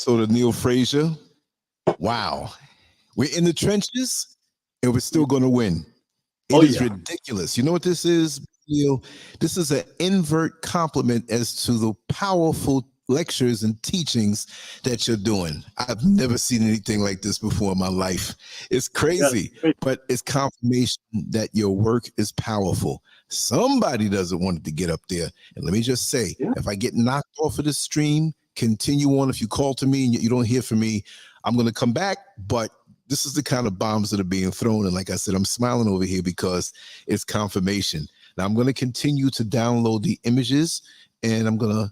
episode of Neil Frazier. Wow. We're in the trenches and we're still going to win. It is ridiculous. You know what this is, Neil? This is an invert compliment as to the powerful lectures and teachings that you're doing. I've never seen anything like this before in my life. It's crazy, but it's confirmation that your work is powerful. Somebody doesn't want it to get up there. And let me just say, if I get knocked off of the stream, continue on. If you call to me and you don't hear from me, I'm going to come back. But this is the kind of bombs that are being thrown. And like I said, I'm smiling over here because it's confirmation. Now I'm going to continue to download the images and I'm going to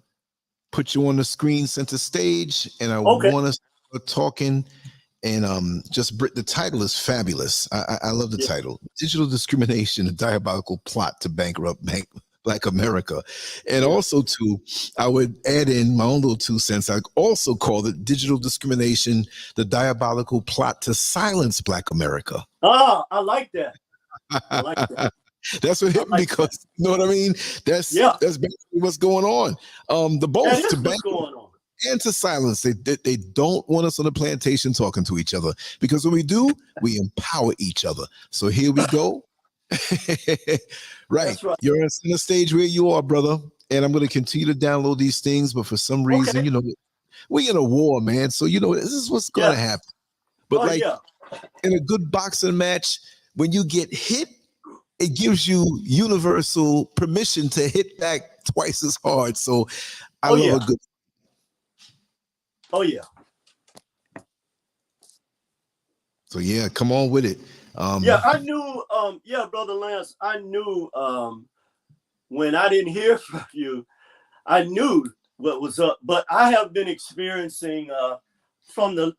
put you on the screen center stage, and I want us to start talking. And the title is fabulous. I love the title: Digital Discrimination, a Diabolical Plot to Bankrupt Black America. And also, too, I would add in my own little 2 cents. I also call it Digital Discrimination, the Diabolical Plot to Silence Black America. Oh, I like that. I like that. That's what hit me because you know what I mean. That's basically what's going on. The both to bankrupt and to silence. They don't want us on the plantation talking to each other, because when we do, we empower each other. So here we go. Right. You're in the stage where you are, brother. And I'm going to continue to download these things, but for some reason, you know, we're in a war, man. So you know this is what's going to happen. But in a good boxing match, when you get hit, it gives you universal permission to hit back twice as hard. So I love a good. Oh, yeah. So, yeah, come on with it. I knew, Brother Lance, I knew when I didn't hear from you, I knew what was up. But I have been experiencing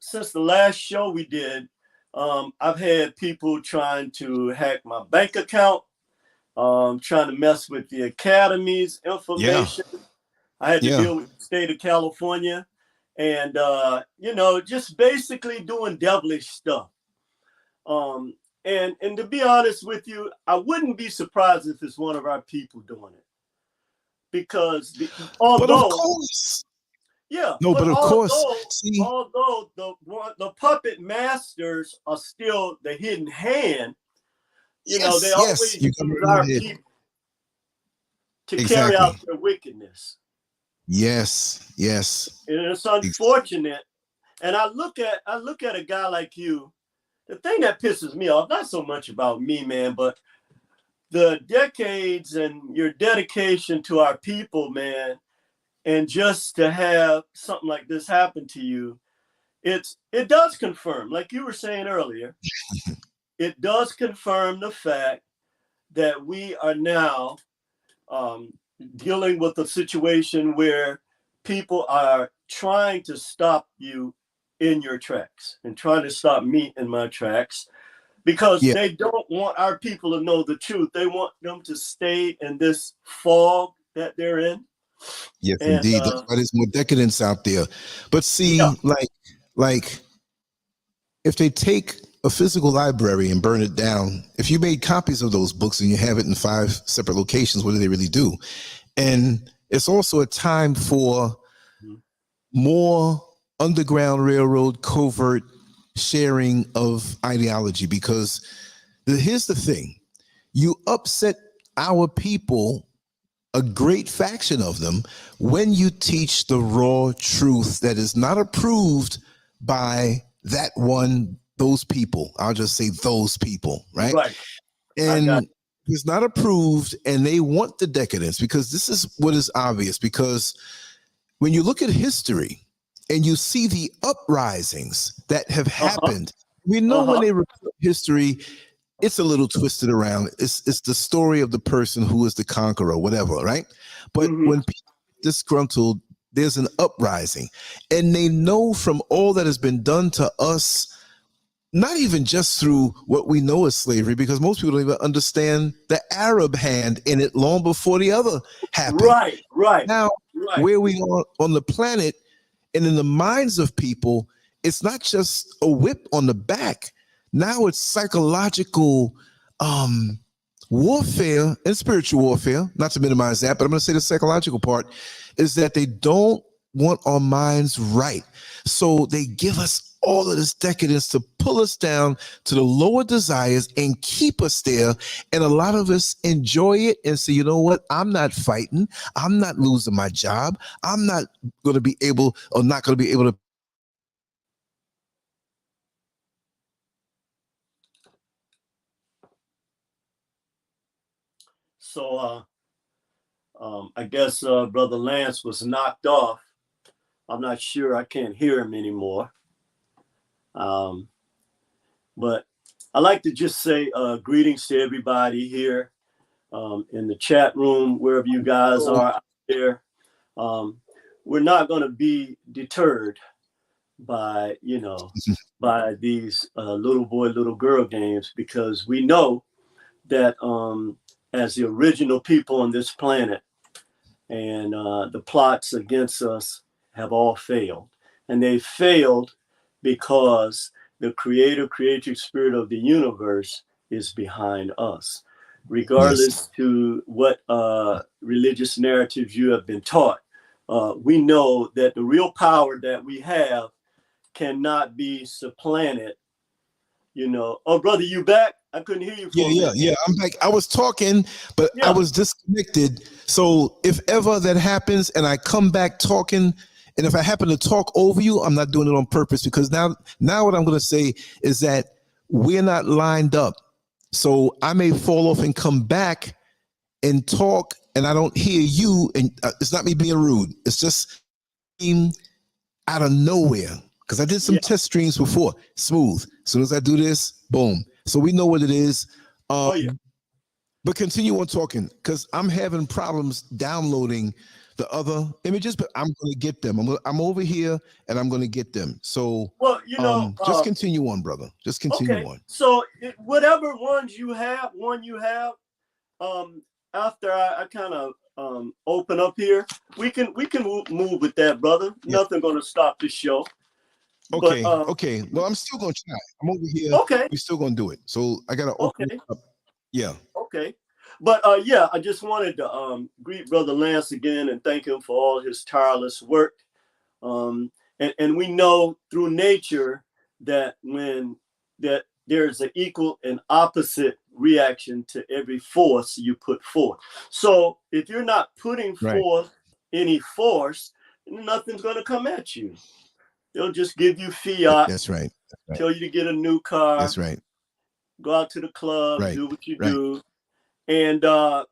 since the last show we did, I've had people trying to hack my bank account, trying to mess with the academy's information. I had to deal with the state of California and, just basically doing devilish stuff. And to be honest with you, I wouldn't be surprised if it's one of our people doing it. Because although the puppet masters are still the hidden hand, they always use our people to carry out their wickedness. Yes. And it's unfortunate. And I look at a guy like you. The thing that pisses me off, not so much about me, man, but the decades and your dedication to our people, man. And just to have something like this happen to you, it does confirm, like you were saying earlier, it does confirm the fact that we are now dealing with a situation where people are trying to stop you in your tracks and trying to stop me in my tracks because they don't want our people to know the truth. They want them to stay in this fog that they're in. Yes, indeed. That's why there's more decadence out there. But see, like if they take a physical library and burn it down, if you made copies of those books and you have it in 5 separate locations, what do they really do? And it's also a time for more Underground Railroad covert sharing of ideology, because here's the thing. You upset our people, a great faction of them, when you teach the raw truth that is not approved by those people. I'll just say those people, right? And it's not approved, and they want the decadence, because this is what is obvious. Because when you look at history and you see the uprisings that have happened, we know when they report history, it's a little twisted around. It's the story of the person who is the conqueror, whatever, right? But when people are disgruntled, there's an uprising. And they know from all that has been done to us, not even just through what we know as slavery, because most people don't even understand the Arab hand in it long before the other happened. Right. Now, where we are on the planet and in the minds of people, it's not just a whip on the back. Now it's psychological warfare and spiritual warfare, not to minimize that, but I'm going to say the psychological part is that they don't want our minds right. So they give us all of this decadence to pull us down to the lower desires and keep us there. And a lot of us enjoy it and say, you know what? I'm not fighting. I'm not losing my job. I'm not going to be able or not going to be able to. So I guess Brother Lance was knocked off. I'm not sure. I can't hear him anymore. But I like to just say greetings to everybody here in the chat room, wherever you guys are out there. We're not going to be deterred by, by these little boy, little girl games, because we know that as the original people on this planet, and the plots against us have all failed. And they failed because the creative spirit of the universe is behind us. Regardless to what religious narratives you have been taught, we know that the real power that we have cannot be supplanted. Oh, brother, you back? I couldn't hear you. Yeah. I'm back. I was talking, but I was disconnected. So if ever that happens and I come back talking, and if I happen to talk over you, I'm not doing it on purpose, because now what I'm going to say is that we're not lined up. So I may fall off and come back and talk, and I don't hear you. And it's not me being rude. It's just out of nowhere. Because I did some test streams before, smooth. As soon as I do this, boom. So we know what it is. But continue on talking, because I'm having problems downloading the other images, but I'm going to get them. I'm over here, and I'm going to get them. So just continue on, brother. Just continue on. So whatever ones you have, after I kind of open up here, we can move with that, brother. Nothing going to stop the show. Okay. Okay. Well, I'm still gonna try. I'm over here. Okay. We're still gonna do it. So I gotta open it up. Yeah. Okay. But I just wanted to greet Brother Lance again and thank him for all his tireless work. And we know through nature that that there's an equal and opposite reaction to every force you put forth. So if you're not putting forth any force, nothing's gonna come at you. They'll just give you fiat. That's right. Tell you to get a new car. That's right. Go out to the club, do what you do. And but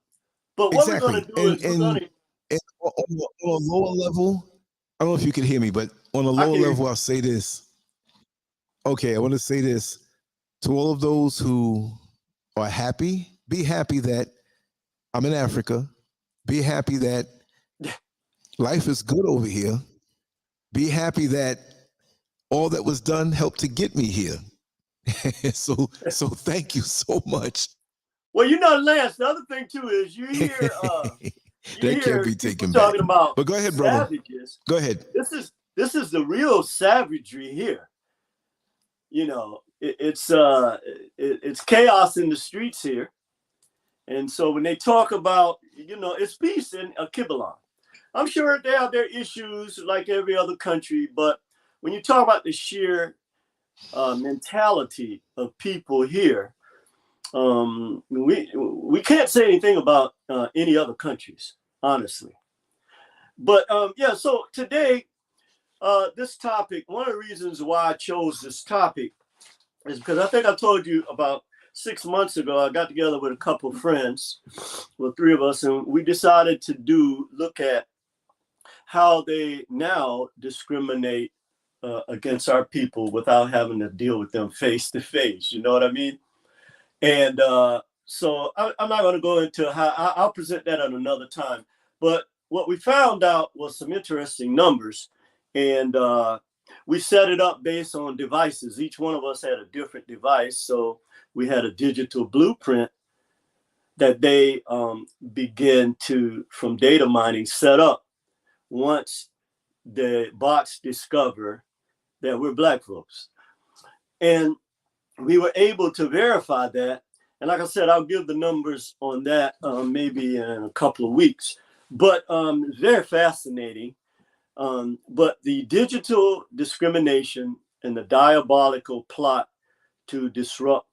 what we're going to do is on a lower level, I don't know if you can hear me, but on a lower level, I'll say this. Okay, I want to say this to all of those who are happy. Be happy that I'm in Africa. Be happy that life is good over here. Be happy that all that was done helped to get me here. so thank you so much. Well, Lance, the other thing too is you hear that can't be taken back. Talking about, but go ahead, brother. Savages. Go ahead. This is the real savagery here. It's chaos in the streets here, and so when they talk about it's peace in Kibalon. I'm sure they have their issues like every other country, but when you talk about the sheer mentality of people here, we can't say anything about any other countries, honestly. But so today, this topic, one of the reasons why I chose this topic is because I think I told you about 6 months ago, I got together with a couple of friends, well, 3 of us, and we decided to look at how they now discriminate against our people without having to deal with them face to face. You know what I mean? And so I'm not going to go into how I'll present that at another time. But what we found out was some interesting numbers, and we set it up based on devices. Each one of us had a different device. So we had a digital blueprint that they begin to, from data mining, set up once the bots discover that we're Black folks. And we were able to verify that. And like I said, I'll give the numbers on that maybe in a couple of weeks. But it's very fascinating But the digital discrimination and the diabolical plot to disrupt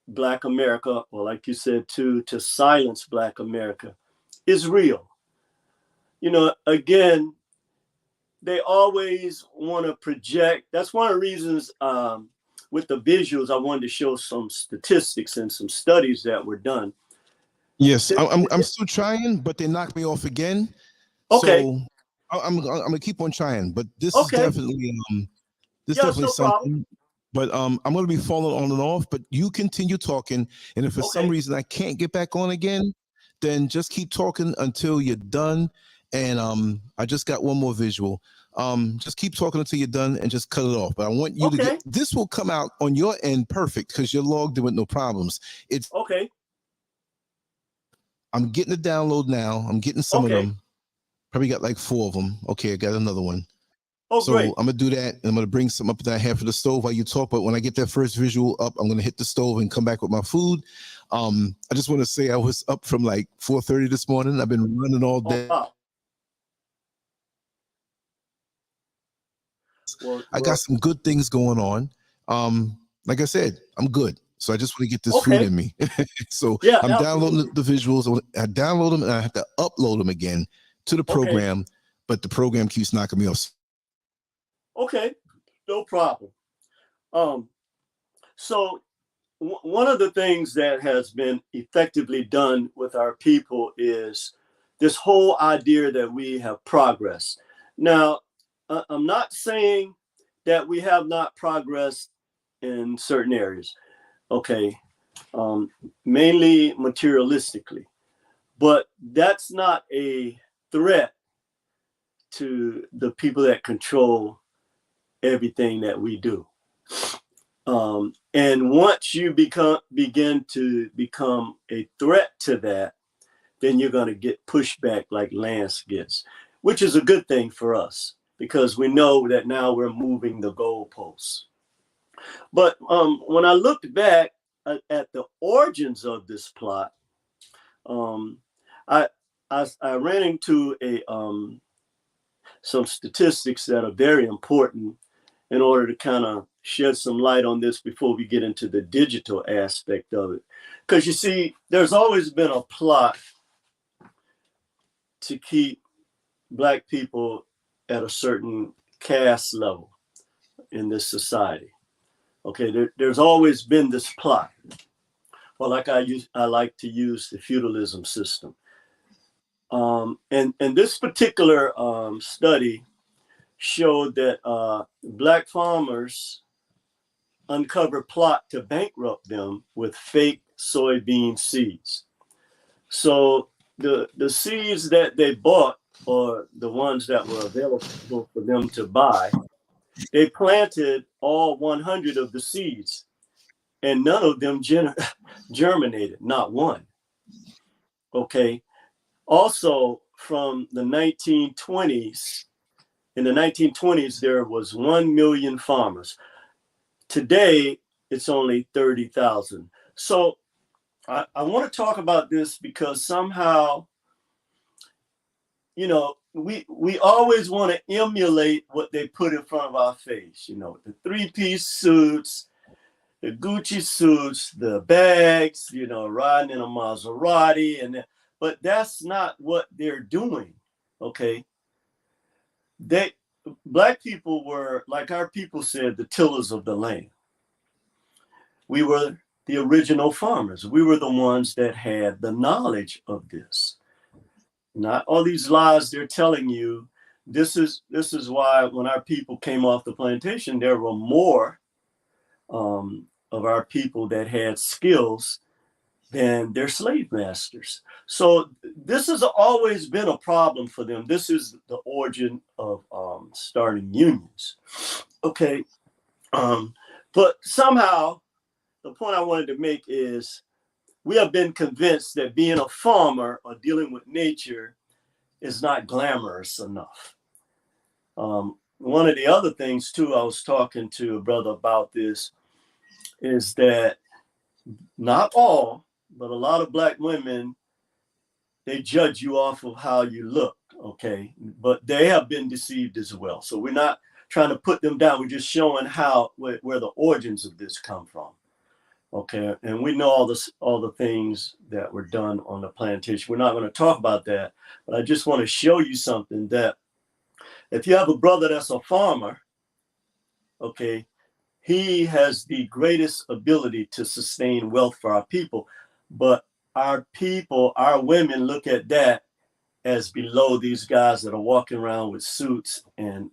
Black America, or like you said, to silence Black America, is real. You know, again, they always want to project. That's one of the reasons with the visuals, I wanted to show some statistics and some studies that were done. Yes, I'm still trying, but they knocked me off again. Okay. So I'm gonna keep on trying, but this is Okay. definitely something. But I'm gonna be falling on and off. But you continue talking, and if for some reason I can't get back on again, then just keep talking until you're done. And I just got one more visual. Just keep talking until you're done, and just cut it off. But I want you to get this. Will come out on your end perfect because you're logged in with no problems. It's okay. I'm getting the download now. I'm getting some of them. Probably got like 4 of them. Okay, I got another one. So great. I'm gonna do that, and I'm gonna bring some up that I have for the stove while you talk. But when I get that first visual up, I'm gonna hit the stove and come back with my food. I just want to say I was up from like 4:30 this morning. I've been running all day. Wow. I got some good things going on. Like I said, I'm good. So I just want to get this food in me. So I'm downloading the visuals. I download them and I have to upload them again to the program, but the program keeps knocking me off. Okay, no problem. So one of the things that has been effectively done with our people is this whole idea that we have progressed. Now, I'm not saying that we have not progressed in certain areas. Okay, mainly materialistically, but that's not a threat to the people that control everything that we do. And once you begin to become a threat to that, then you're going to get pushback like Lance gets, which is a good thing for us because we know that now we're moving the goalposts. But when I looked back at the origins of this plot, I ran into some statistics that are very important in order to kind of shed some light on this before we get into the digital aspect of it. Because you see, there's always been a plot to keep Black people at a certain caste level in this society. Okay, there's always been this plot. Well, like I like to use the feudalism system. And this particular study showed that Black farmers uncovered plot to bankrupt them with fake soybean seeds. So the seeds that they bought, or the ones that were available for them to buy, they planted all 100 of the seeds, and none of them germinated, not one. Okay. Also, from the 1920s, in the 1920s, there was 1 million farmers. Today, it's only 30,000. So I want to talk about this because somehow, you know, we always want to emulate what they put in front of our face, you know, the 3-piece suits, the Gucci suits, the bags, you know, riding in a Maserati, but that's not what they're doing. Okay. Black people were, like our people said, the tillers of the land. We were the original farmers. We were the ones that had the knowledge of this. Not all these lies they're telling you. This is why when our people came off the plantation, there were more of our people that had skills than their slave masters. So this has always been a problem for them. This is the origin of starting unions. Okay. But somehow the point I wanted to make is we have been convinced that being a farmer or dealing with nature is not glamorous enough. One of the other things too, I was talking to a brother about this, is that not all, but a lot of Black women, they judge you off of how you look. okay? But they have been deceived as well. So we're not trying to put them down. We're just showing where the origins of this come from, okay? And we know all the things that were done on the plantation. We're not going to talk about that, but I just want to show you something, that if you have a brother that's a farmer, okay, he has the greatest ability to sustain wealth for our people. But our people, our women, look at that as below these guys that are walking around with suits and,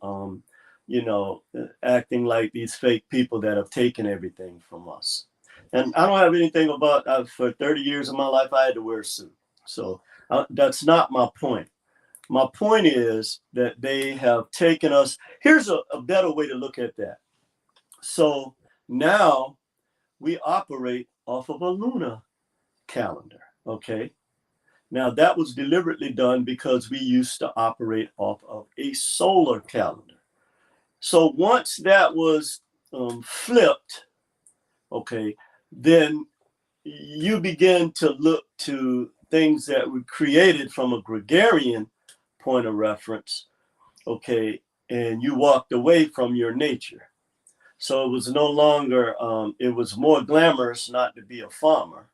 you know, acting like these fake people that have taken everything from us. And I don't have anything about, for 30 years of my life, I had to wear a suit. So that's not my point. My point is that they have taken us. Here's a better way to look at that. So now we operate off of a lunar calendar, okay? Now that was deliberately done because we used to operate off of a solar calendar. So once that was flipped, okay, then you begin to look to things that were created from a Gregorian point of reference, okay, and you walked away from your nature. So it was no longer, it was more glamorous not to be a farmer,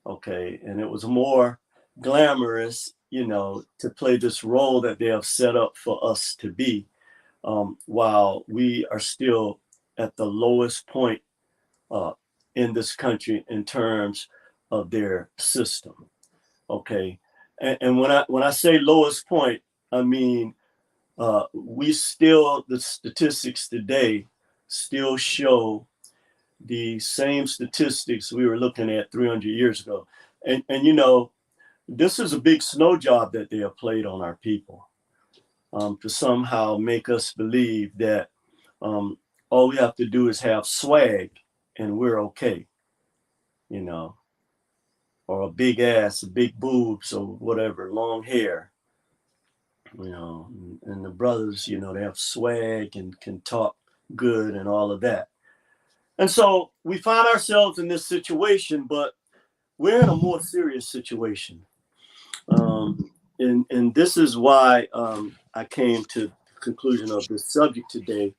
okay, and it was more glamorous, you know, to play this role that they have set up for us to be, while we are still at the lowest point in this country in terms of their system, okay. And when I say lowest point, I mean we still, the statistics today still show the same statistics we were looking at 300 years ago. And you know, this is a big snow job that they have played on our people, to somehow make us believe that all we have to do is have swag and we're okay, you know, or a big ass, big boobs, or whatever, long hair, you know, and the brothers, you know, they have swag and can talk good and all of that. And so we find ourselves in this situation, but we're in a more serious situation. And this is why I came to the conclusion of this subject today,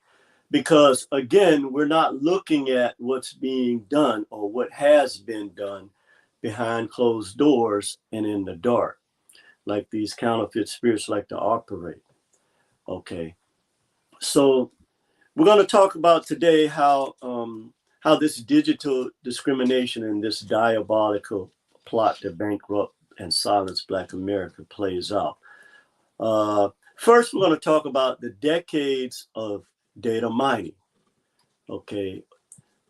because again, we're not looking at what's being done or what has been done behind closed doors and in the dark, like these counterfeit spirits like to operate. Okay, so we're going to talk about today how this digital discrimination and this diabolical plot to bankrupt and silence Black America plays out. First, we're going to talk about the decades of data mining, okay,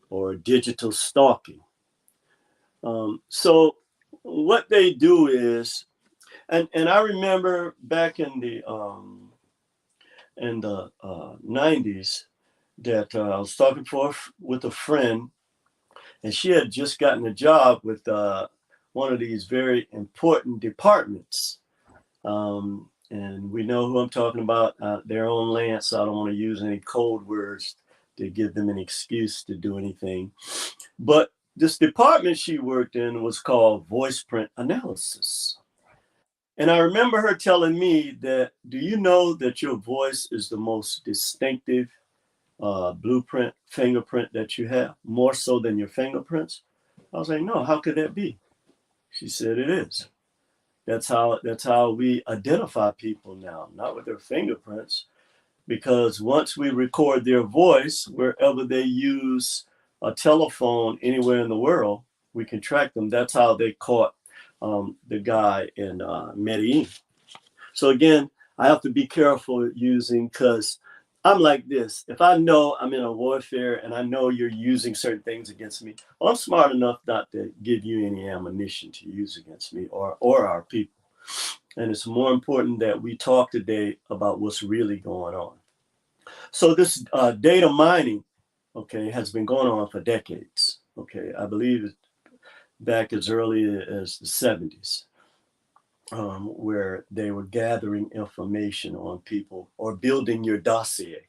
or digital stalking. So what they do is, and I remember back in the 90s that I was talking with a friend, and she had just gotten a job with one of these very important departments. And we know who I'm talking about. They're on Lance, so I don't want to use any code words to give them an excuse to do anything. But this department she worked in was called voice print analysis. And I remember her telling me that, do you know that your voice is the most distinctive blueprint, fingerprint that you have, more so than your fingerprints? I was like, no, how could that be? She said it is. That's how we identify people now, not with their fingerprints, because once we record their voice, wherever they use a telephone anywhere in the world, we can track them. That's how they caught the guy in Medellin. So again, I have to be careful using, because I'm like this. If I know I'm in a warfare and I know you're using certain things against me, well, I'm smart enough not to give you any ammunition to use against me or our people. And it's more important that we talk today about what's really going on. So this data mining, okay, has been going on for decades. Okay, I believe back as early as the 70s. Where they were gathering information on people or building your dossier.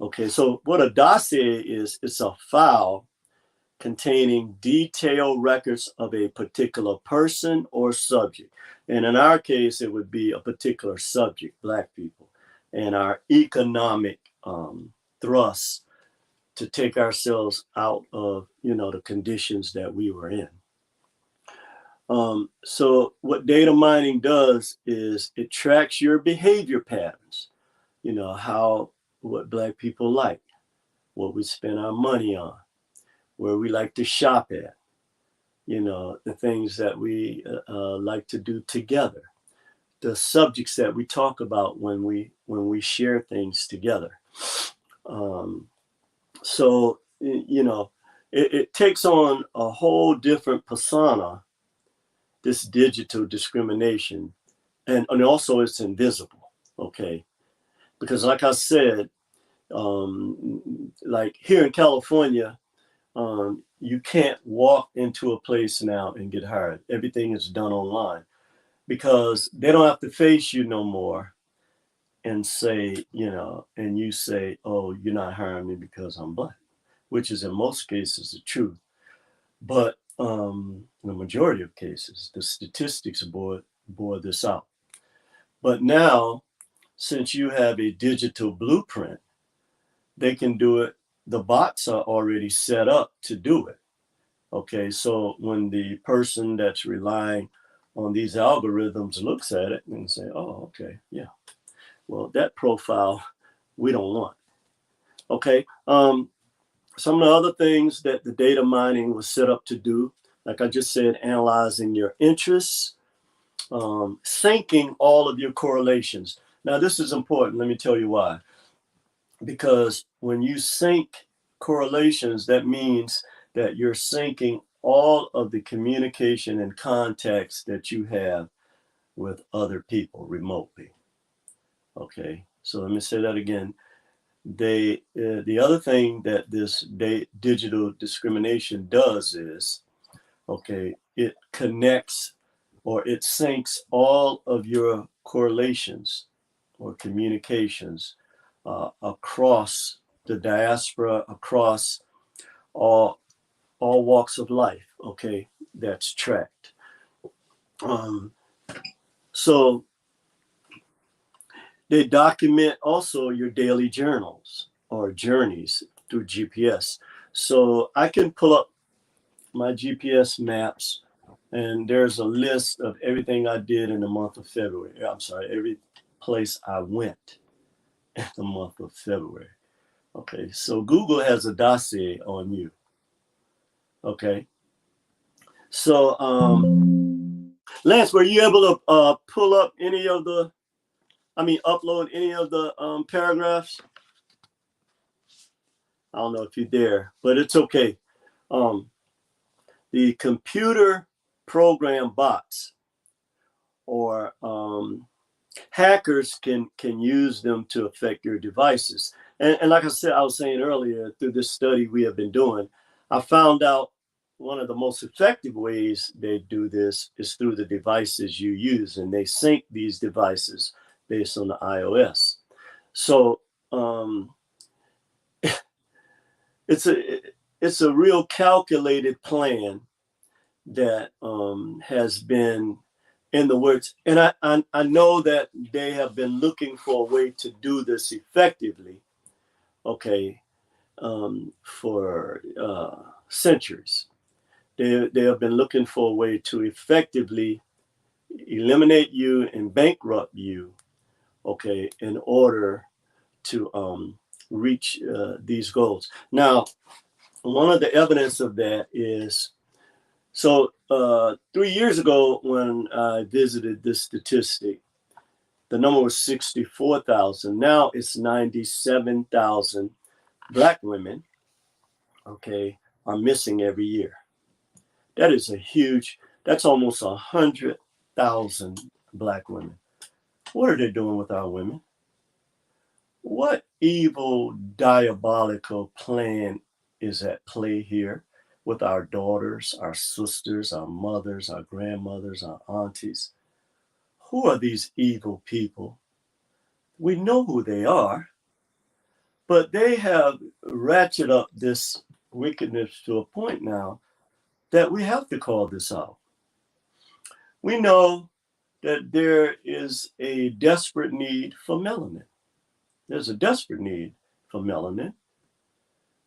Okay, so what a dossier is, it's a file containing detailed records of a particular person or subject. And in our case, it would be a particular subject, Black people, and our economic thrust to take ourselves out of, the conditions that we were in. So what data mining does is it tracks your behavior patterns, what Black people like, what we spend our money on, where we like to shop at, the things that we like to do together, the subjects that we talk about when we share things together. So, it takes on a whole different persona, this digital discrimination, and also it's invisible, okay? Because like I said, like here in California, you can't walk into a place now and get hired. Everything is done online because they don't have to face you no more and say, and you say, oh, you're not hiring me because I'm Black, which is in most cases the truth. But the majority of cases, the statistics bore this out. But now, since you have a digital blueprint, they can do it. The bots are already set up to do it. Okay, so when the person that's relying on these algorithms looks at it and say, oh, okay, yeah, well, that profile we don't want. Okay, some of the other things that the data mining was set up to do, like I just said, analyzing your interests, syncing all of your correlations. Now, this is important. Let me tell you why. Because when you sync correlations, that means that you're syncing all of the communication and contacts that you have with other people remotely. Okay, so let me say that again. The other thing that this digital discrimination does is, okay, it connects or it syncs all of your correlations or communications across the diaspora, across all walks of life, okay, that's tracked. So they document also your daily journals or journeys through GPS. So I can pull up my GPS maps and there's a list of everything I did in the month of February. I'm sorry, every place I went in the month of February. Okay, so Google has a dossier on you. Okay, so Lance, were you able to pull up any of the, upload any of the paragraphs? I don't know if you're there, but it's okay. The computer program bots or hackers can use them to affect your devices. And like I was saying earlier, through this study we have been doing, I found out one of the most effective ways they do this is through the devices you use, and they sync these devices based on the iOS. So it's a real calculated plan that has been in the works. And I know that they have been looking for a way to do this effectively, okay, for centuries. They have been looking for a way to effectively eliminate you and bankrupt you, okay, in order to reach these goals. Now, one of the evidence of that is, so 3 years ago when I visited this statistic, the number was 64,000. Now it's 97,000 Black women, okay, are missing every year. That is that's almost 100,000 Black women. What are they doing with our women? What evil, diabolical plan is at play here with our daughters, our sisters, our mothers, our grandmothers, our aunties? Who are these evil people? We know who they are, but they have ratcheted up this wickedness to a point now that we have to call this out. We know that there is a desperate need for melanin. There's a desperate need for melanin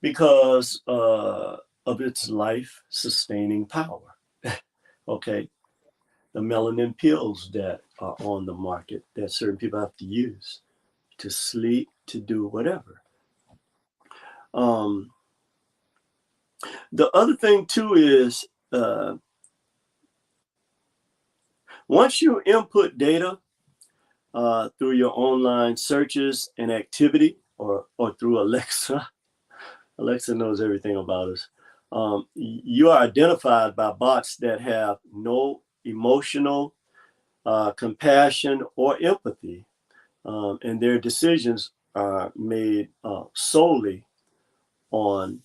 because of its life-sustaining power. Okay, the melanin pills that are on the market that certain people have to use to sleep, to do whatever. The other thing too is once you input data through your online searches and activity, or through Alexa, Alexa knows everything about us. You are identified by bots that have no emotional compassion or empathy, and their decisions are made solely on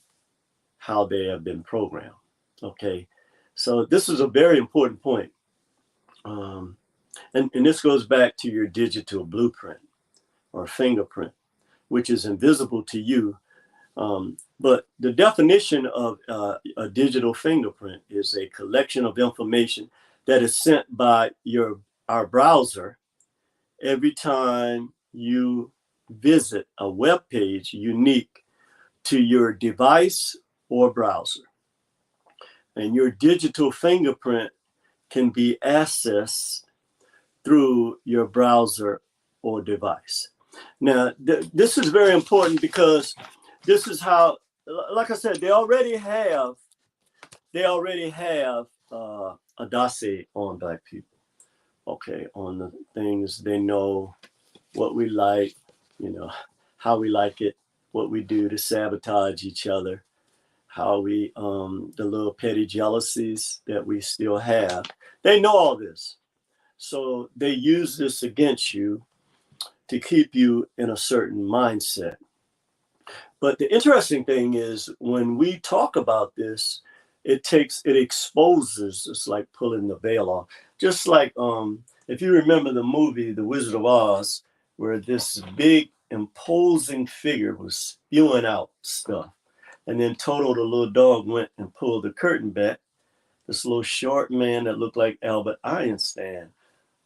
how they have been programmed. Okay, so this is a very important point. And this goes back to your digital blueprint or fingerprint, which is invisible to you. But the definition of a digital fingerprint is a collection of information that is sent by our browser every time you visit a web page unique to your device or browser. And your digital fingerprint can be accessed through your browser or device. Now, this is very important because this is how, like I said, they already have a dossier on Black people. Okay, on the things they know, what we like, you know, how we like it, what we do to sabotage each other, how we, the little petty jealousies that we still have. They know all this. So they use this against you to keep you in a certain mindset. But the interesting thing is when we talk about this, it exposes, it's like pulling the veil off. Just like if you remember the movie The Wizard of Oz, where this big imposing figure was spewing out stuff. And then Toto the little dog went and pulled the curtain back. This little short man that looked like Albert Einstein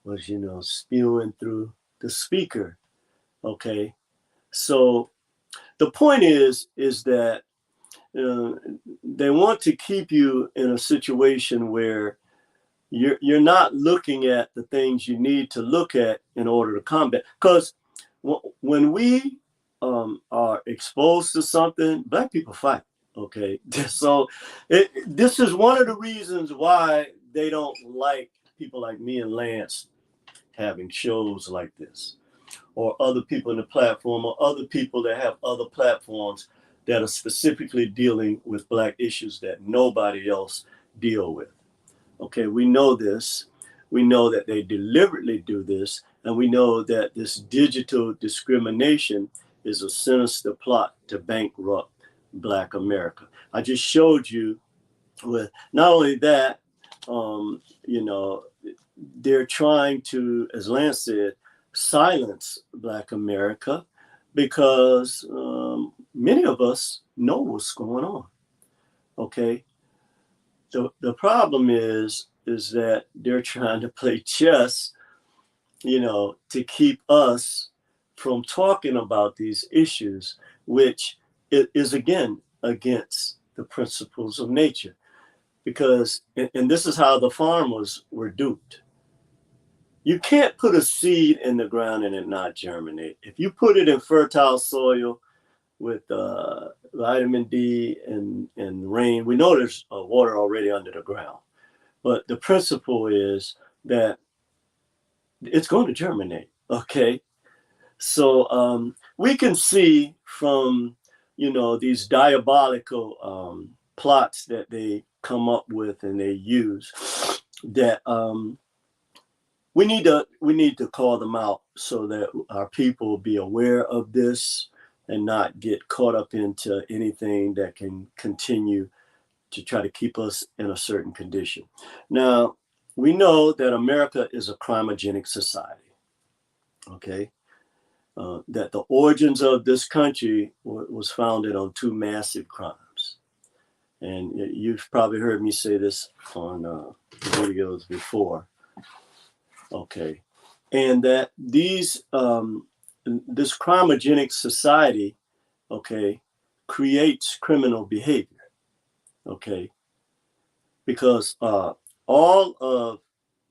was, you know, spewing through the speaker. Okay, so the point is that they want to keep you in a situation where you're not looking at the things you need to look at in order to combat. Because when we are exposed to something, Black people fight. Okay, so this is one of the reasons why they don't like people like me and Lance having shows like this, or other people in the platform, or other people that have other platforms that are specifically dealing with Black issues that nobody else deal with. Okay, we know this. We know that they deliberately do this, and we know that this digital discrimination is a sinister plot to bankrupt Black America. I just showed you with not only that, you know, they're trying to, as Lance said, silence Black America because many of us know what's going on. Okay, the problem is that they're trying to play chess, you know, to keep us from talking about these issues, which is again against the principles of nature. Because, and this is how the farmers were duped. You can't put a seed in the ground and it not germinate. If you put it in fertile soil with vitamin D and rain, we know there's water already under the ground. But the principle is that it's going to germinate, okay? So we can see from, you know, these diabolical plots that they come up with and they use that we need to call them out so that our people will be aware of this and not get caught up into anything that can continue to try to keep us in a certain condition. Now, we know that America is a crimogenic society, okay? That the origins of this country was founded on two massive crimes. and you've probably heard me say this on videos before. Okay, and that these this crimogenic society, okay, creates criminal behavior. Okay, because all of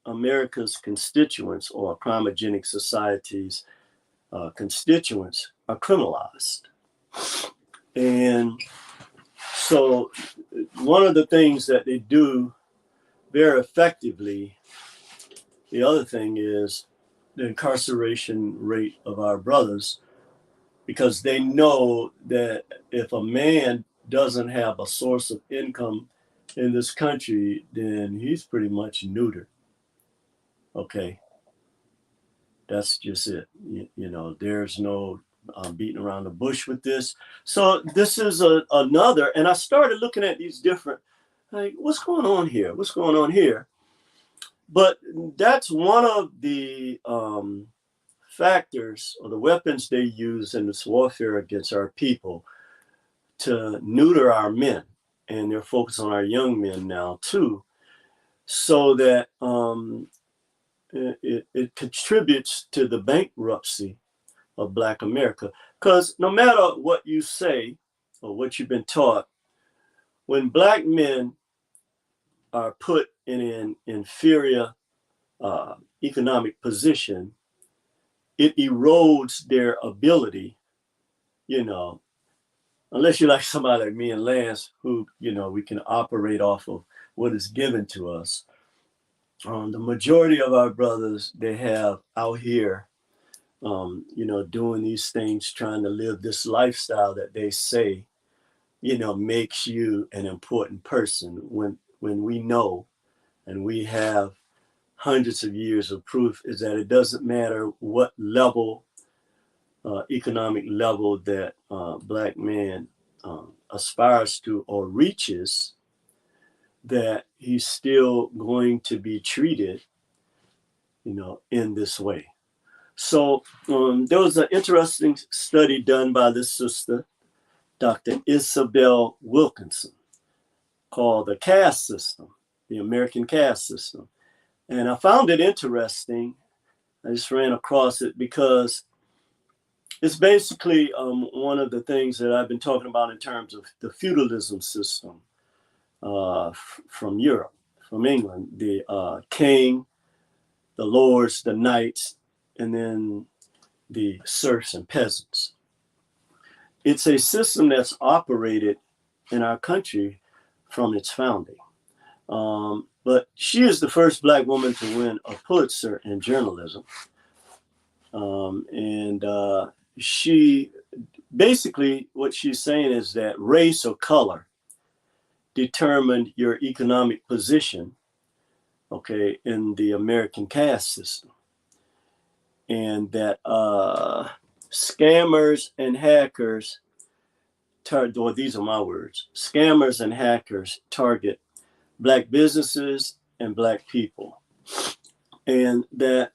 America's constituents, or crimogenic society's constituents, are criminalized. And so one of the things that they do very effectively, the other thing is the incarceration rate of our brothers, because they know that if a man doesn't have a source of income in this country, then he's pretty much neutered. Okay, that's just it. You know, there's no beating around the bush with this. So this is another, and I started looking at these different, like, what's going on here? What's going on here? But that's one of the factors, or the weapons they use in this warfare against our people, to neuter our men. And they're focused on our young men now too, so that it contributes to the bankruptcy of Black America. Because no matter what you say or what you've been taught, when Black men are put in an inferior economic position, it erodes their ability, you know, unless you're like somebody like me and Lance, who, you know, we can operate off of what is given to us. The majority of our brothers, they have out here, you know, doing these things, trying to live this lifestyle that they say, you know, makes you an important person, when we know, and we have hundreds of years of proof, is that it doesn't matter what level, economic level that Black man aspires to or reaches, that he's still going to be treated, you know, in this way. So there was an interesting study done by this sister, Dr. Isabel Wilkinson, called the caste system, the American caste system. And I found it interesting. I just ran across it because it's basically one of the things that I've been talking about in terms of the feudalism system from Europe, from England, the king, the lords, the knights, and then the serfs and peasants. It's a system that's operated in our country from its founding. But she is the first Black woman to win a Pulitzer in journalism. She basically, what she's saying is that race or color determined your economic position, okay, in the American caste system. And that scammers and hackers, well, these are my words, scammers and hackers target Black businesses and Black people. And that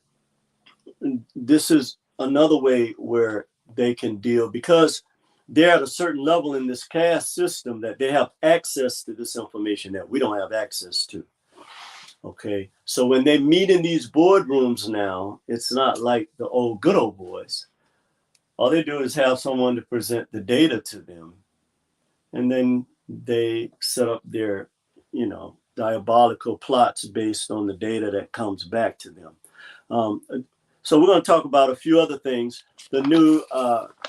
this is another way where they can deal, because they're at a certain level in this caste system that they have access to this information that we don't have access to. Okay, so when they meet in these boardrooms now, it's not like the old good old boys. All they do is have someone to present the data to them, and then they set up their, you know, diabolical plots based on the data that comes back to them. So we're going to talk about a few other things. The new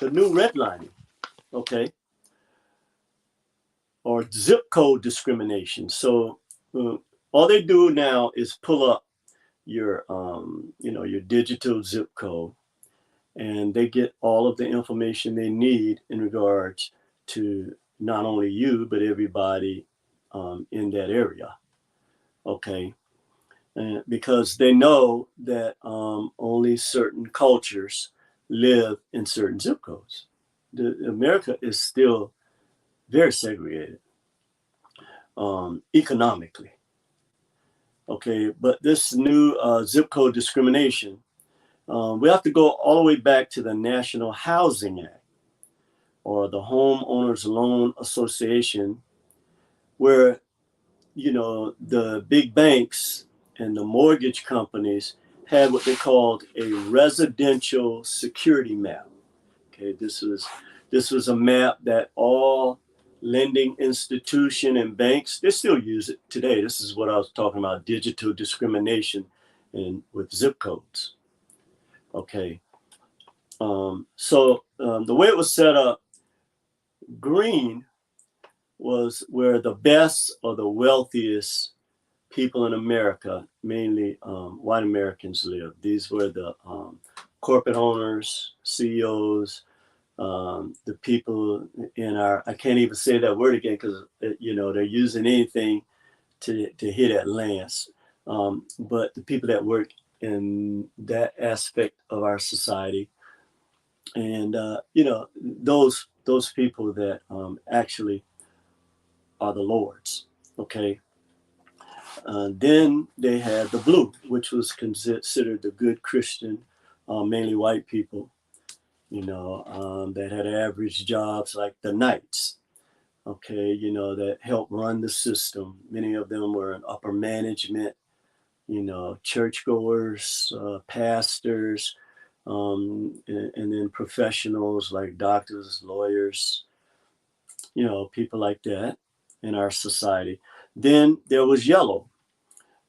redlining, okay, or zip code discrimination. So all they do now is pull up your, you know, your digital zip code, and they get all of the information they need in regards to not only you, but everybody in that area. Okay. Because they know that only certain cultures live in certain zip codes. America is still very segregated economically. Okay, but this new zip code discrimination, we have to go all the way back to the National Housing Act, or the Homeowners Loan Association where, you know, the big banks and the mortgage companies had what they called a residential security map. Okay, this was a map that all lending institution and banks, they still use it today. This is what I was talking about, digital discrimination and with zip codes. Okay, the way it was set up, green was where the best or the wealthiest people in America, mainly white Americans, lived. These were the corporate owners, CEOs, the people in our, I can't even say that word again because, you know, they're using anything to hit at Lance. But the people that work in that aspect of our society, and, you know, those people that actually are the lords, okay? Then they had the blue, which was considered the good Christian, mainly white people, you know, that had average jobs like the knights, okay, you know, that helped run the system. Many of them were in upper management, you know, churchgoers, pastors, and then professionals like doctors, lawyers, you know, people like that in our society. Then there was yellow,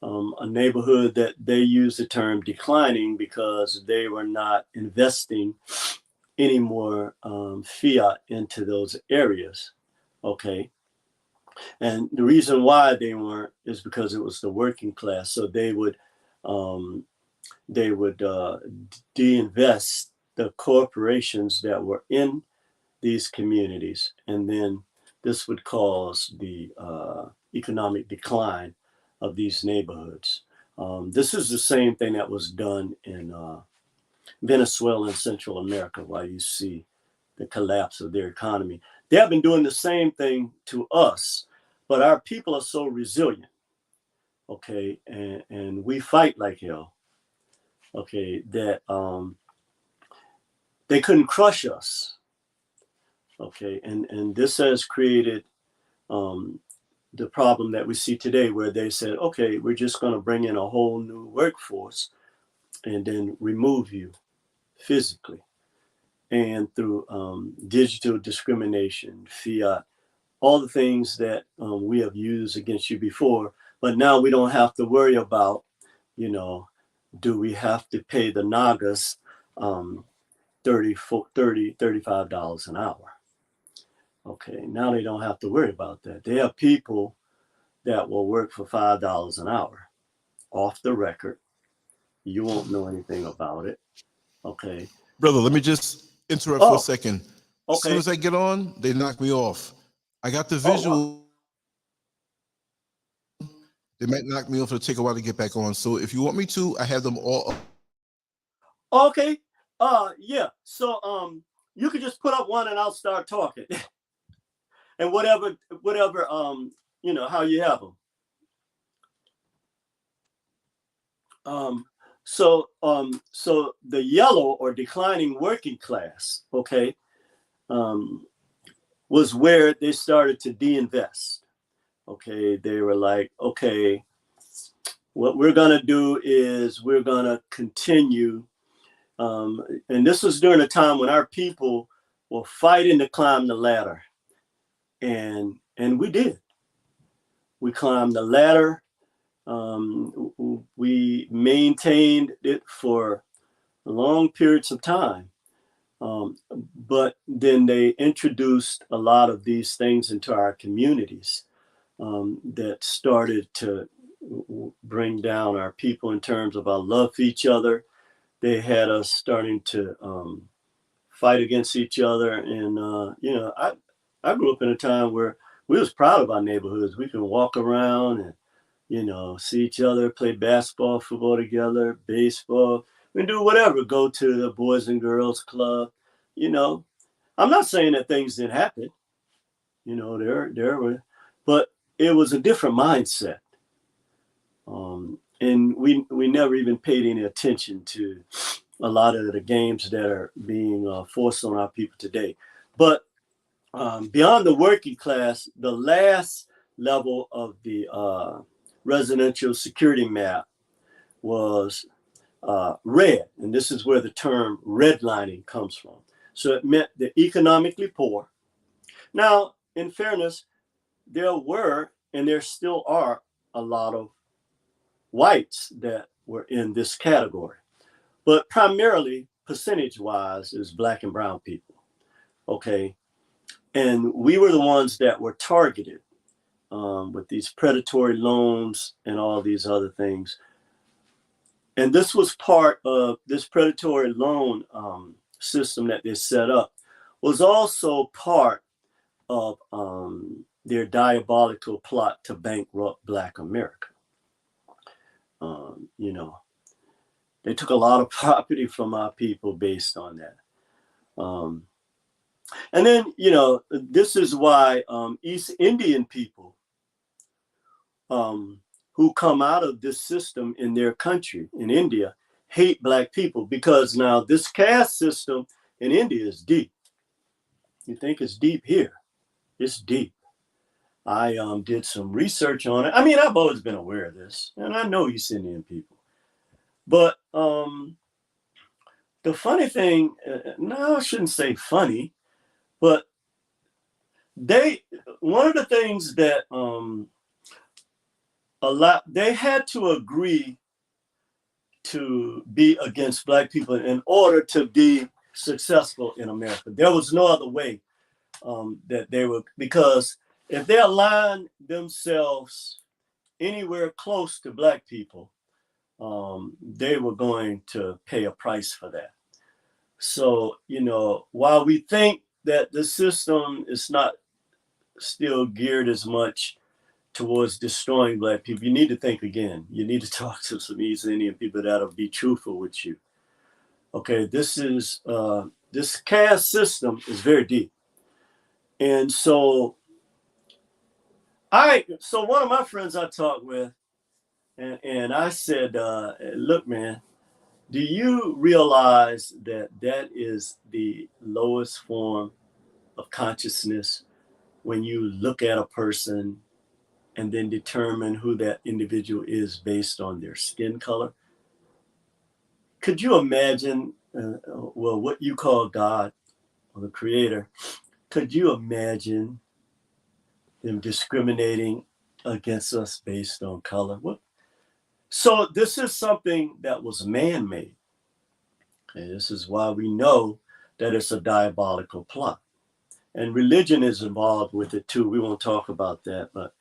a neighborhood that they use the term declining because they were not investing any more fiat into those areas. Okay. And the reason why they weren't is because it was the working class. So they would de-invest the corporations that were in these communities. And then this would cause the economic decline of these neighborhoods. This is the same thing that was done in Venezuela and Central America, why you see the collapse of their economy. They have been doing the same thing to us, but our people are so resilient, okay, and we fight like hell, okay, that they couldn't crush us, okay, and this has created the problem that we see today, where they said, okay, we're just going to bring in a whole new workforce and then remove you physically. And through digital discrimination, fiat, all the things that we have used against you before, but now we don't have to worry about, you know, do we have to pay the Nagas $35 an hour? Okay, now they don't have to worry about that. They have people that will work for $5 an hour off the record. You won't know anything about it. Okay. Brother, let me just interrupt for a second. As soon as I get on, they knock me off. I got the visual. Wow. They might knock me off. It'll take a while to get back on. So if you want me to, I have them all up. Okay. Yeah. So you can just put up one and I'll start talking. And whatever, you know, how you have them. So the yellow or declining working class, okay, was where they started to de-invest. Okay, they were like, okay, what we're gonna do is we're gonna continue, and this was during a time when our people were fighting to climb the ladder, and we did. We climbed the ladder. We maintained it for long periods of time. But then they introduced a lot of these things into our communities that started to bring down our people in terms of our love for each other. They had us starting to fight against each other. And, you know, I grew up in a time where we was proud of our neighborhoods. We could walk around and, you know, see each other, play basketball, football together, baseball. We do whatever, go to the Boys and Girls Club. You know, I'm not saying that things didn't happen. You know, there were, but it was a different mindset. And we never even paid any attention to a lot of the games that are being forced on our people today. But beyond the working class, the last level of the residential security map was red, and this is where the term redlining comes from. So it meant the economically poor. Now, in fairness, there were and there still are a lot of whites that were in this category, but primarily percentage-wise is black and brown people. Okay, and we were the ones that were targeted with these predatory loans and all these other things. And this was part of this predatory loan system that they set up, was also part of their diabolical plot to bankrupt Black America. You know, they took a lot of property from our people based on that. And then, you know, this is why East Indian people who come out of this system in their country, in India, hate Black people, because now this caste system in India is deep. You think it's deep here? It's deep. I did some research on it. I mean, I've always been aware of this, and I know East Indian people. But the funny thing, no, I shouldn't say funny, but one of the things that they had to agree to be against Black people in order to be successful in America. There was no other way that they were, because if they aligned themselves anywhere close to Black people, they were going to pay a price for that. So, you know, while we think that the system is not still geared as much towards destroying Black people, you need to think again. You need to talk to some East Indian people that'll be truthful with you. Okay, this caste system is very deep. And so one of my friends I talked with, and I said, look, man, do you realize that that is the lowest form of consciousness when you look at a person and then determine who that individual is based on their skin color? Could you imagine, well, what you call God or the Creator, could you imagine them discriminating against us based on color? What? So this is something that was man-made. And this is why we know that it's a diabolical plot. And religion is involved with it too. We won't talk about that, but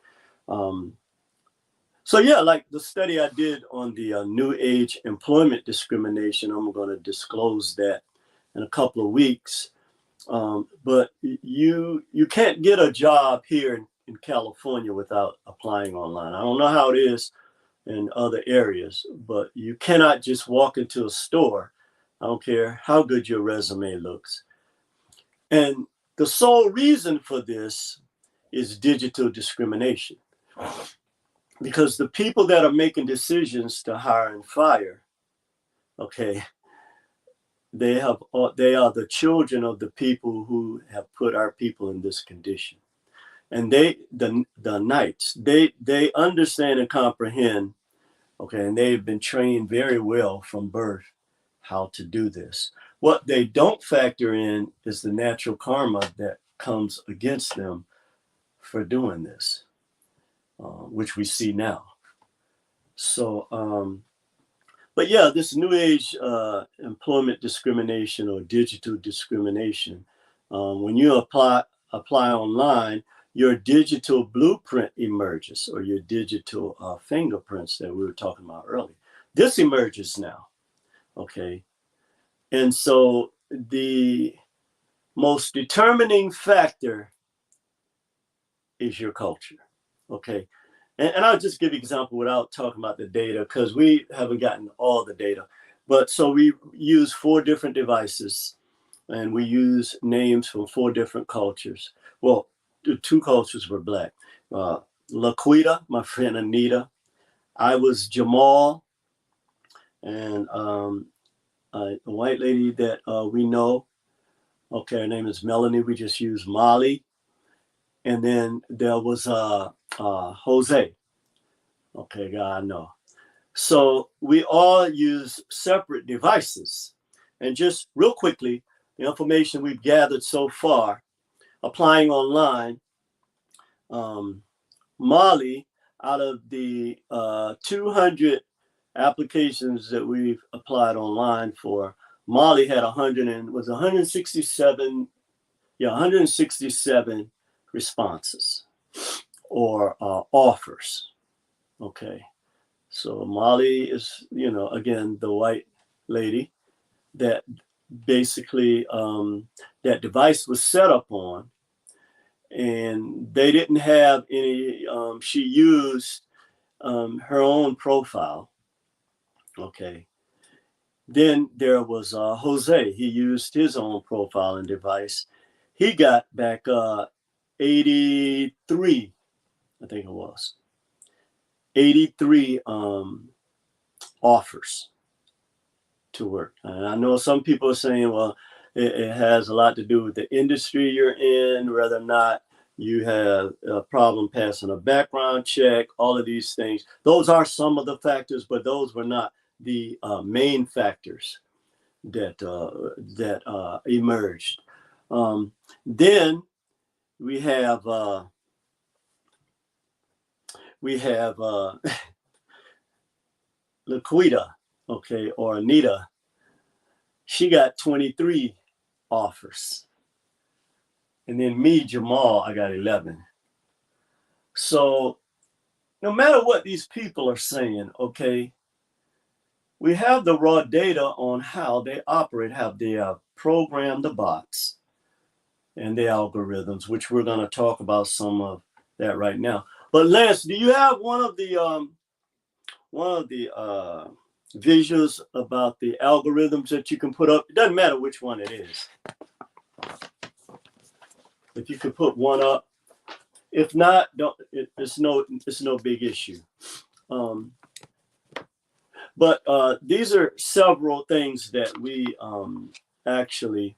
so yeah, like the study I did on the New Age employment discrimination, I'm going to disclose that in a couple of weeks. But you can't get a job here in California without applying online. I don't know how it is in other areas, but you cannot just walk into a store. I don't care how good your resume looks. And the sole reason for this is digital discrimination. Because the people that are making decisions to hire and fire, okay, they are the children of the people who have put our people in this condition. And the knights, they understand and comprehend, okay, and they've been trained very well from birth how to do this. What they don't factor in is the natural karma that comes against them for doing this, which we see now. So, but yeah, this New Age employment discrimination or digital discrimination, when you apply online, your digital blueprint emerges, or your digital fingerprints that we were talking about earlier. This emerges now, okay? And so the most determining factor is your culture, okay? And I'll just give you an example without talking about the data, because we haven't gotten all the data. But so we use 4 different devices, and we use names from 4 different cultures. Well, the 2 cultures were Black. Laquita, my friend Anita. I was Jamal, and a white lady that we know. Okay, her name is Melanie. We just use Molly. and then there was Jose. Okay, God, I know. So we all use separate devices. And just real quickly, the information we've gathered so far, applying online, Molly, out of the 200 applications that we've applied online for, Molly had 167 responses or offers. Okay, so Molly is, again, the white lady that basically that device was set up on, and they didn't have any, she used her own profile. Okay. Then there was Jose. He used his own profile and device. He got back 83, I think it was. 83 offers to work. And I know some people are saying, well, it has a lot to do with the industry you're in, whether or not you have a problem passing a background check, all of these things. Those are some of the factors, but those were not the main factors that emerged. Then we have Laquita, okay, or Anita. She got 23 offers. And then me, Jamal, I got 11. So no matter what these people are saying, okay, we have the raw data on how they operate, how they have programmed the bots and the algorithms, which we're going to talk about some of that right now. But Lance, do you have one of the visuals about the algorithms that you can put up? It doesn't matter which one it is. If you could put one up, if not, don't. It's no big issue. But these are several things that we actually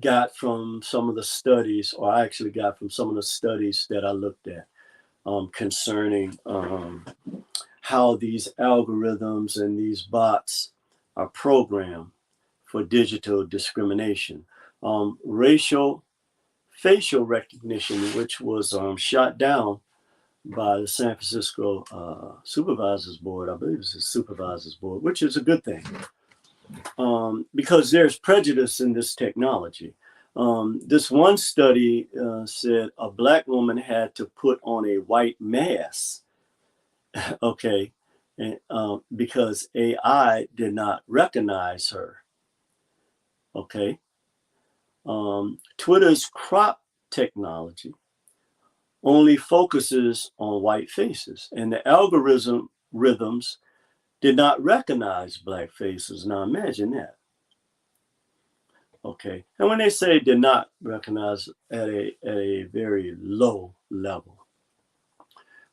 got from some of the studies, or I actually got from some of the studies that I looked at concerning how these algorithms and these bots are programmed for digital discrimination. Facial recognition, which was shot down by the San Francisco Supervisors Board. I believe it's the Supervisors Board, which is a good thing because there's prejudice in this technology. This one study said a Black woman had to put on a white mask, okay, and, because AI did not recognize her, okay. Twitter's crop technology only focuses on white faces, and the algorithms did not recognize Black faces. Now imagine that. Okay, and when they say did not recognize at a very low level,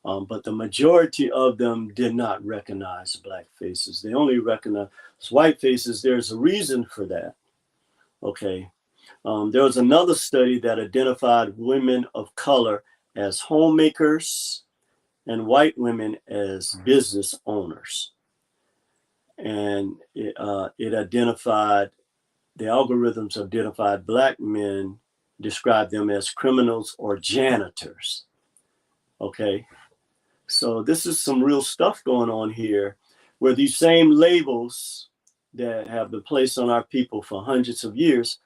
but the majority of them did not recognize Black faces. They only recognize white faces. There's a reason for that. Okay. There was another study that identified women of color as homemakers and white women as business owners. And it identified, the algorithms identified Black men, described them as criminals or janitors. Okay, so this is some real stuff going on here, where these same labels that have been placed on our people for hundreds of years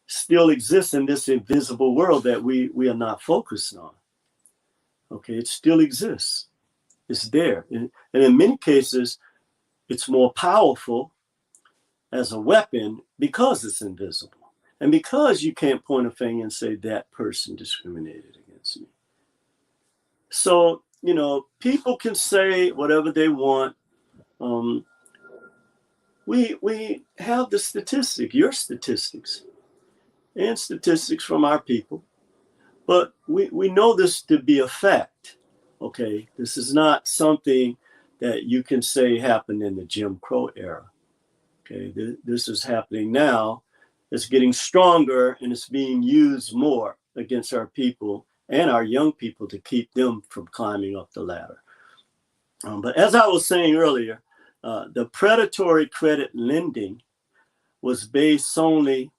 still exists in this invisible world that we are not focused on. Okay, it still exists. It's there. And in many cases, it's more powerful as a weapon because it's invisible. And because you can't point a finger and say that person discriminated against me. So, people can say whatever they want. We have the statistic, your statistics, and statistics from our people, but we know this to be a fact. Okay, this is not something that you can say happened in the Jim Crow era. Okay, this is happening now. It's getting stronger and it's being used more against our people and our young people to keep them from climbing up the ladder. But as I was saying earlier, the predatory credit lending was based solely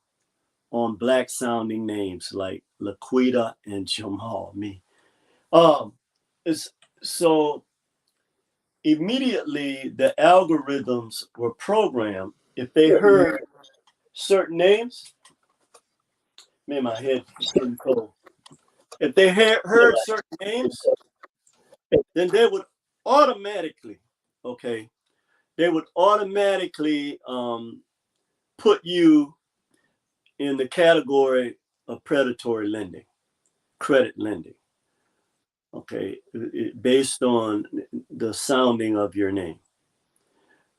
on Black sounding names like Laquita and Jamal, me. So immediately the algorithms were programmed. If they heard certain names, man, my head is getting cold. If they heard certain names, then they would automatically, they would automatically put you in the category of predatory lending, credit lending, based on the sounding of your name.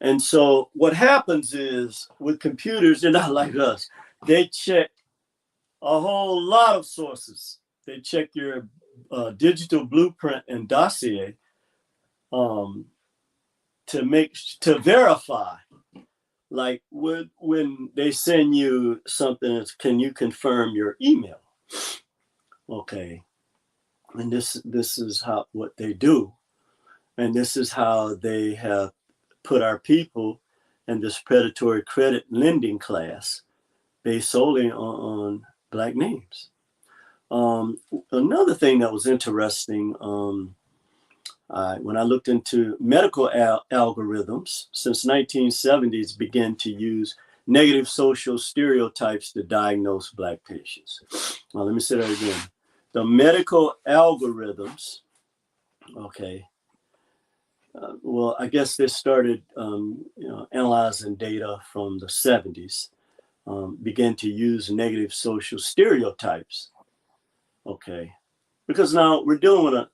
And so what happens is with computers, they're not like us. They check a whole lot of sources. They check your digital blueprint and dossier to verify. Like when they send you something, it's, can you confirm your email? Okay. And this is what they do. And this is how they have put our people in this predatory credit lending class based solely on Black names. Another thing that was interesting, when I looked into medical algorithms, since 1970s began to use negative social stereotypes to diagnose Black patients. Now, let me say that again. The medical algorithms, well, I guess they started analyzing data from the 70s, began to use negative social stereotypes, because now we're dealing with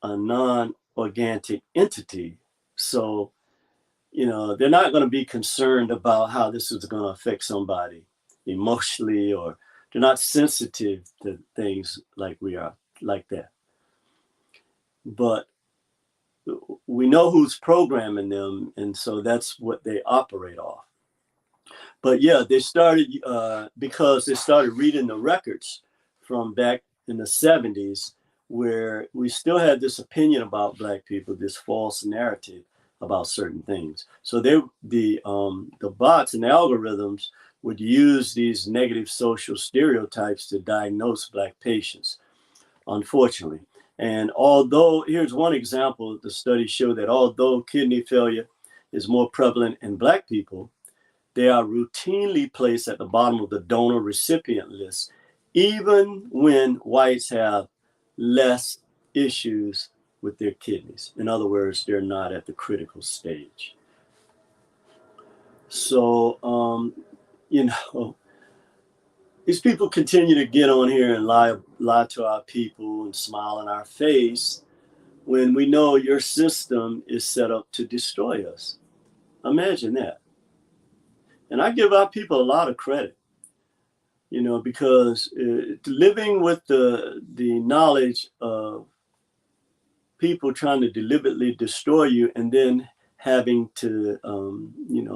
a non-organic entity. So, they're not going to be concerned about how this is going to affect somebody emotionally, or they're not sensitive to things like we are, like that. But we know who's programming them, and so that's what they operate off. But yeah, they started because they started reading the records from back in the 70s, where we still had this opinion about Black people, this false narrative about certain things. So the bots and the algorithms would use these negative social stereotypes to diagnose Black patients, unfortunately. And although, here's one example, the studies show that although kidney failure is more prevalent in Black people, they are routinely placed at the bottom of the donor recipient list, even when whites have less issues with their kidneys. In other words, they're not at the critical stage. So, these people continue to get on here and lie to our people and smile in our face when we know your system is set up to destroy us. Imagine that. And I give our people a lot of credit, because living with the knowledge of people trying to deliberately destroy you, and then having to,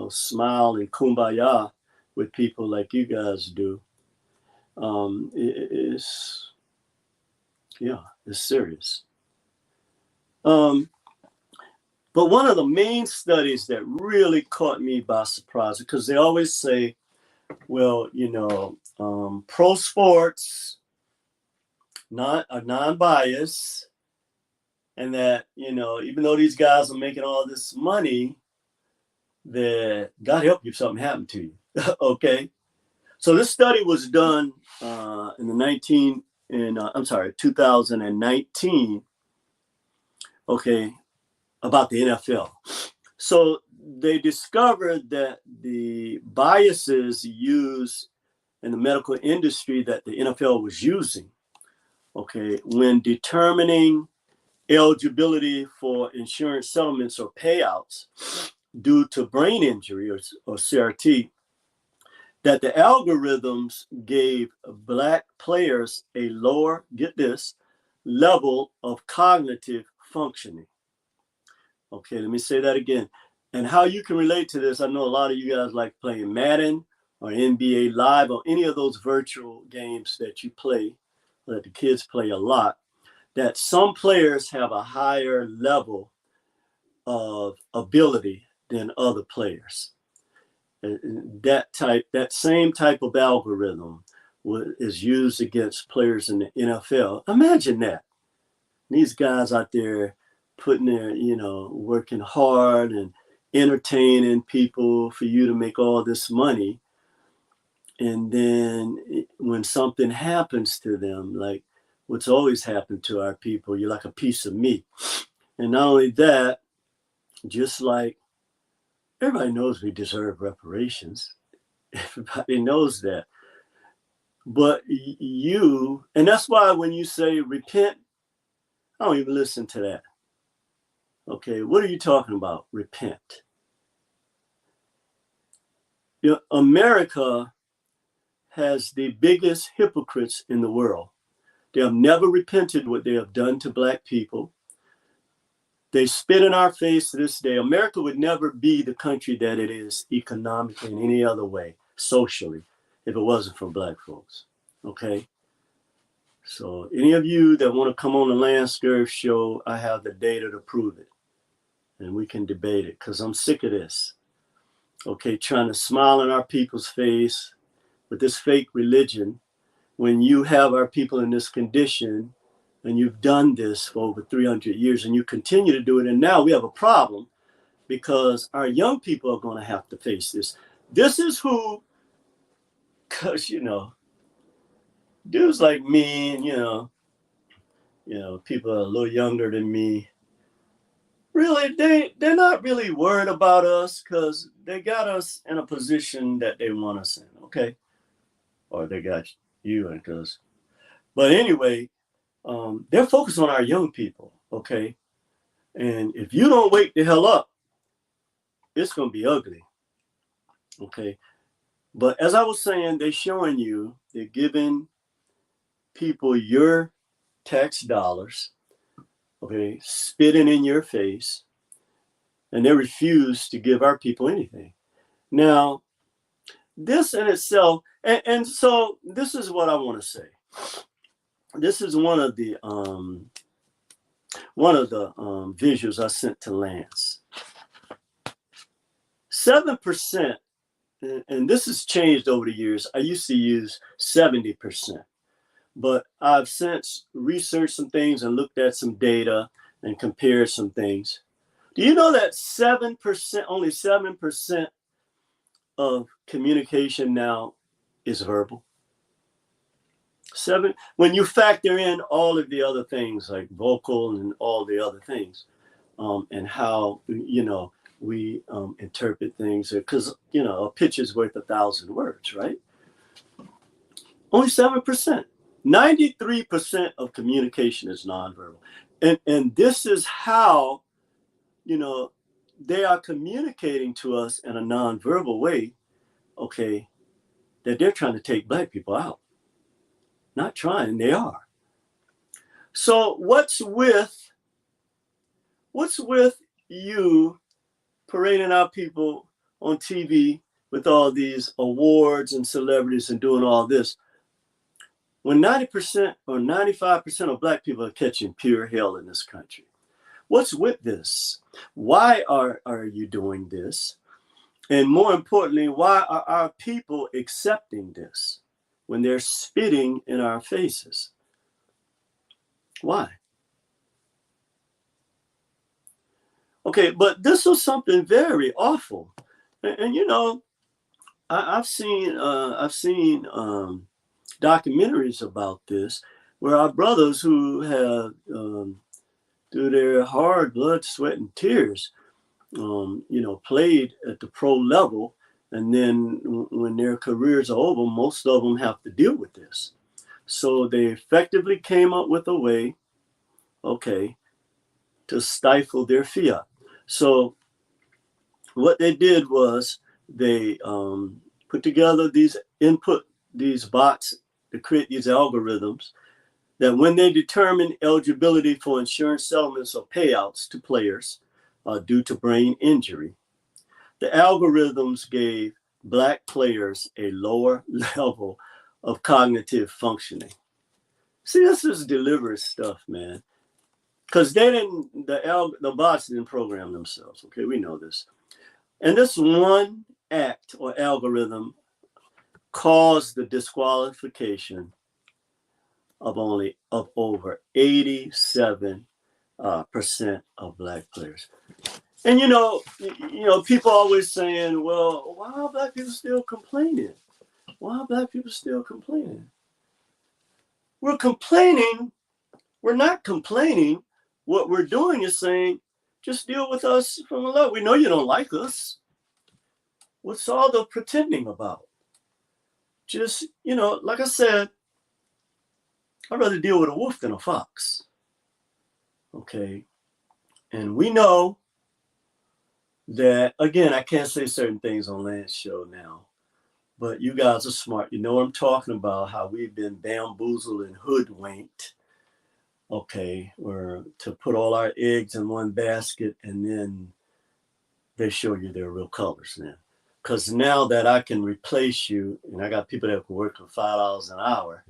smile and kumbaya with people like you guys do, it's serious. But one of the main studies that really caught me by surprise, because they always say, well, pro sports are non-biased, and that, even though these guys are making all this money, that God help you if something happened to you. Okay. So this study was done in 2019. About the NFL. So they discovered that the biases used in the medical industry that the NFL was using, when determining eligibility for insurance settlements or payouts due to brain injury or CRT, that the algorithms gave Black players a lower, get this, level of cognitive functioning. Okay, let me say that again. And how you can relate to this, I know a lot of you guys like playing Madden or NBA Live or any of those virtual games that you play, that the kids play a lot, that some players have a higher level of ability than other players. That same type of algorithm is used against players in the NFL. Imagine that. These guys out there putting their, working hard and entertaining people for you to make all this money. And then when something happens to them, like what's always happened to our people, you're like a piece of meat. And not only that, just like everybody knows we deserve reparations. Everybody knows that. But and that's why when you say repent, I don't even listen to that. Okay, what are you talking about? Repent. America has the biggest hypocrites in the world. They have never repented what they have done to Black people. They spit in our face to this day. America would never be the country that it is economically in any other way, socially, if it wasn't for Black folks. Okay? So any of you that want to come on the LANCESCURV show, I have the data to prove it. And we can debate it because I'm sick of this. Okay, trying to smile in our people's face with this fake religion when you have our people in this condition and you've done this for over 300 years and you continue to do it. And now we have a problem because our young people are going to have to face this. This is who, because, dudes like me and, people are a little younger than me, really, they're not really worried about us because they got us in a position that they want us in, okay? Or they got you in because, but anyway, they're focused on our young people, okay? And if you don't wake the hell up, it's going to be ugly, okay? But as I was saying, they're showing you, they're giving people your tax dollars, okay, spitting in your face, and they refuse to give our people anything. Now, this in itself, and so this is what I want to say. This is one of the visuals I sent to Lance. 7%, and this has changed over the years. I used to use 70%, but I've since researched some things and looked at some data and compared some things. Do you know that 7%, only 7% of communication now is verbal? 7, when you factor in all of the other things like vocal and all the other things, and how, we interpret things, because, a picture's worth 1,000 words, right? Only 7%. 93% of communication is nonverbal. And this is how, they are communicating to us in a nonverbal way, okay, that they're trying to take Black people out. Not trying, they are. So what's with you parading our people on TV with all these awards and celebrities and doing all this, when 90% or 95% of Black people are catching pure hell in this country? What's with this? Why are you doing this? And more importantly, why are our people accepting this when they're spitting in our faces? Why? Okay, but this was something very awful. And I've seen documentaries about this where our brothers who have through their hard blood, sweat, and tears, played at the pro level, and then when their careers are over, most of them have to deal with this. So they effectively came up with a way, okay, to stifle their fiat. So what they did was they put together these bots to create these algorithms that when they determine eligibility for insurance settlements or payouts to players due to brain injury, the algorithms gave Black players a lower level of cognitive functioning. See, this is deliberate stuff, man. Because they didn't, the bots didn't program themselves. Okay, we know this. And this one act or algorithm caused the disqualification of over 87% of Black players. And you know, people always saying, well, why are Black people still complaining? Why are Black people still complaining? We're complaining. We're not complaining. What we're doing is saying, just deal with us from below. We know you don't like us. What's all the pretending about? Just, like I said, I'd rather deal with a wolf than a fox. Okay. And we know that, again, I can't say certain things on Lance show now, but you guys are smart. You know what I'm talking about, how we've been bamboozled and hoodwinked. Okay, or to put all our eggs in one basket, and then they show you their real colors now. Because now that I can replace you, and I got people that can work for $5 an hour,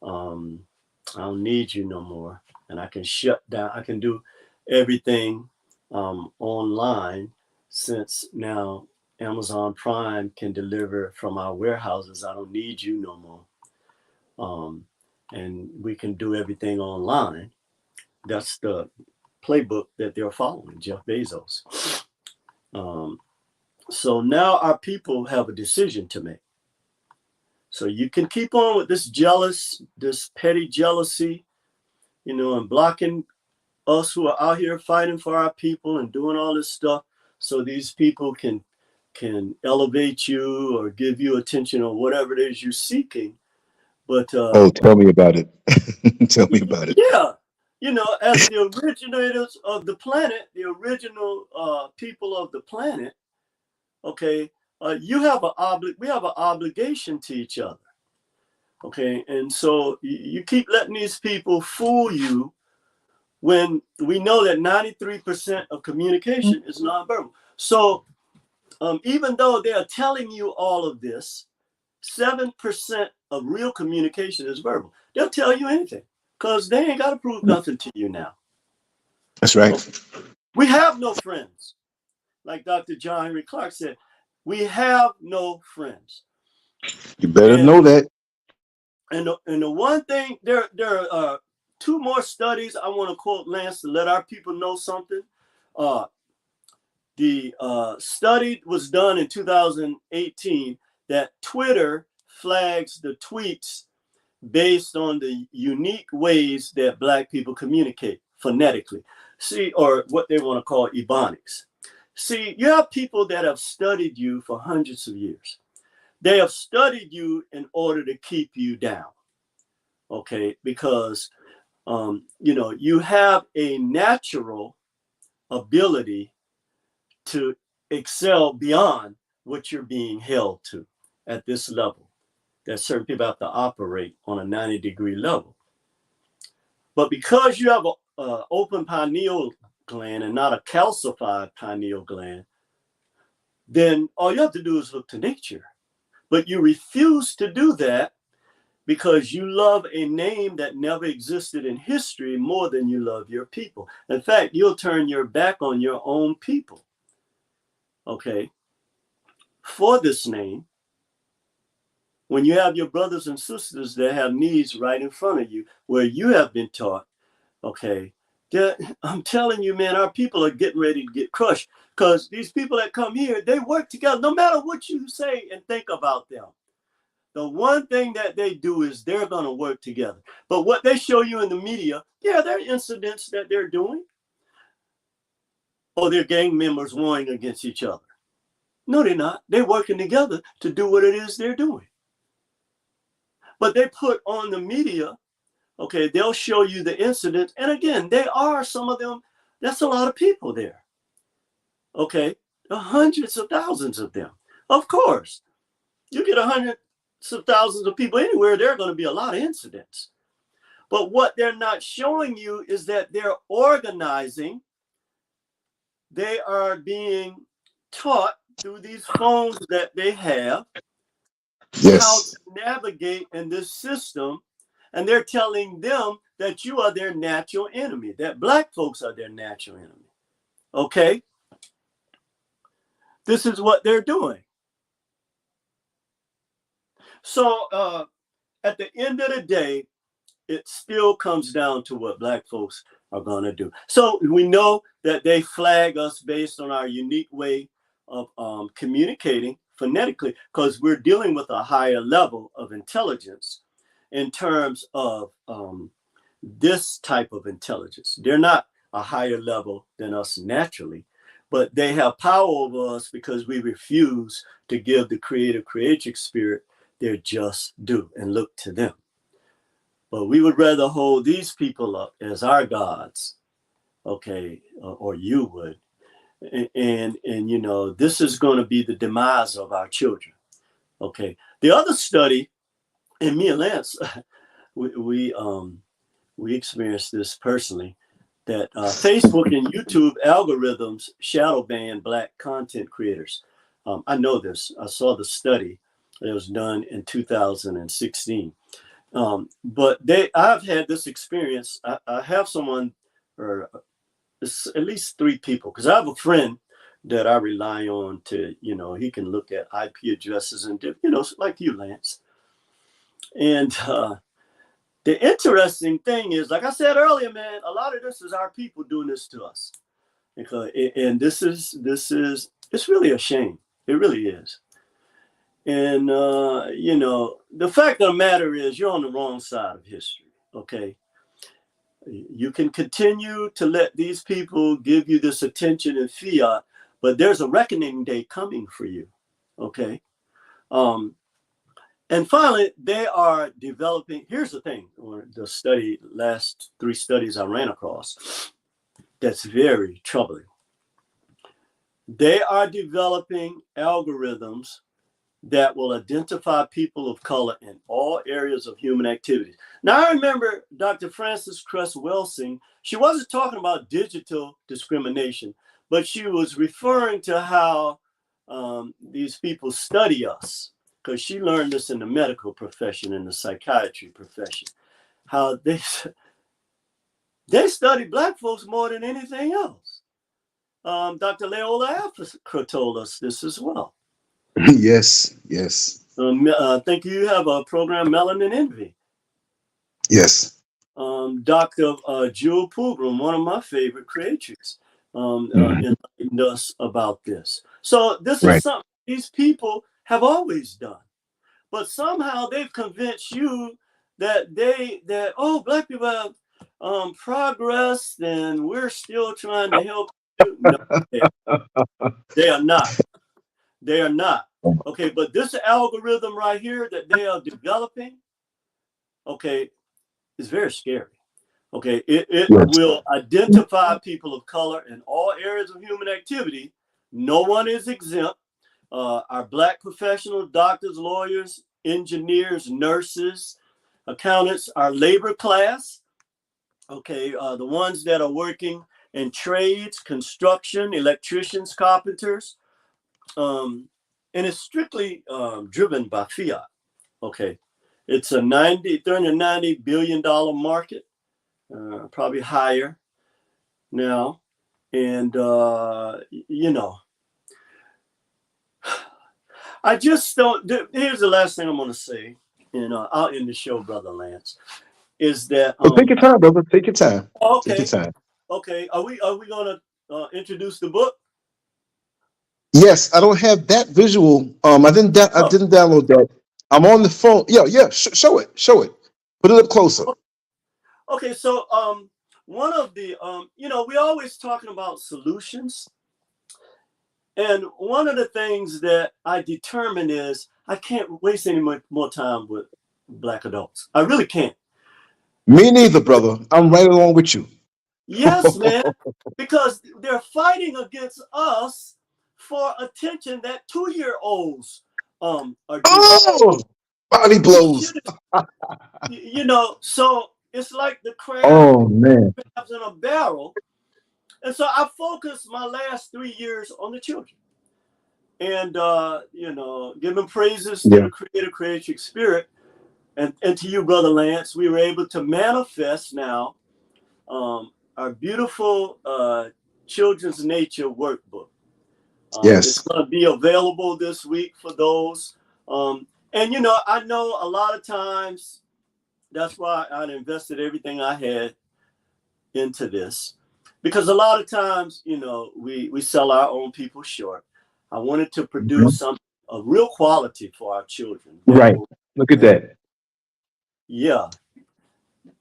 I don't need you no more. And I can shut down, I can do everything online, since now Amazon Prime can deliver from our warehouses. I don't need you no more. And we can do everything online. That's the playbook that they're following, Jeff Bezos. So now our people have a decision to make. So you can keep on with this petty jealousy, and blocking us who are out here fighting for our people and doing all this stuff, so these people can elevate you or give you attention or whatever it is you're seeking. But tell me about it. Tell me about it. Yeah, as the originators of the planet, the original people of the planet. Okay, we have an obligation to each other. Okay, and so you keep letting these people fool you when we know that 93% of communication is nonverbal. So even though they are telling you all of this, 7% of real communication is verbal. They'll tell you anything because they ain't got to prove nothing to you now. That's right. So we have no friends. Like Dr. John Henry Clark said, we have no friends. You better know that. And the one thing, there are two more studies I want to quote, Lance, to let our people know something. The study was done in 2018 that Twitter flags the tweets based on the unique ways that Black people communicate phonetically. See, or what they want to call ebonics. See, you have people that have studied you for hundreds of years. They have studied you in order to keep you down. Okay, because you have a natural ability to excel beyond what you're being held to at this level. That certain people have to operate on a 90-degree level. But because you have an open pineal gland and not a calcified pineal gland, then all you have to do is look to nature. But you refuse to do that because you love a name that never existed in history more than you love your people. In fact, you'll turn your back on your own people, okay, for this name, when you have your brothers and sisters that have needs right in front of you, where you have been taught, okay, I'm telling you, man, our people are getting ready to get crushed because these people that come here, they work together no matter what you say and think about them. The one thing that they do is they're going to work together. But what they show you in the media, yeah, there are incidents that they're doing. Or they're gang members warring against each other. No, they're not. They're working together to do what it is they're doing. But they put on the media, okay, they'll show you the incidents. And again, they are some of them. That's a lot of people there. Okay, hundreds of thousands of them. Of course, you get hundreds of thousands of people anywhere, there are going to be a lot of incidents. But what they're not showing you is that they're organizing. They are being taught through these phones that they have how to Yes. navigate in this system, and they're telling them that you are their natural enemy, that black folks are their natural enemy. Okay? This is what they're doing. So at the end of the day, it still comes down to what black folks are going to do. So we know that they flag us based on our unique way of communicating phonetically, because we're dealing with a higher level of intelligence in terms of this type of intelligence. They're not a higher level than us naturally, but they have power over us because we refuse to give the creative creatrix spirit their just due and look to them. But we would rather hold these people up as our gods, okay, or you would. And you know, this is going to be the demise of our children, okay. The other study, and me and Lance, we experienced this personally, that Facebook and YouTube algorithms shadow ban black content creators. I know this. I saw the study that was done in 2016. But I've had this experience. I have someone, or at least 3 people, because I have a friend that I rely on to, you know, he can look at IP addresses and, you know, like you, Lance. And the interesting thing is, like I said earlier, man, a lot of this is our people doing this to us. And this is, it's really a shame. It really is. And, you know, the fact of the matter is you're on the wrong side of history, okay? You can continue to let these people give you this attention and fiat, but there's a reckoning day coming for you, okay? And finally, they are developing, here's the thing, or the last 3 studies I ran across, that's very troubling. They are developing algorithms that will identify people of color in all areas of human activities. Now, I remember Dr. Frances Cress Welsing, she wasn't talking about digital discrimination, but she was referring to how these people study us, because she learned this in the medical profession, in the psychiatry profession, how they study black folks more than anything else. Dr. Leola Africa told us this as well. Yes, yes. I think you have a program, Melanin Envy. Yes. Dr. Jewel Poulgram, one of my favorite creators, enlightened us about this. So this is something these people have always done, but somehow they've convinced you that black people have progressed and we're still trying to help you. No, they are not. They are not. Okay, but this algorithm right here that they are developing, okay, is very scary. Okay, it will identify people of color in all areas of human activity. No one is exempt. Our black professionals, doctors, lawyers, engineers, nurses, accountants, our labor class, okay, the ones that are working in trades, construction, electricians, carpenters, and it's strictly driven by fiat. Okay, it's a $390 billion market, probably higher now. And, you know, I just don't, here's the last thing I'm going to say, and I'll end the show, Brother Lance, is that. Take your time, brother. Take your time. Okay. Take your time. Okay. Are we going to introduce the book? Yes, I don't have that visual. I didn't download that. I'm on the phone. Yeah. Show it. Put it up closer. Okay, so one of the you know, we're always talking about solutions, and one of the things that I determined is I can't waste any more time with black adults. I really can't. Me neither, brother. I'm right along with you. Yes, man, because they're fighting against us for attention that 2-year-olds are doing. Oh, body blows. You know, so it's like the crab in a barrel. And so I focused my last 3 years on the children. and giving praises to the creative spirit, and to you, Brother Lance. We were able to manifest now our beautiful children's nature workbook. It's going to be available this week for those. And I know a lot of times that's why I invested everything I had into this, because a lot of times, we sell our own people short. I wanted to produce something of real quality for our children. Right. Look at that. Yeah.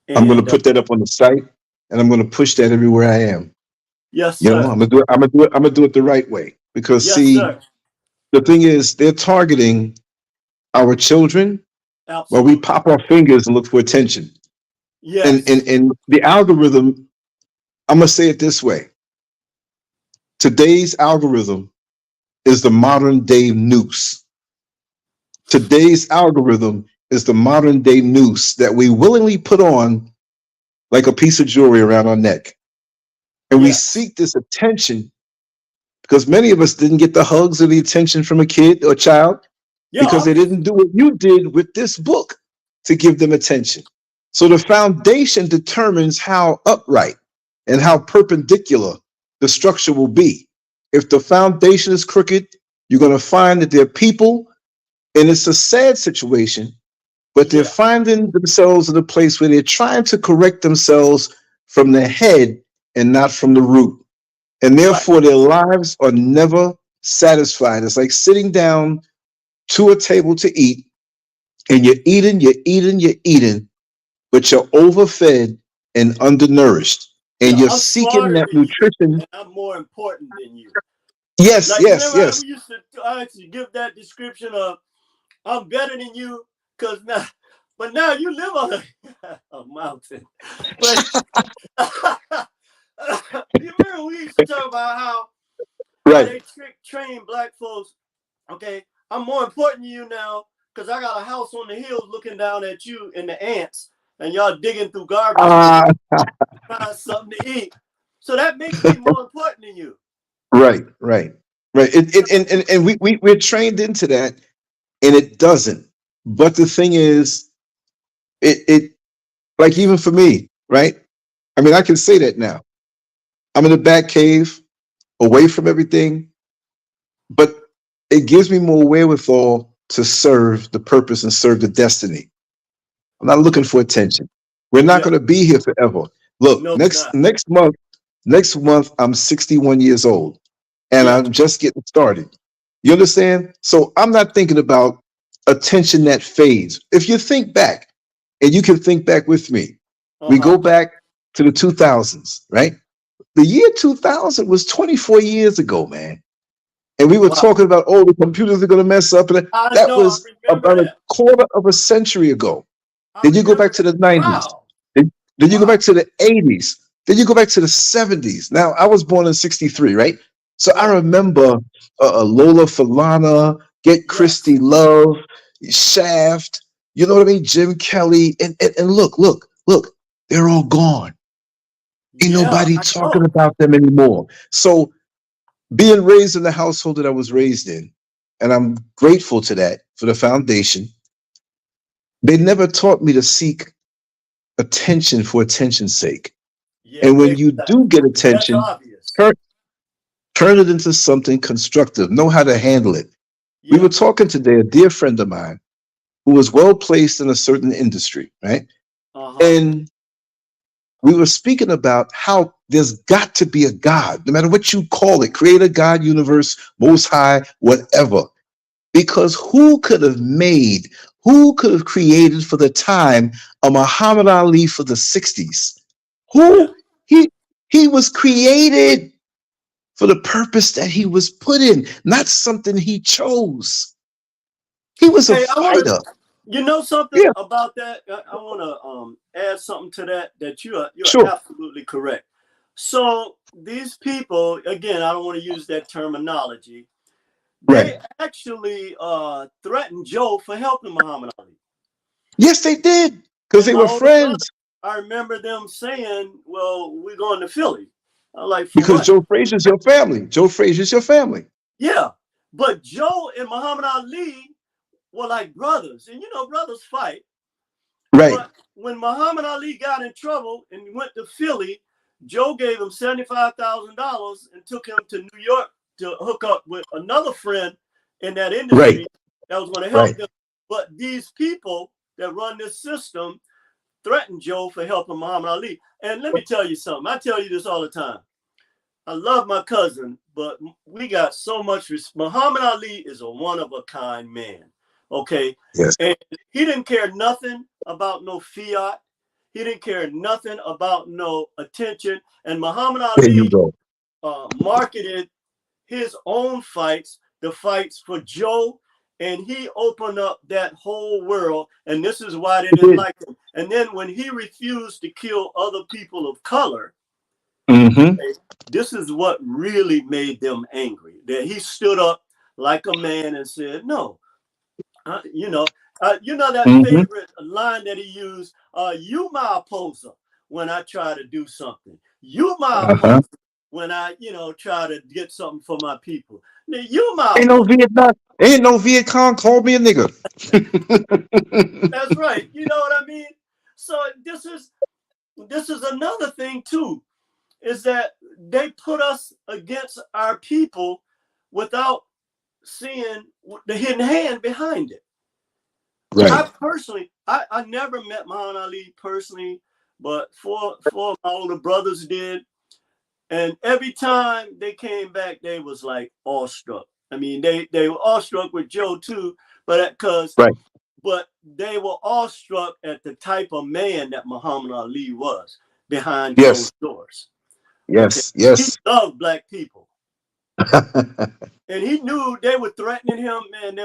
And I'm going to put that up on the site, and I'm going to push that everywhere I am. Yes, sir. I'm going to do it. I'm going to do it the right way, because sir. The thing is, they're targeting our children. Absolutely. While we pop our fingers and look for attention. Yes. And the algorithm, I'm going to say it this way. Today's algorithm is the modern day noose. Today's algorithm is the modern day noose that we willingly put on like a piece of jewelry around our neck. And we seek this attention because many of us didn't get the hugs or the attention from a kid or a child because they didn't do what you did with this book to give them attention. So the foundation determines how upright and how perpendicular the structure will be. If the foundation is crooked, you're going to find that there are people, and it's a sad situation, but they're finding themselves in a place where they're trying to correct themselves from the head and not from the root. And therefore their lives are never satisfied. It's like sitting down to a table to eat, and you're eating, but you're overfed and undernourished, and you're seeking that nutrition. I'm more important than you. Yes. We used to actually give that description of I'm better than you, but now you live on a mountain. But you remember we used to talk about how they train black folks. Okay, I'm more important than you now because I got a house on the hills looking down at you and the ants, and y'all digging through garbage trying something to eat. So that makes me more important than you. Right. And we're trained into that, and it doesn't. But the thing is, it like even for me, right? I mean, I can say that now. I'm in the back cave, away from everything, but it gives me more wherewithal to serve the purpose and serve the destiny. I'm not looking for attention. We're not going to be here forever. Look, next month, I'm 61 years old, and I'm just getting started. You understand? So I'm not thinking about attention that fades. If you think back, and you can think back with me, we go back to the 2000s, right? The year 2000 was 24 years ago, man. And we were talking about, the computers are going to mess up. And that was about a quarter of a century ago. Then you go back to the 90s. Wow. Then you go back to the 80s. Then you go back to the 70s. Now, I was born in 63, right? So I remember Lola Falana, Get Christy Love, Shaft, you know what I mean? Jim Kelly. And look, they're all gone. Ain't nobody talking about them anymore. So being raised in the household that I was raised in, and I'm grateful to that, for the foundation, they never taught me to seek attention for attention's sake. And when you do get attention, turn it into something constructive. Know how to handle it. We were talking today, a dear friend of mine who was well placed in a certain industry, right? And we were speaking about how there's got to be a God, no matter what you call it, creator, God, universe, most high, whatever. Because who could have created for the time a Muhammad Ali for the 60s? He was created for the purpose that he was put in, not something he chose. He was a fighter. You know something about that? I want to add something to that you're absolutely correct. So these people, again, I don't want to use that terminology. They actually threatened Joe for helping Muhammad Ali. Yes, they did, because they were friends. I remember them saying, well, we're going to Philly. Because Joe Frazier's your family. Joe Frazier's your family. Yeah. But Joe and Muhammad Ali were like brothers, and you know, brothers fight. Right. But when Muhammad Ali got in trouble and went to Philly, Joe gave him $75,000 and took him to New York to hook up with another friend in that industry that was going to help them. But these people that run this system threatened Joe for helping Muhammad Ali. And let me tell you something. I tell you this all the time. I love my cousin, but we got so much respect. Muhammad Ali is a one-of-a-kind man. Okay. Yes. And he didn't care nothing about no fiat. He didn't care nothing about no attention. And Muhammad Ali marketed his own fights, the fights for Joe, and he opened up that whole world. And this is why they didn't like him. And then when he refused to kill other people of color, this is what really made them angry. That he stood up like a man and said, no. You know that favorite line that he used, you my opposer when I try to do something. You my opposer when I, try to get something for my people. Now, you my ain't no Viet Cong called me a nigga. That's right. You know what I mean? So this is another thing too, is that they put us against our people without seeing the hidden hand behind it. Right. I never met Muhammad Ali personally, but four of my older brothers did. And every time they came back, they was like awestruck. I mean, they were awestruck with Joe too, but but they were awestruck at the type of man that Muhammad Ali was behind closed doors. Yes. He loved black people. And he knew they were threatening him, man.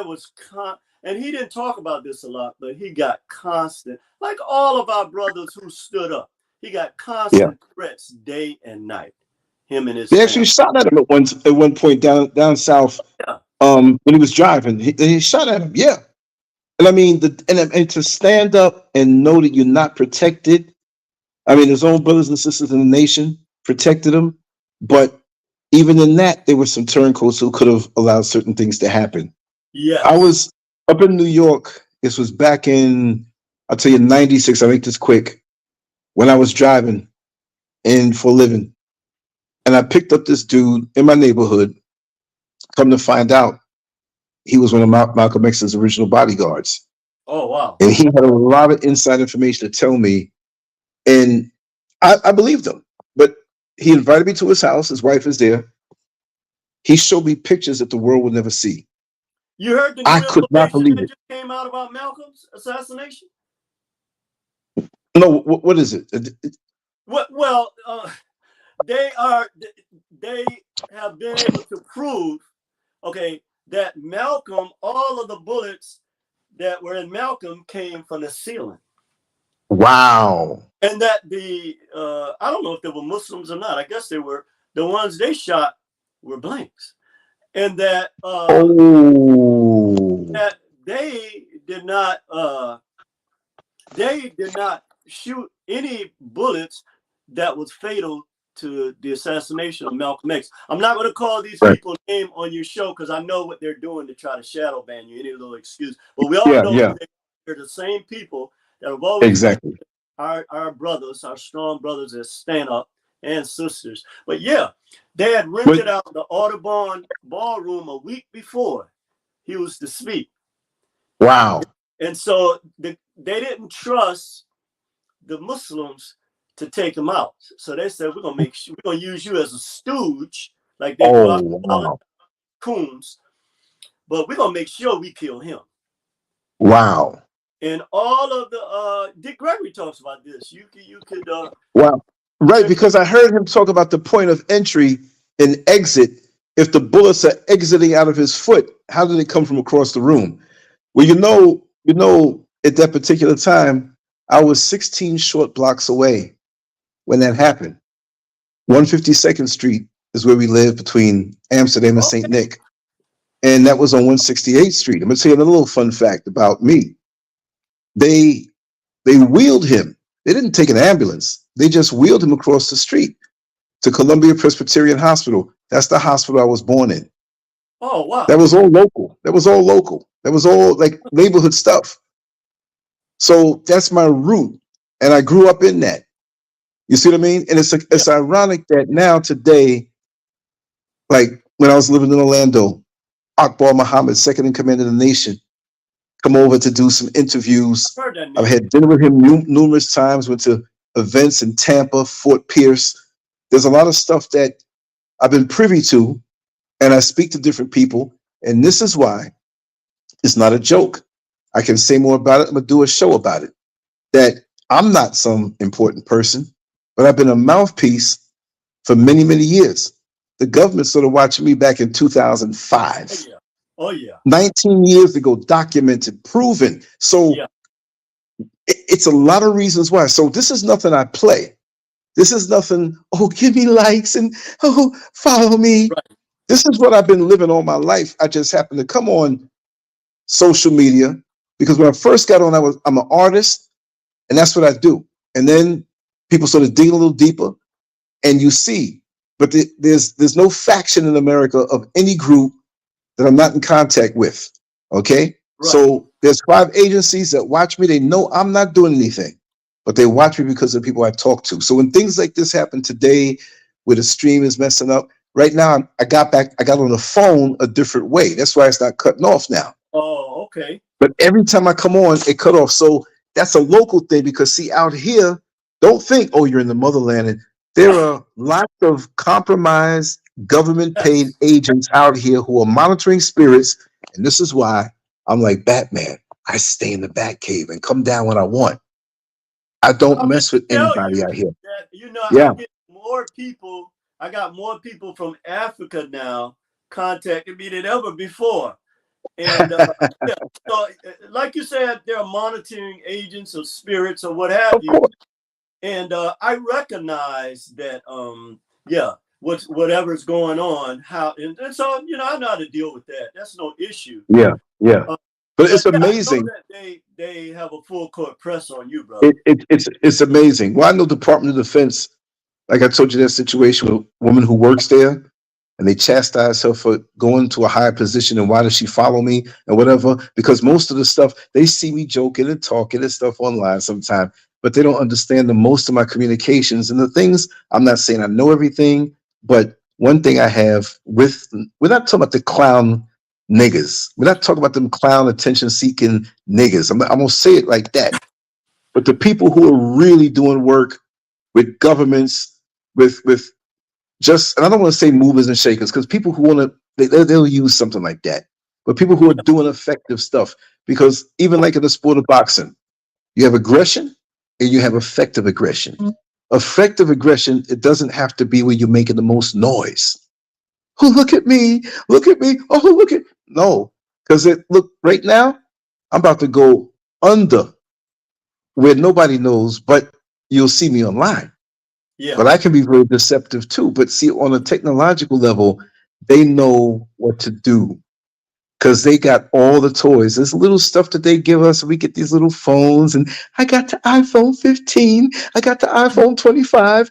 And he didn't talk about this a lot, but he got constant, like all of our brothers who stood up, he got constant threats day and night. Him and his They actually shot at him at one point down south. When he was driving, he shot at him. Yeah. And I mean, and to stand up and know that you're not protected. I mean, his own brothers and sisters in the nation protected him, but even in that, there were some turncoats who could have allowed certain things to happen. Yeah, I was up in New York. This was back in, I'll tell you, 96. I'll make this quick. When I was driving for a living, and I picked up this dude in my neighborhood. Come to find out, he was one of Malcolm X's original bodyguards. Oh, wow. And he had a lot of inside information to tell me, and I believed him. But he invited me to his house. His wife is there. He showed me pictures that the world would never see. You heard the I could not believe it. Just came out about Malcolm's assassination? No, what is it? Well, they have been able to prove, that Malcolm, all of the bullets that were in Malcolm came from the ceiling. Wow. And that I don't know if they were Muslims or not. I guess they were. The ones they shot were blanks. And that that they did not shoot any bullets that was fatal to the assassination of Malcolm X. I'm not going to call these people name on your show because I know what they're doing to try to shadow ban you, any little excuse. But we all know they're the same people that have always been our brothers, our strong brothers that stand up, and sisters. But yeah, they had rented out the Audubon ballroom a week before he was to speak. Wow. And so they didn't trust the Muslims to take him out. So they said, we're gonna use you as a stooge, like they do coons, but we're gonna make sure we kill him. Wow. And all of the Dick Gregory talks about this. You could wow. Right, because I heard him talk about the point of entry and exit. If the bullets are exiting out of his foot, how do they come from across the room? Well, you know, at that particular time, I was 16 short blocks away when that happened. 152nd Street is where we live between Amsterdam and St. Nick. And that was on 168th Street. I'm going to tell you another little fun fact about me. They wheeled him. They didn't take an ambulance. They just wheeled him across the street to Columbia Presbyterian Hospital. That's the hospital I was born in. Oh, wow. That was all local. That was all local. That was all like neighborhood stuff. So that's my root. And I grew up in that. You see what I mean? And it's ironic that now today, like when I was living in Orlando, Akbar Muhammad, second in command of the nation, come over to do some interviews. I heard that name. I've had dinner with him numerous times, went to events in Tampa, Fort Pierce. There's a lot of stuff that I've been privy to, and I speak to different people. And this is why it's not a joke. I can say more about it. I'm going to do a show about it. That I'm not some important person, but I've been a mouthpiece for many, many years. The government started watching me back in 2005. Oh, yeah. Oh, yeah. 19 years ago, documented, proven. So it's a lot of reasons why. So this is nothing I play. This is nothing, oh, give me likes and, oh, follow me. Right. This is what I've been living all my life. I just happened to come on social media because when I first got on, I'm an artist, and that's what I do. And then people sort of dig a little deeper, and you see, but there's no faction in America of any group that I'm not in contact with. Okay, Right. So there's 5 agencies that watch me. They know I'm not doing anything, but they watch me because of the people I talk to. So when things like this happen today, where the stream is messing up, right now I got on the phone a different way. That's why it's not cutting off now. Oh, okay. But every time I come on, it cut off. So that's a local thing because see, out here, don't think, oh, you're in the motherland. And there are lots of compromised government paid agents out here who are monitoring spirits. And this is why I'm like Batman. I stay in the Batcave and come down when I want. I don't mess with anybody out here. That, Yeah. I get more people. I got more people from Africa now contacting me than ever before. And so like you said, there are monitoring agents of spirits or what have you. And I recognize that, whatever's going on, and so, I know how to deal with that. That's no issue. Yeah. But it's amazing. I know that they have a full court press on you, brother. It's amazing. Well, I know Department of Defense, like I told you, that situation with a woman who works there, and they chastise her for going to a higher position and why does she follow me and whatever, because most of the stuff, they see me joking and talking and stuff online sometimes, but they don't understand the most of my communications and the things. I'm not saying I know everything, but one thing I have we're not talking about the clown niggas. We're not talking about them clown attention seeking niggas. I'm going to say it like that. But the people who are really doing work with governments, with just, and I don't want to say movers and shakers, because people who want to, they'll use something like that. But people who are doing effective stuff, because even like in the sport of boxing, you have aggression and you have effective aggression. Effective aggression, it doesn't have to be where you're making the most noise. Oh, look at me. Oh, look at, no, because look, right now, I'm about to go under where nobody knows, but you'll see me online. Yeah. But I can be very deceptive too. But see, on a technological level, they know what to do because they got all the toys. There's little stuff that they give us. We get these little phones, and I got the iPhone 15. I got the iPhone 25.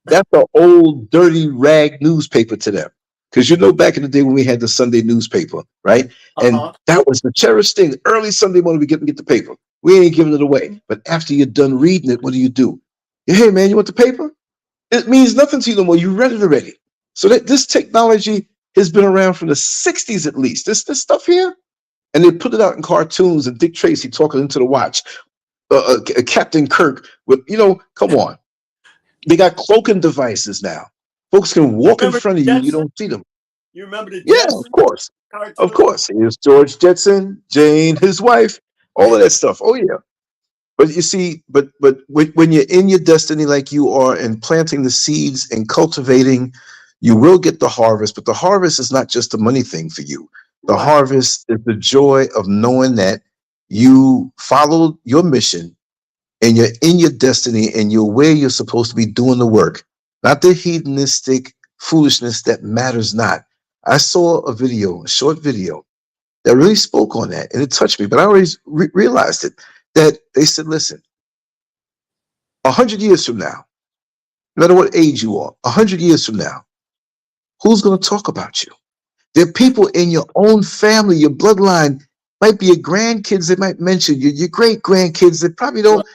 That's an old, dirty rag newspaper to them. Because back in the day when we had the Sunday newspaper, right? And that was the cherished thing. Early Sunday morning, we get the paper. We ain't giving it away. But after you're done reading it, what do? Hey, man, you want the paper? It means nothing to you no more. You read it already. So that this technology has been around from the 60s at least. This stuff here. And they put it out in cartoons and Dick Tracy talking into the watch. Captain Kirk with, come on. They got cloaking devices now. Folks can walk in front of you. You don't see them. You remember the Yeah, Jetson of course. cartoon? Of course. Here's George Jetson, Jane, his wife, all of that stuff. Oh, yeah. But you see, but when you're in your destiny like you are and planting the seeds and cultivating, you will get the harvest. But the harvest is not just a money thing for you. The harvest is the joy of knowing that you followed your mission and you're in your destiny and you're where you're supposed to be doing the work, not the hedonistic foolishness that matters not. I saw a short video that really spoke on that, and it touched me, but I always realized it. That they said, listen, 100 years from now, no matter what age you are, 100 years from now, who's going to talk about you? There are people in your own family, your bloodline, might be your grandkids. They might mention your great grandkids that probably don't. Right.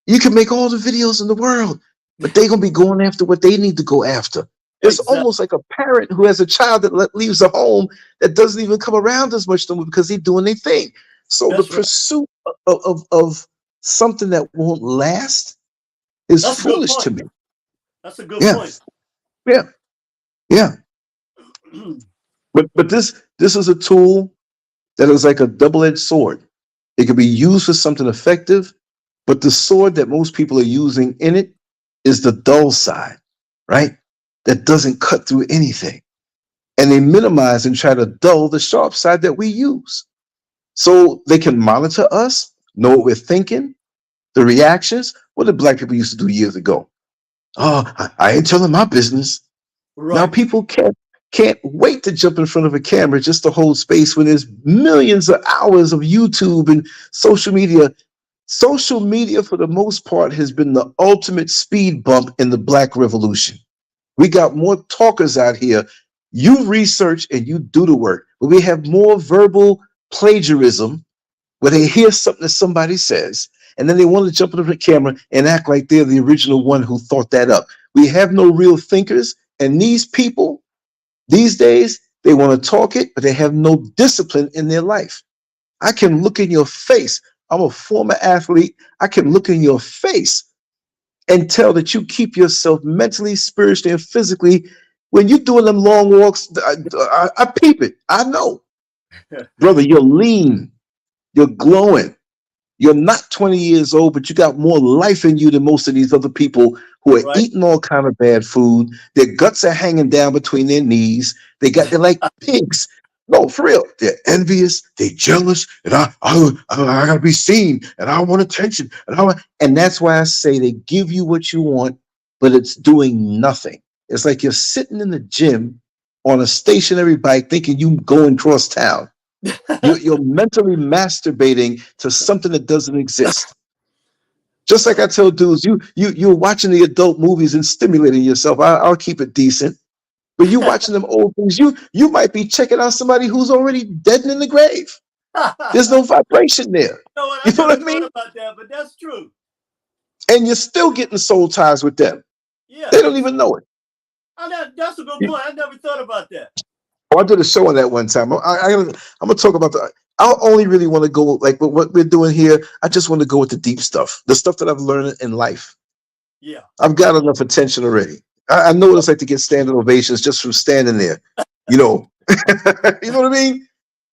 You can make all the videos in the world, but they're gonna be going after what they need to go after. It's Exactly. almost like a parent who has a child that leaves a home that doesn't even come around as much no more because they're doing their thing. So the That's right. pursuit of something that won't last is That's a good foolish to point. me. That's a good Yeah, point. yeah, yeah. But this is a tool that is like a double-edged sword. It can be used for something effective, but the sword that most people are using in it is the dull side, right? That doesn't cut through anything. And they minimize and try to dull the sharp side that we use. So they can monitor us, know what we're thinking, the reactions. What did black people used to do years ago? Oh, I ain't telling my business. Now Right. people can't wait to jump in front of a camera just to hold space when there's millions of hours of YouTube and social media. Social media, for the most part, has been the ultimate speed bump in the Black revolution. We got more talkers out here. You research and you do the work, but we have more verbal plagiarism where they hear something that somebody says, and then they want to jump into the camera and act like they're the original one who thought that up. We have no real thinkers, and these people, these days, they want to talk it, but they have no discipline in their life. I can look in your face. I'm a former athlete. I can look in your face and tell that you keep yourself mentally, spiritually, and physically. When you're doing them long walks, I peep it. I know. Brother, you're lean. You're glowing. You're not 20 years old, but you got more life in you than most of these other people who are Right. eating all kind of bad food. Their guts are hanging down between their knees. They're like pigs. No, for real. They're envious. They're jealous. And I gotta be seen. And I want attention. And that's why I say they give you what you want, but it's doing nothing. It's like you're sitting in the gym on a stationary bike thinking you going cross town. You're mentally masturbating to something that doesn't exist. Just like I tell dudes, you're watching the adult movies and stimulating yourself. I'll keep it decent. But you watching them old things, you might be checking out somebody who's already dead and in the grave. There's no vibration there. You know what? You I know never what I mean? thought about that, but that's true. And you're still getting soul ties with them. Yeah. They don't even know it. That's a good point. I never thought about that. Oh, I did a show on that one time. I'm gonna talk about I only really want to go like what we're doing here. I just want to go with the deep stuff, the stuff that I've learned in life. Yeah. I've got enough attention already. I know what it's like to get standing ovations just from standing there. You know, you know what I mean?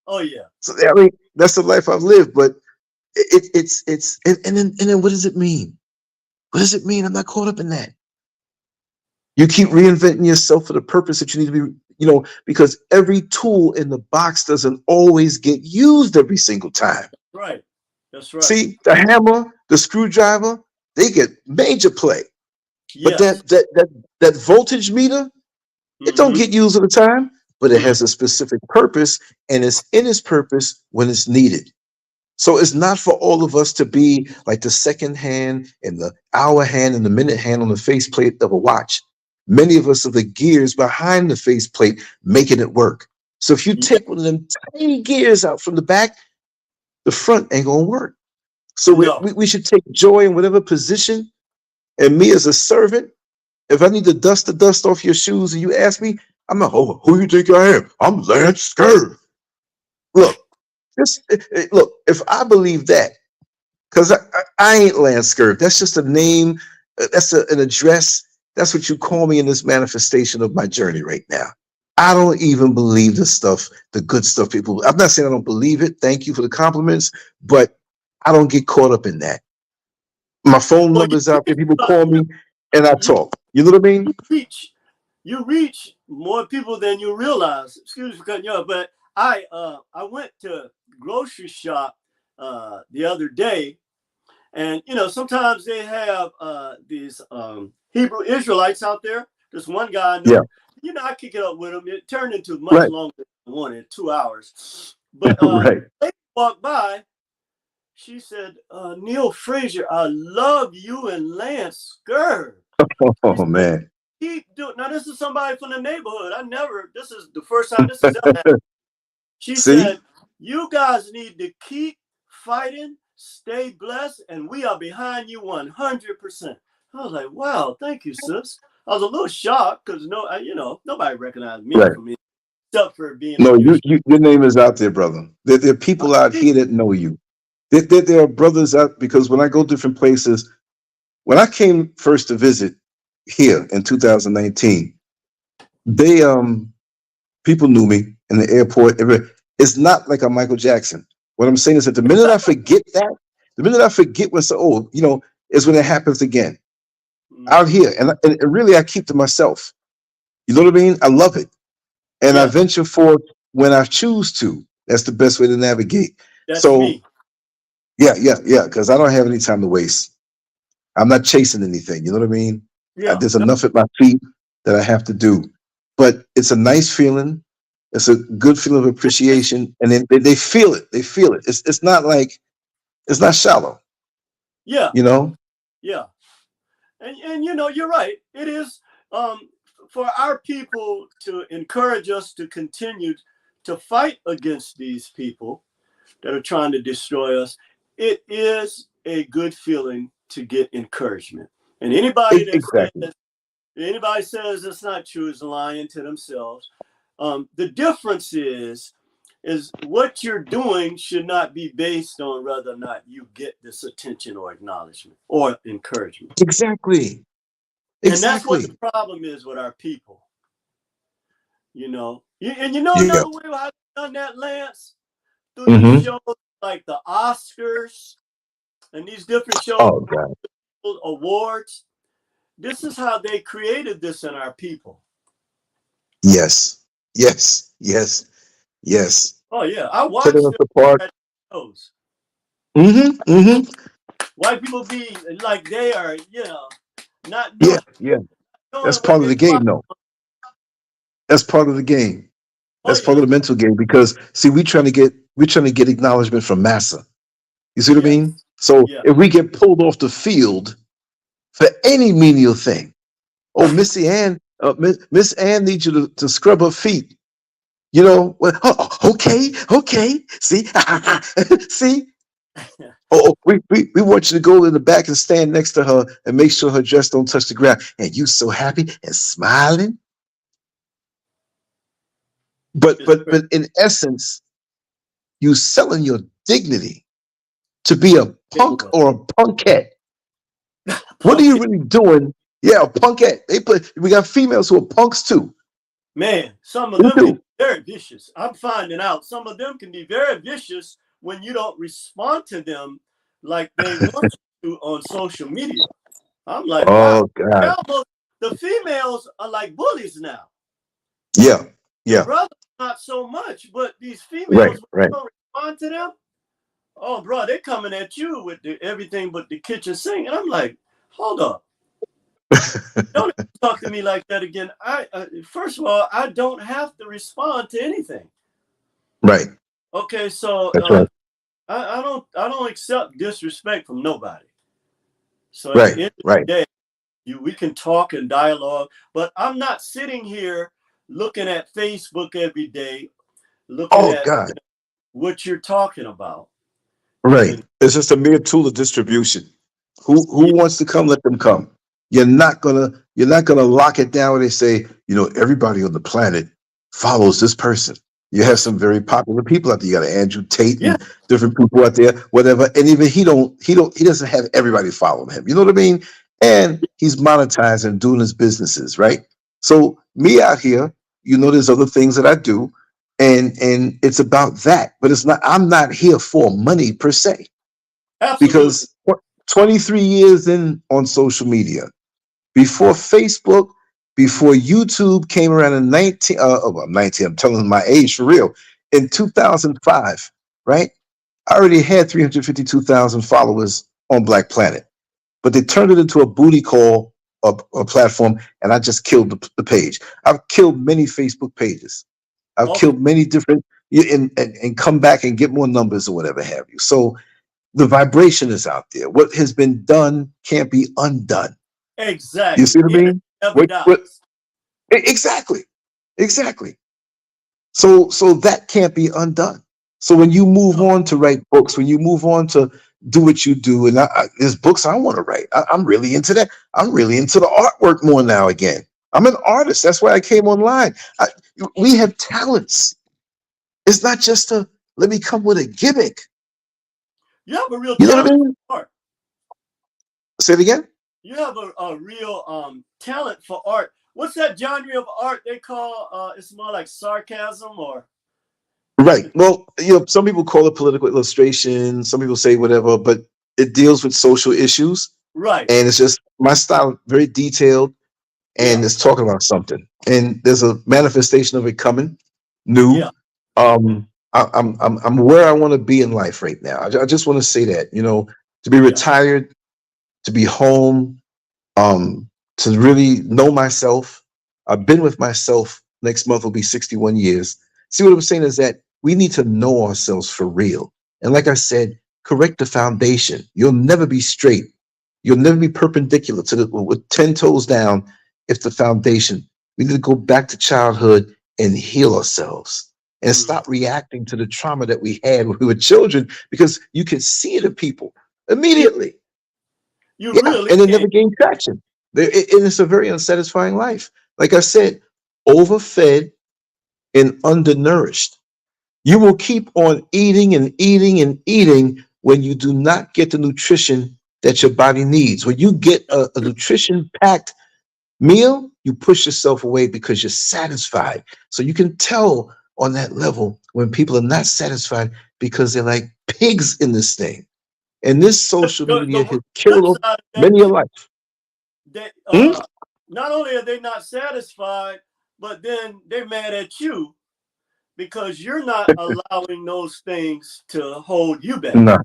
Oh yeah. So I mean, that's the life I've lived. But it's and then what does it mean? What does it mean? I'm not caught up in that. You keep reinventing yourself for the purpose that you need to be, because every tool in the box doesn't always get used every single time. Right. That's right. See, the hammer, the screwdriver, they get major play. But Yes. that voltage meter, it don't get used all the time, but it has a specific purpose, and it's in its purpose when it's needed. So it's not for all of us to be like the second hand and the hour hand and the minute hand on the faceplate of a watch. Many of us are the gears behind the faceplate making it work. So if you take one of them tiny gears out from the back, the front ain't gonna work. So No. we should take joy in whatever position. And me as a servant, if I need to dust the dust off your shoes and you ask me, I'm like, oh, who you think I am? I'm LANCESCURV. Look, look, if I believe that, because I ain't LANCESCURV. That's just a name. That's an address. That's what you call me in this manifestation of my journey right now. I don't even believe the stuff, the good stuff people. I'm not saying I don't believe it. Thank you for the compliments, but I don't get caught up in that. My phone Well, number's out there. People call me and I talk. You know what I mean? You reach more people than you realize. Excuse me for cutting you off, but I went to grocery shop the other day, and sometimes they have these Hebrew Israelites out there. There's one guy I know. Yeah. I kick it up with him. It turned into much longer than I wanted, 2 hours. But they walked by. She said, Neil Frazier, I love you and LANCESCURV. Oh man. keep doing. Now this is somebody from the neighborhood. This is the first time this is ever happened. She said, you guys need to keep fighting, stay blessed, and we are behind you 100%. I was like, wow, thank you, sis. I was a little shocked because nobody recognized me for me, except for being. No, your name is out there, brother. There are people out here that know you. There are brothers out, because when I go different places, when I came first to visit here in 2019, people knew me in the airport. It's not like a Michael Jackson. What I'm saying is that the minute I forget what's is when it happens again. Out here, and really I keep to myself. You know what I mean? I love it, and I venture forth when I choose to. That's the best way to navigate. That's me. Yeah, because I don't have any time to waste. I'm not chasing anything. You know what I mean? Yeah. There's enough at my feet that I have to do. But it's a nice feeling. It's a good feeling of appreciation, and then they feel it. They feel it. It's not like, it's not shallow. Yeah. You know. Yeah. And you're right. It is for our people to encourage us to continue to fight against these people that are trying to destroy us. It is a good feeling to get encouragement. And anybody that says it's not true is lying to themselves. The difference is what you're doing should not be based on whether or not you get this attention or acknowledgement or encouragement. Exactly. And that's what the problem is with our people. Another way I've done that, Lance, through these shows like the Oscars and these different shows, awards. This is how they created this in our people. Yes. Oh yeah, I watched those. White people be like they are, not doing. Yeah. That's part of the game, though. That's part of the game. That's part of the mental game, because see, we're trying to get acknowledgement from massa. You see what I mean? So if we get pulled off the field for any menial thing, Miss Ann needs you to scrub her feet. Okay. See, see. We want you to go in the back and stand next to her and make sure her dress don't touch the ground. And you so happy and smiling. But in essence, you selling your dignity to be a punk or a punkette. What are you really doing? Yeah, a punkette. We got females who are punks too. Man, some of them can be very vicious. I'm finding out some of them can be very vicious when you don't respond to them like they want you to on social media. I'm like, wow, God. The females are like bullies now. Yeah. The brothers not so much, but these females, when you don't respond to them, oh, bro, they're coming at you with everything but the kitchen sink. And I'm like, hold up. Don't talk to me like that again. First of all, I don't have to respond to anything. Right. Okay, so I don't accept disrespect from nobody. So at the end of the day, we can talk and dialogue, but I'm not sitting here looking at Facebook every day, looking at what you're talking about. Right. It's just a mere tool of distribution. Who wants to come, let them come. You're not gonna lock it down where they say, everybody on the planet follows this person. You have some very popular people out there. You got Andrew Tate and different people out there, whatever. And even he doesn't have everybody following him. You know what I mean? And he's monetizing, doing his businesses, right? So me out here, there's other things that I do, and it's about that. But it's not. I'm not here for money per se. Absolutely. Because 23 years in on social media, before Facebook, before YouTube came around in 19, I'm telling my age for real, in 2005, right? I already had 352,000 followers on Black Planet, but they turned it into a booty call, a platform, and I just killed the page. I've killed many Facebook pages. I've killed many different, and come back and get more numbers or whatever have you. So the vibration is out there. What has been done can't be undone. Exactly. You see what I mean? Never dies. Exactly. Exactly. So that can't be undone. So when you move No. on to write books, when you move on to do what you do, and there's books I want to write. I'm really into that. I'm really into the artwork more now again. I'm an artist. That's why I came online. We have talents. It's not just a let me come with a gimmick. You have a real You know what I talent mean? for art. Say it again. You have a real talent for art. What's that genre of art they call? It's more like sarcasm or Right. Well, some people call it political illustration. Some people say whatever, but it deals with social issues, right. and it's just my style, very detailed, and Yeah. it's talking about something. And there's a manifestation of it coming, new. Yeah. I'm where I want to be in life right now. I just want to say that, to be retired, to be home, to really know myself. I've been with myself. Next month will be 61 years. See what I'm saying is that we need to know ourselves for real. And like I said, correct the foundation. You'll never be straight. You'll never be perpendicular with 10 toes down if the foundation. We need to go back to childhood and heal ourselves and stop reacting to the trauma that we had when we were children, because you can see it in people immediately. You really and it can. never gained traction. And it's a very unsatisfying life. Like I said, overfed and undernourished. You will keep on eating and eating and eating when you do not get the nutrition that your body needs. When you get a nutrition-packed meal, you push yourself away because you're satisfied. So you can tell on that level when people are not satisfied because they're like pigs in this thing. And this social media has killed many a life. Not only are they not satisfied, but then they're mad at you because you're not allowing those things to hold you back. No,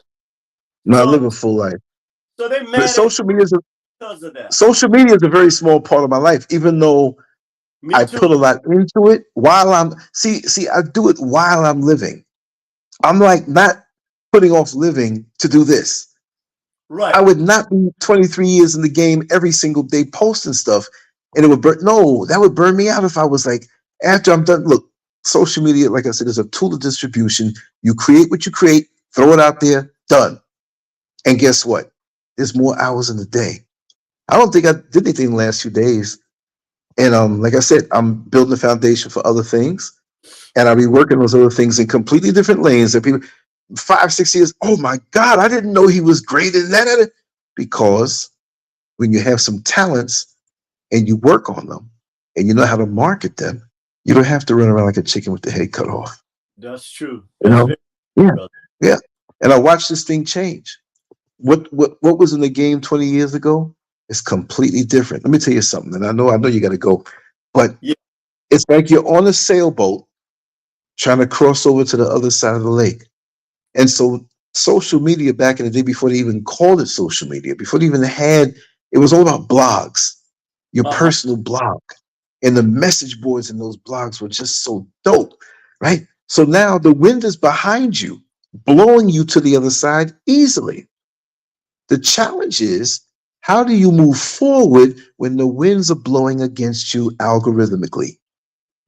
I live a full life. So they're But mad social media is because of that. social media is a very small part of my life, even though I put a lot into it while I'm I do it while I'm living. I'm like not putting off living to do this. Right. I would not be 23 years in the game every single day posting stuff, and it would that would burn me out if I was like, after I'm done. Look, social media, like I said, is a tool of distribution. You create what you create, throw it out there, done. And guess what? There's more hours in the day. I don't think I did anything the last few days. And like I said, I'm building a foundation for other things. And I'll be working those other things in completely different lanes that people 5-6 years, oh my God, I didn't know he was great in that. Because when you have some talents and you work on them and you know how to market them, you don't have to run around like a chicken with the head cut off. That's true. Yeah. And I watched this thing change. What was in the game 20 years ago is completely different. Let me tell you something, and I know you got to go, but it's like you're on a sailboat trying to cross over to the other side of the lake. And so social media back in the day, before they even called it social media, before they even had, it was all about blogs, your personal blog. And the message boards in those blogs were just so dope, right? So now the wind is behind you, blowing you to the other side easily. The challenge is, how do you move forward when the winds are blowing against you algorithmically?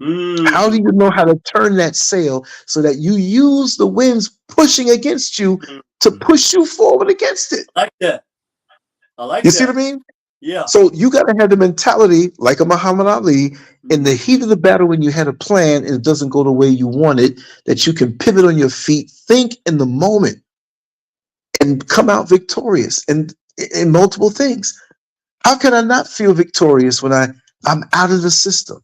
How do you know how to turn that sail so that you use the winds pushing against you to push you forward against it? I like that. I like you that. See what I mean? Yeah. So you got to have the mentality like a Muhammad Ali in the heat of the battle when you had a plan and it doesn't go the way you want it, that you can pivot on your feet, think in the moment, and come out victorious in multiple things. How can I not feel victorious when I'm out of the system?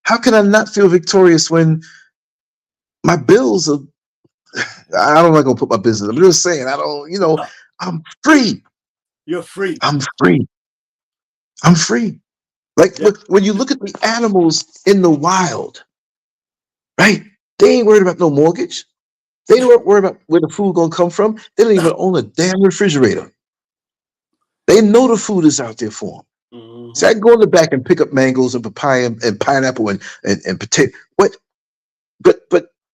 How can I not feel victorious when my bills are, I don't like to put my business, I'm just saying, I'm free. You're free. I'm free. I'm free. Like, look, when you look at the animals in the wild, right? They ain't worried about no mortgage. They don't worry about where the food gonna come from. They don't even own a damn refrigerator. They know the food is out there for them. So I can go in the back and pick up mangoes and papaya and pineapple and potato. But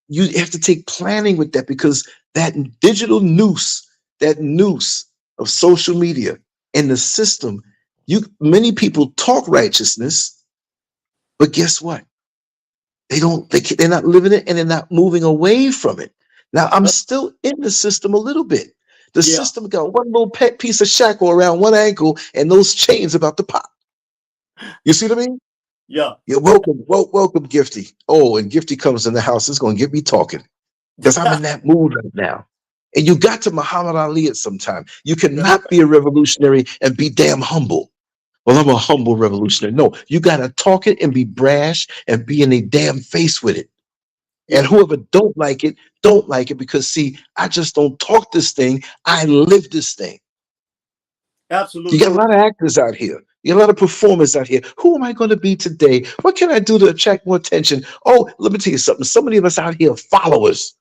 you have to take planning with that, because that digital noose, that noose of social media and the system Many people talk righteousness, but guess what? They're not living it and they're not moving away from it. Now I'm still in the system a little bit. The Yeah. system got one little pet piece of shackle around one ankle and those chains about to pop. You see what I mean? Yeah. You're welcome, welcome, Gifty. Oh, and Gifty comes in the house. It's gonna get me talking because I'm in that mood right now. And you got to Muhammad Ali at some time. You cannot be a revolutionary and be damn humble. Well, I'm a humble revolutionary. No, you got to talk it and be brash and be in a damn face with it. And whoever don't like it because, see, I just don't talk this thing. I live this thing. Absolutely. You got a lot of actors out here. You got a lot of performers out here. Who am I going to be today? What can I do to attract more attention? Oh, let me tell you something. So many of us out here are followers.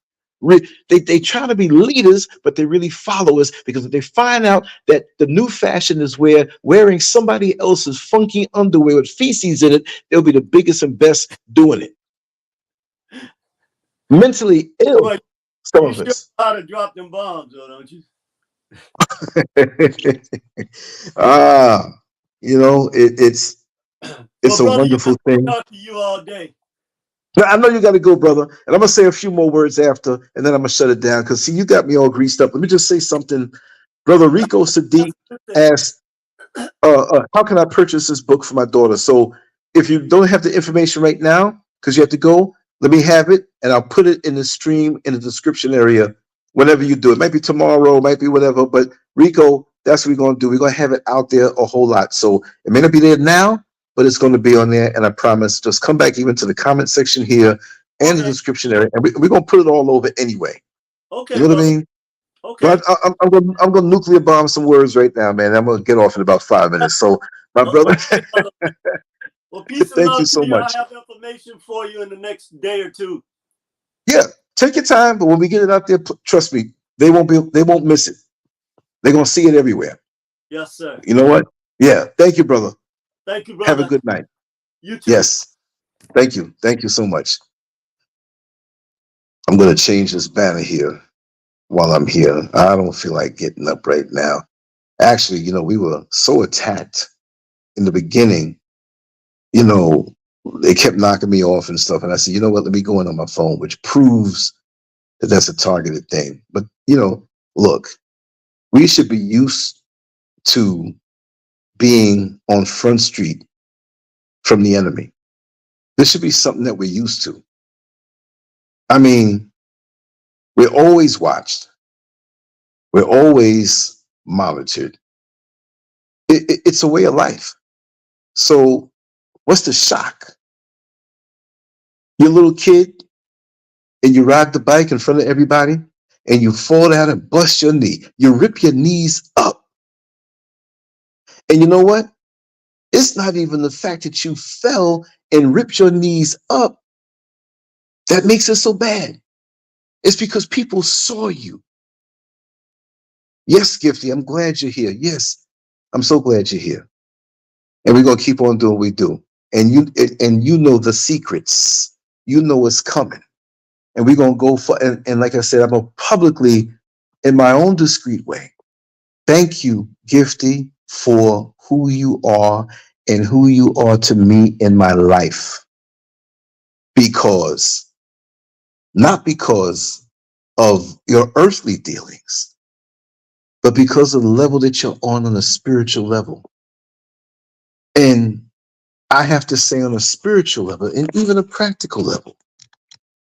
They try to be leaders, but they're really followers, because if they find out that the new fashion is wearing somebody else's funky underwear with feces in it, they'll be the biggest and best doing it. Mentally ill, But some you of still us. know how to drop them bombs, though, don't you? You know, it's Well, a brother, wonderful I thing. talk to you all day. Now, I know you got to go, brother, and I'm gonna say a few more words after, and then I'm gonna shut it down. Because see, you got me all greased up. Let me just say something. Brother Rico Sadiq asked, how can I purchase this book for my daughter? So if you don't have the information right now, because you have to go, let me have it, and I'll put it in the stream in the description area whenever you do it. Might be tomorrow, might be whatever, but Rico, that's what we're going to do. We're going to have it out there a whole lot. So it may not be there now, but it's going to be on there, and I promise, just come back even to the comment section here and the description area, and we're going to put it all over anyway. Okay, you know brother. what I mean? Okay. But I'm going to nuclear bomb some words right now, man. I'm going to get off in about 5 minutes. So, my brother, Okay, brother. Well, peace and thank love you to so you. I much. have information for you in the next day or two. Yeah, take your time, but when we get it out there, trust me, they won't miss it. They're going to see it everywhere. Yes, sir. You know what? Yeah. Thank you, brother. Thank you, brother. Have a good night. You too. Yes. Thank you. Thank you so much. I'm going to change this banner here while I'm here. I don't feel like getting up right now. Actually, you know, we were so attacked in the beginning, you know, they kept knocking me off and stuff. And I said, you know what, let me go in on my phone, which proves that that's a targeted thing. But, you know, look, we should be used to being on Front Street from the enemy. This should be something that we're used to. I mean, we're always watched. We're always monitored. It's a way of life. So what's the shock? You're a little kid and you ride the bike in front of everybody and you fall down and bust your knee. You rip your knees up. And you know what? It's not even the fact that you fell and ripped your knees up that makes it so bad. It's because people saw you. Yes, Gifty, I'm glad you're here. Yes, I'm so glad you're here. And we're going to keep on doing what we do. And you know the secrets. You know what's coming. And we're going to go for, and like I said, I'm going to publicly, in my own discreet way, thank you, Gifty, for who you are and who you are to me in my life. Not because of your earthly dealings, but because of the level that you're on a spiritual level. And I have to say, on a spiritual level and even a practical level,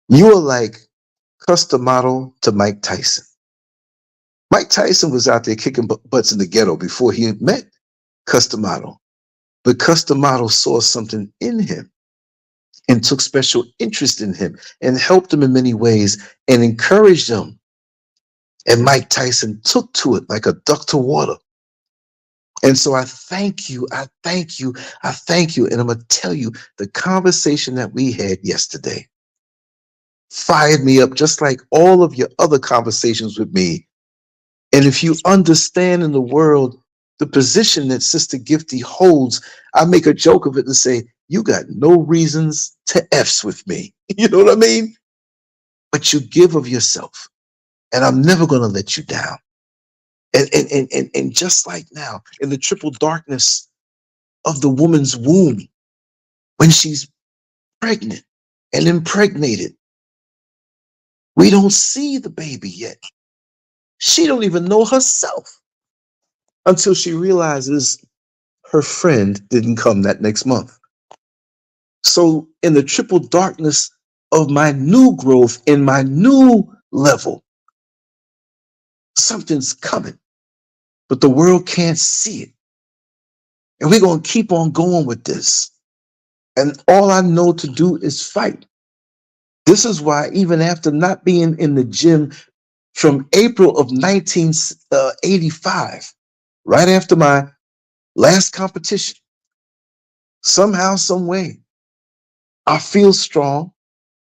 you are like custom model to Mike Tyson. Mike Tyson was out there kicking butts in the ghetto before he met custom model. But custom model saw something in him and took special interest in him and helped him in many ways and encouraged him. And Mike Tyson took to it like a duck to water. And so I thank you. I thank you. I thank you. And I'm going to tell you, the conversation that we had yesterday fired me up, just like all of your other conversations with me. And if you understand in the world the position that Sister Gifty holds, I make a joke of it and say, you got no reasons to F's with me. You know what I mean? But you give of yourself. And I'm never going to let you down. And just like now, in the triple darkness of the woman's womb when she's pregnant and impregnated. We don't see the baby yet. She don't even know herself until she realizes her friend didn't come that next month. So in the triple darkness of my new growth, in my new level, something's coming, but the world can't see it. And we're going to keep on going with this. And all I know to do is fight. This is why even after not being in the gym from April of 1985, right after my last competition, somehow, some way, I feel strong.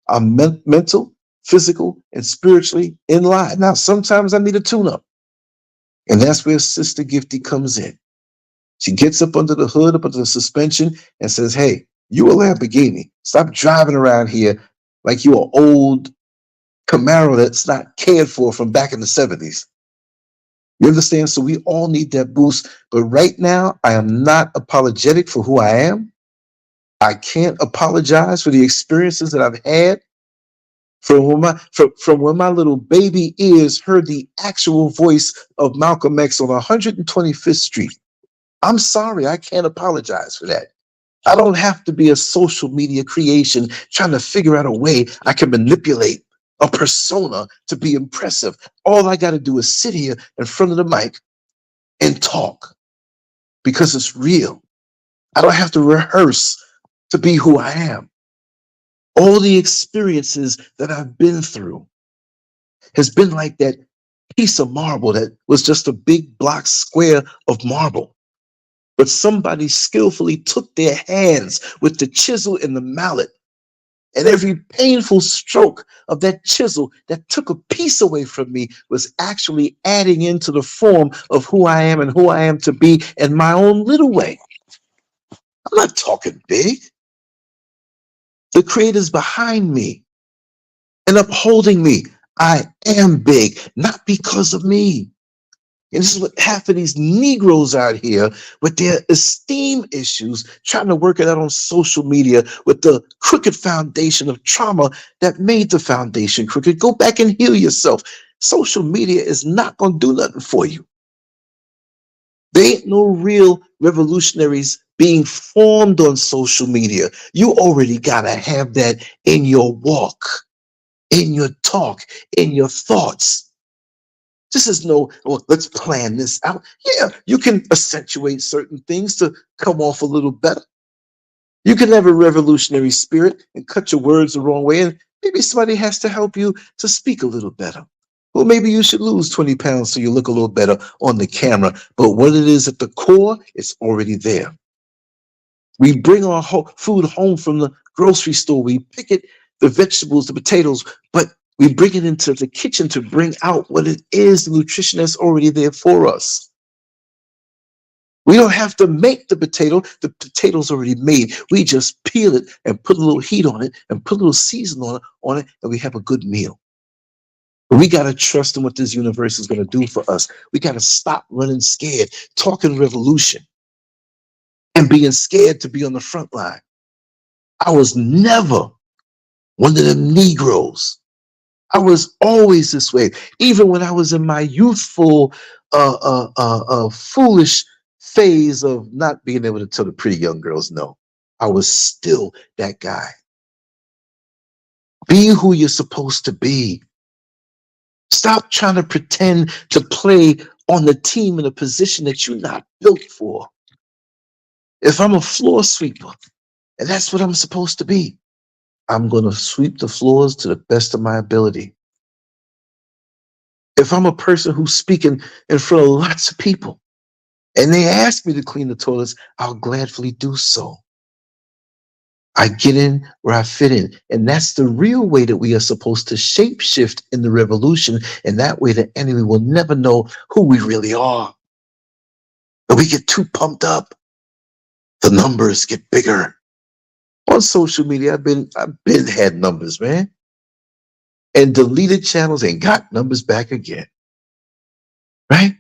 I'm mental, physical, and spiritually in line. Now, sometimes I need a tune-up. And that's where Sister Gifty comes in. She gets up under the hood, up under the suspension, and says, hey, you a Lamborghini. Stop driving around here like you're an old Camaro that's not cared for from back in the 70s. You understand? So we all need that boost. But right now, I am not apologetic for who I am. I can't apologize for the experiences that I've had from when my little baby ears heard the actual voice of Malcolm X on 125th Street. I'm sorry, I can't apologize for that. I don't have to be a social media creation trying to figure out a way I can manipulate a persona to be impressive. All I got to do is sit here in front of the mic and talk because it's real. I don't have to rehearse to be who I am. All the experiences that I've been through has been like that piece of marble that was just a big block square of marble. But somebody skillfully took their hands with the chisel and the mallet, and every painful stroke of that chisel that took a piece away from me was actually adding into the form of who I am and who I am to be in my own little way. I'm not talking big. The Creator's behind me and upholding me. I am big, not because of me. And this is what half of these Negroes out here with their esteem issues trying to work it out on social media with the crooked foundation of trauma that made the foundation crooked. Go back and heal yourself. Social media is not going to do nothing for you. There ain't no real revolutionaries being formed on social media. You already got to have that in your walk, in your talk, in your thoughts. This is no, well, let's plan this out. Yeah, you can accentuate certain things to come off a little better. You can have a revolutionary spirit and cut your words the wrong way, and maybe somebody has to help you to speak a little better. Well, maybe you should lose 20 pounds so you look a little better on the camera. But what it is at the core, it's already there. We bring our food home from the grocery store. We pick it, the vegetables, the potatoes, but we bring it into the kitchen to bring out what it is, the nutrition that's already there for us. We don't have to make the potato's already made. We just peel it and put a little heat on it and put a little seasoning on it, and we have a good meal. But we got to trust in what this universe is going to do for us. We got to stop running scared, talking revolution, and being scared to be on the front line. I was never one of them Negroes. I was always this way. Even when I was in my youthful, foolish phase of not being able to tell the pretty young girls no, I was still that guy. Be who you're supposed to be. Stop trying to pretend to play on the team in a position that you're not built for. If I'm a floor sweeper, and that's what I'm supposed to be, I'm going to sweep the floors to the best of my ability. If I'm a person who's speaking in front of lots of people and they ask me to clean the toilets, I'll gladly do so. I get in where I fit in. And that's the real way that we are supposed to shape shift in the revolution. And that way the enemy will never know who we really are. But we get too pumped up. The numbers get bigger. On social media, I've been had numbers, man. And deleted channels and got numbers back again. Right?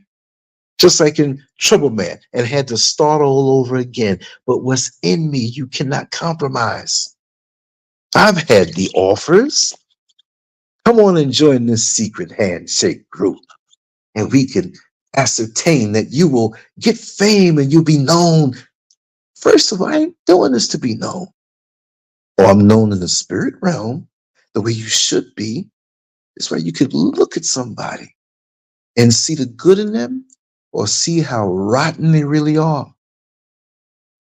just like in Trouble Man, and had to start all over again. But what's in me, you cannot compromise. I've had the offers. Come on and join this secret handshake group, and we can ascertain that you will get fame and you'll be known. First of all, I ain't doing this to be known. Or I'm known in the spirit realm the way you should be. It's where you could look at somebody and see the good in them or see how rotten they really are.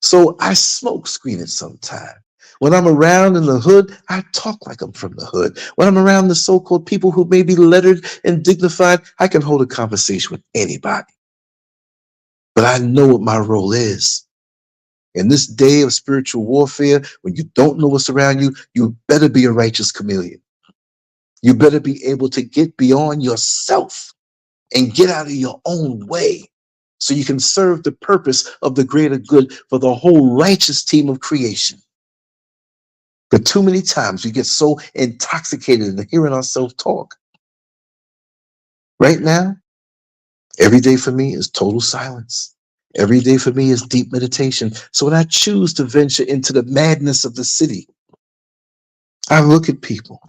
So I smoke screen it sometime. When I'm around in the hood, I talk like I'm from the hood. When I'm around the so-called people who may be lettered and dignified, I can hold a conversation with anybody. But I know what my role is. In this day of spiritual warfare, when you don't know what's around you, you better be a righteous chameleon. You better be able to get beyond yourself and get out of your own way so you can serve the purpose of the greater good for the whole righteous team of creation. But too many times we get so intoxicated in hearing ourselves talk. Right now, every day for me is total silence. Every day for me is deep meditation. So when I choose to venture into the madness of the city, I look at people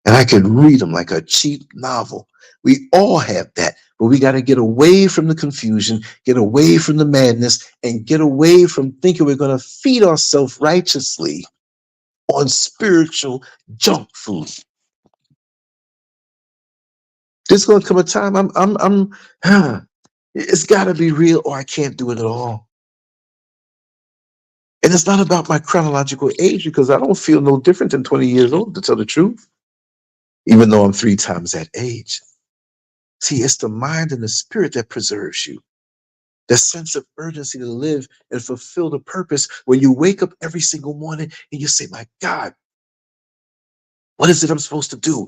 and I can read them like a cheap novel. We all have that, but we got to get away from the confusion, get away from the madness, and get away from thinking we're going to feed ourselves righteously on spiritual junk food. There's going to come a time it's got to be real or I can't do it at all. And it's not about my chronological age because I don't feel no different than 20 years old, to tell the truth, even though I'm 3 times that age. See, it's the mind and the spirit that preserves you. The sense of urgency to live and fulfill the purpose when you wake up every single morning and you say, my God, what is it I'm supposed to do?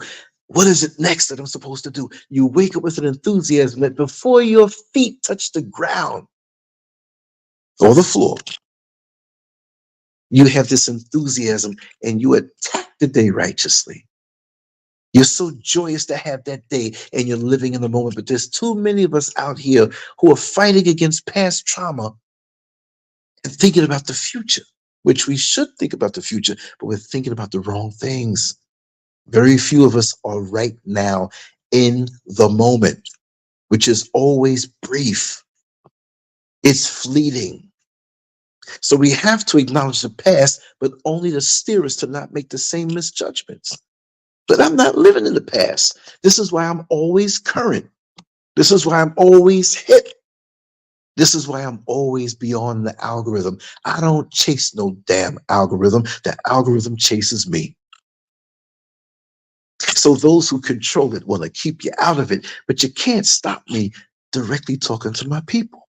What is it next that I'm supposed to do? You wake up with an enthusiasm that before your feet touch the ground or the floor, you have this enthusiasm and you attack the day righteously. You're so joyous to have that day and you're living in the moment. But there's too many of us out here who are fighting against past trauma and thinking about the future, which we should think about the future, but we're thinking about the wrong things. Very few of us are right now in the moment, which is always brief. It's fleeting. So we have to acknowledge the past, but only to steer us to not make the same misjudgments. But I'm not living in the past. This is why I'm always current. This is why I'm always hip. This is why I'm always beyond the algorithm. I don't chase no damn algorithm. The algorithm chases me. So those who control it want to keep you out of it, but you can't stop me directly talking to my people,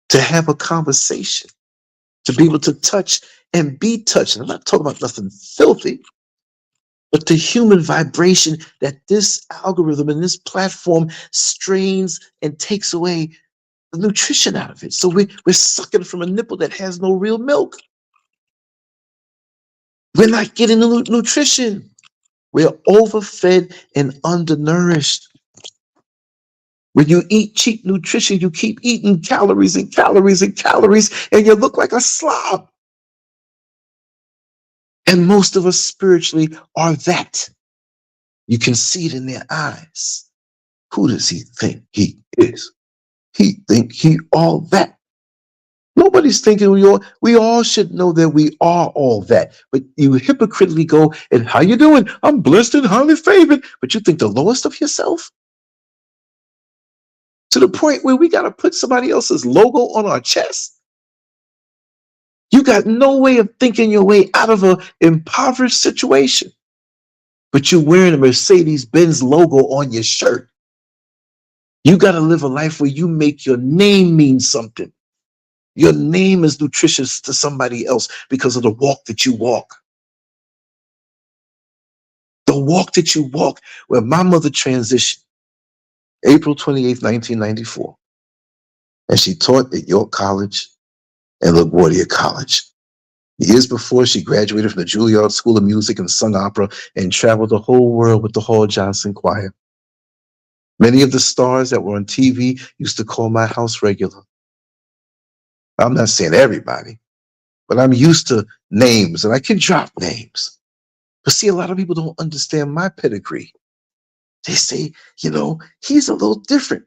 to have a conversation, to be able to touch and be touched. And I'm not talking about nothing filthy, but the human vibration that this algorithm and this platform strains and takes away the nutrition out of it. So we're sucking from a nipple that has no real milk. We're not getting the nutrition. We're overfed and undernourished. When you eat cheap nutrition, you keep eating calories and calories and calories, and you look like a slob. And most of us spiritually are that. You can see it in their eyes. Who does he think he is? He think he all that. Nobody's thinking we all should know that we are all that. But you hypocritically go, and how you doing? I'm blessed and highly favored. But you think the lowest of yourself? To the point where we got to put somebody else's logo on our chest? You got no way of thinking your way out of an impoverished situation. But you're wearing a Mercedes-Benz logo on your shirt. You got to live a life where you make your name mean something. Your name is nutritious to somebody else because of the walk that you walk. The walk that you walk, where my mother transitioned, April 28th, 1994. And she taught at York College and LaGuardia College. Years before, she graduated from the Juilliard School of Music and sung opera and traveled the whole world with the Hall Johnson Choir. Many of the stars that were on TV used to call my house regular. I'm not saying everybody, but I'm used to names and I can drop names. But see, a lot of people don't understand my pedigree. They say, he's a little different.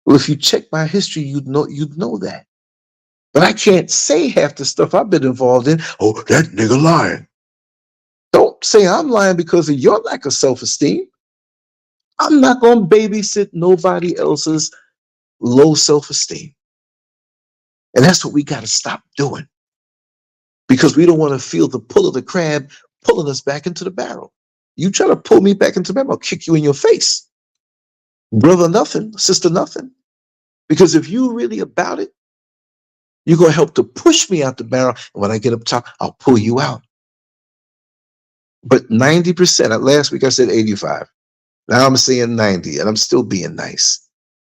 Well, if you check my history, you'd know that. But I can't say half the stuff I've been involved in. Oh, that nigga lying. Don't say I'm lying because of your lack of self-esteem. I'm not going to babysit nobody else's low self-esteem. And that's what we got to stop doing. Because we don't want to feel the pull of the crab pulling us back into the barrel. You try to pull me back into the barrel, I'll kick you in your face. Brother nothing, sister nothing. Because if you really about it, you're going to help to push me out the barrel. And when I get up top, I'll pull you out. But 90%, last week I said 85. Now I'm saying 90, and I'm still being nice.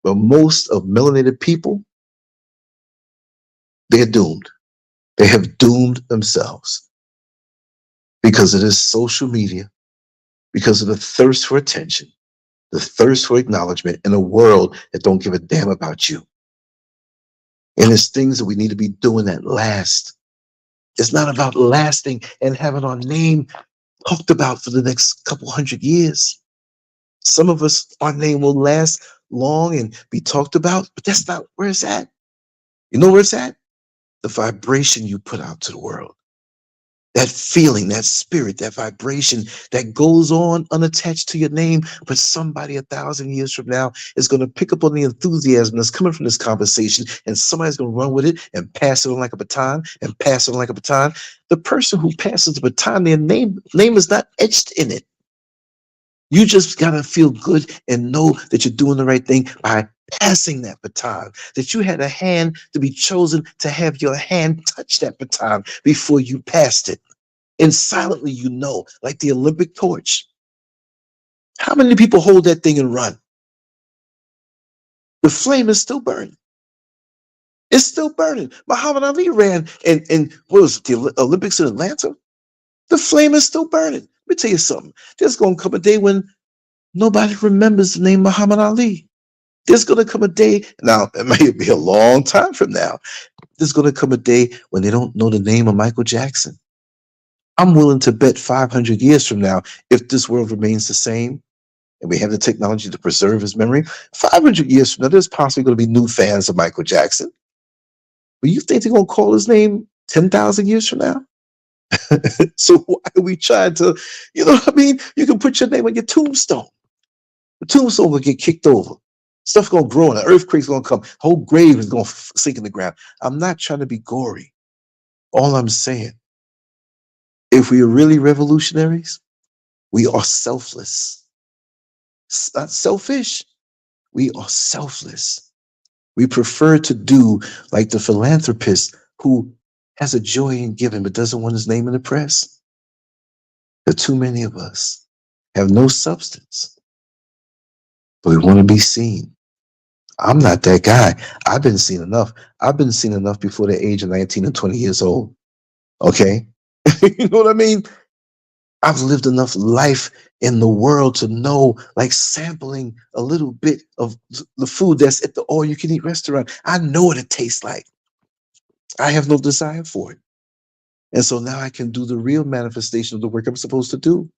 But most of melanated people, they're doomed. They have doomed themselves because of this social media, because of the thirst for attention, the thirst for acknowledgement in a world that don't give a damn about you. And it's things that we need to be doing that last. It's not about lasting and having our name talked about for the next couple hundred years. Some of us, our name will last long and be talked about, but that's not where it's at. You know where it's at? The vibration you put out to the world. That feeling, that spirit, that vibration that goes on unattached to your name, but somebody 1,000 years from now is going to pick up on the enthusiasm that's coming from this conversation, and somebody's going to run with it and pass it on like a baton and pass it on like a baton. The person who passes the baton, their name is not etched in it. You just got to feel good and know that you're doing the right thing by passing that baton, that you had a hand to be chosen to have your hand touch that baton before you passed it. And silently, like the Olympic torch. How many people hold that thing and run? The flame is still burning. It's still burning. Muhammad Ali ran and what was it, the Olympics in Atlanta? The flame is still burning. Let me tell you something. There's going to come a day when nobody remembers the name Muhammad Ali. There's going to come a day, now it may be a long time from now, there's going to come a day when they don't know the name of Michael Jackson. I'm willing to bet 500 years from now, if this world remains the same and we have the technology to preserve his memory, 500 years from now, there's possibly going to be new fans of Michael Jackson. But you think they're going to call his name 10,000 years from now? So why are we trying to, you can put your name on your tombstone. The tombstone will get kicked over. Stuff going to grow and an earthquake's going to come. Whole grave is going to sink in the ground. I'm not trying to be gory. All I'm saying, if we are really revolutionaries, we are selfless. It's not selfish. We are selfless. We prefer to do like the philanthropist who has a joy in giving but doesn't want his name in the press. There are too many of us have no substance, but we want to be seen. I'm not that guy. I've been seen enough. I've been seen enough before the age of 19 and 20 years old. Okay? You know what I mean? I've lived enough life in the world to know, like sampling a little bit of the food that's at the all-you-can-eat restaurant. I know what it tastes like. I have no desire for it. And so now I can do the real manifestation of the work I'm supposed to do,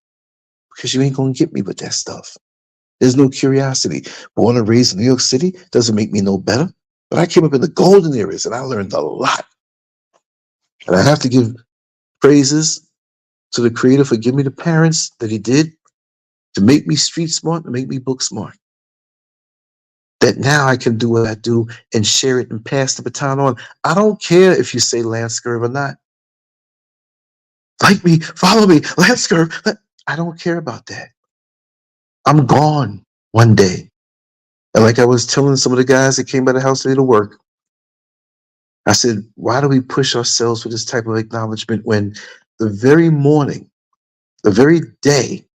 because you ain't going to get me with that stuff. There's no curiosity. Born and raised in New York City doesn't make me no better. But I came up in the golden areas and I learned a lot. And I have to give praises to the Creator for giving me the parents that He did to make me street smart and make me book smart. That now I can do what I do and share it and pass the baton on. I don't care if you say LANCESCURV or not. Like me, follow me, LANCESCURV. I don't care about that. I'm gone one day. And like I was telling some of the guys that came by the house today to work, I said, why do we push ourselves for this type of acknowledgement when the very morning, the very day,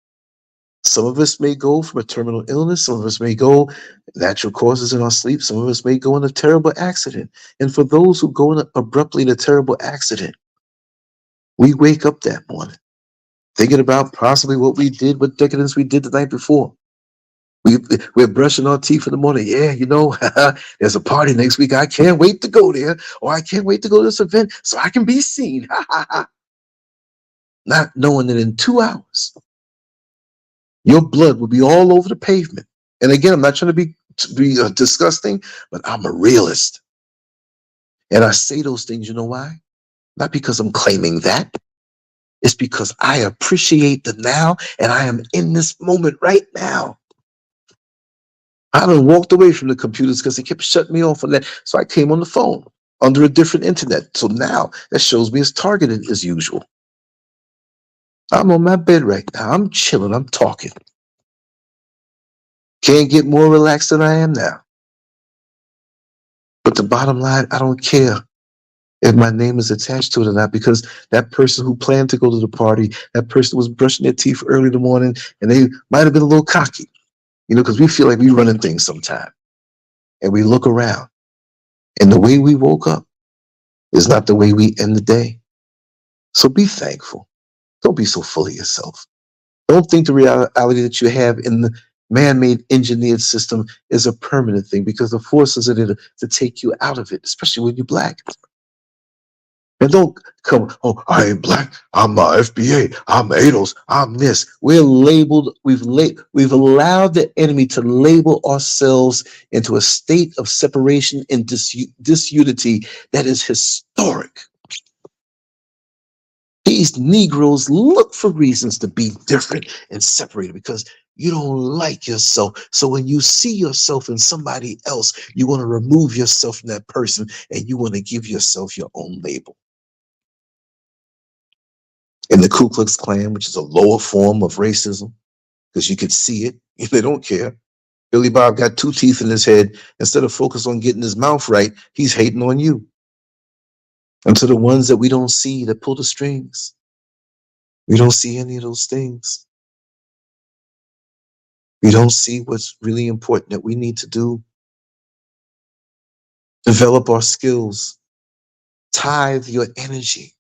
some of us may go from a terminal illness, some of us may go natural causes in our sleep, some of us may go in a terrible accident. And for those who go in abruptly in a terrible accident, we wake up that morning thinking about possibly what we did, what decadence we did the night before. We're brushing our teeth in the morning. Yeah, you know, there's a party next week. I can't wait to go there, or I can't wait to go to this event so I can be seen. Not knowing that in 2 hours, your blood will be all over the pavement. And again, I'm not trying to be disgusting, but I'm a realist. And I say those things, you know why? Not because I'm claiming that. It's because I appreciate the now, and I am in this moment right now. I done walked away from the computers because they kept shutting me off on that. So I came on the phone under a different internet. So now that shows me as targeted as usual. I'm on my bed right now. I'm chilling. I'm talking. Can't get more relaxed than I am now. But the bottom line, I don't care if my name is attached to it or not, because that person who planned to go to the party, that person was brushing their teeth early in the morning, and they might have been a little cocky, you know, because we feel like we're running things sometime. And we look around, and the way we woke up is not the way we end the day. So be thankful. Don't be so full of yourself. Don't think the reality that you have in the man-made engineered system is a permanent thing, because the forces are there to take you out of it, especially when you're black. And don't come, oh, I ain't black, I'm FBA, I'm ADOS, I'm this. We're labeled, we've allowed the enemy to label ourselves into a state of separation and disunity that is historic. These Negroes look for reasons to be different and separated because you don't like yourself. So when you see yourself in somebody else, you want to remove yourself from that person and you want to give yourself your own label. In the Ku Klux Klan, which is a lower form of racism, because you could see it, they don't care. Billy Bob got 2 teeth in his head. Instead of focus on getting his mouth right, he's hating on you. And to the ones that we don't see that pull the strings, we don't see any of those things. We don't see what's really important that we need to do. Develop our skills. Tithe your energy.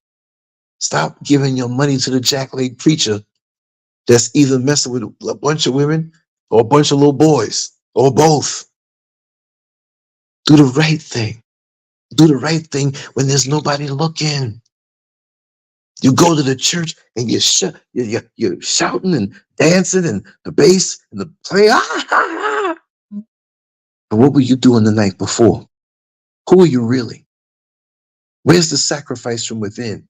Stop giving your money to the jackleg preacher that's either messing with a bunch of women or a bunch of little boys or both. Do the right thing. Do the right thing when there's nobody looking. You go to the church and you're shouting and dancing and the bass and the play. And what were you doing the night before? Who are you really? Where's the sacrifice from within?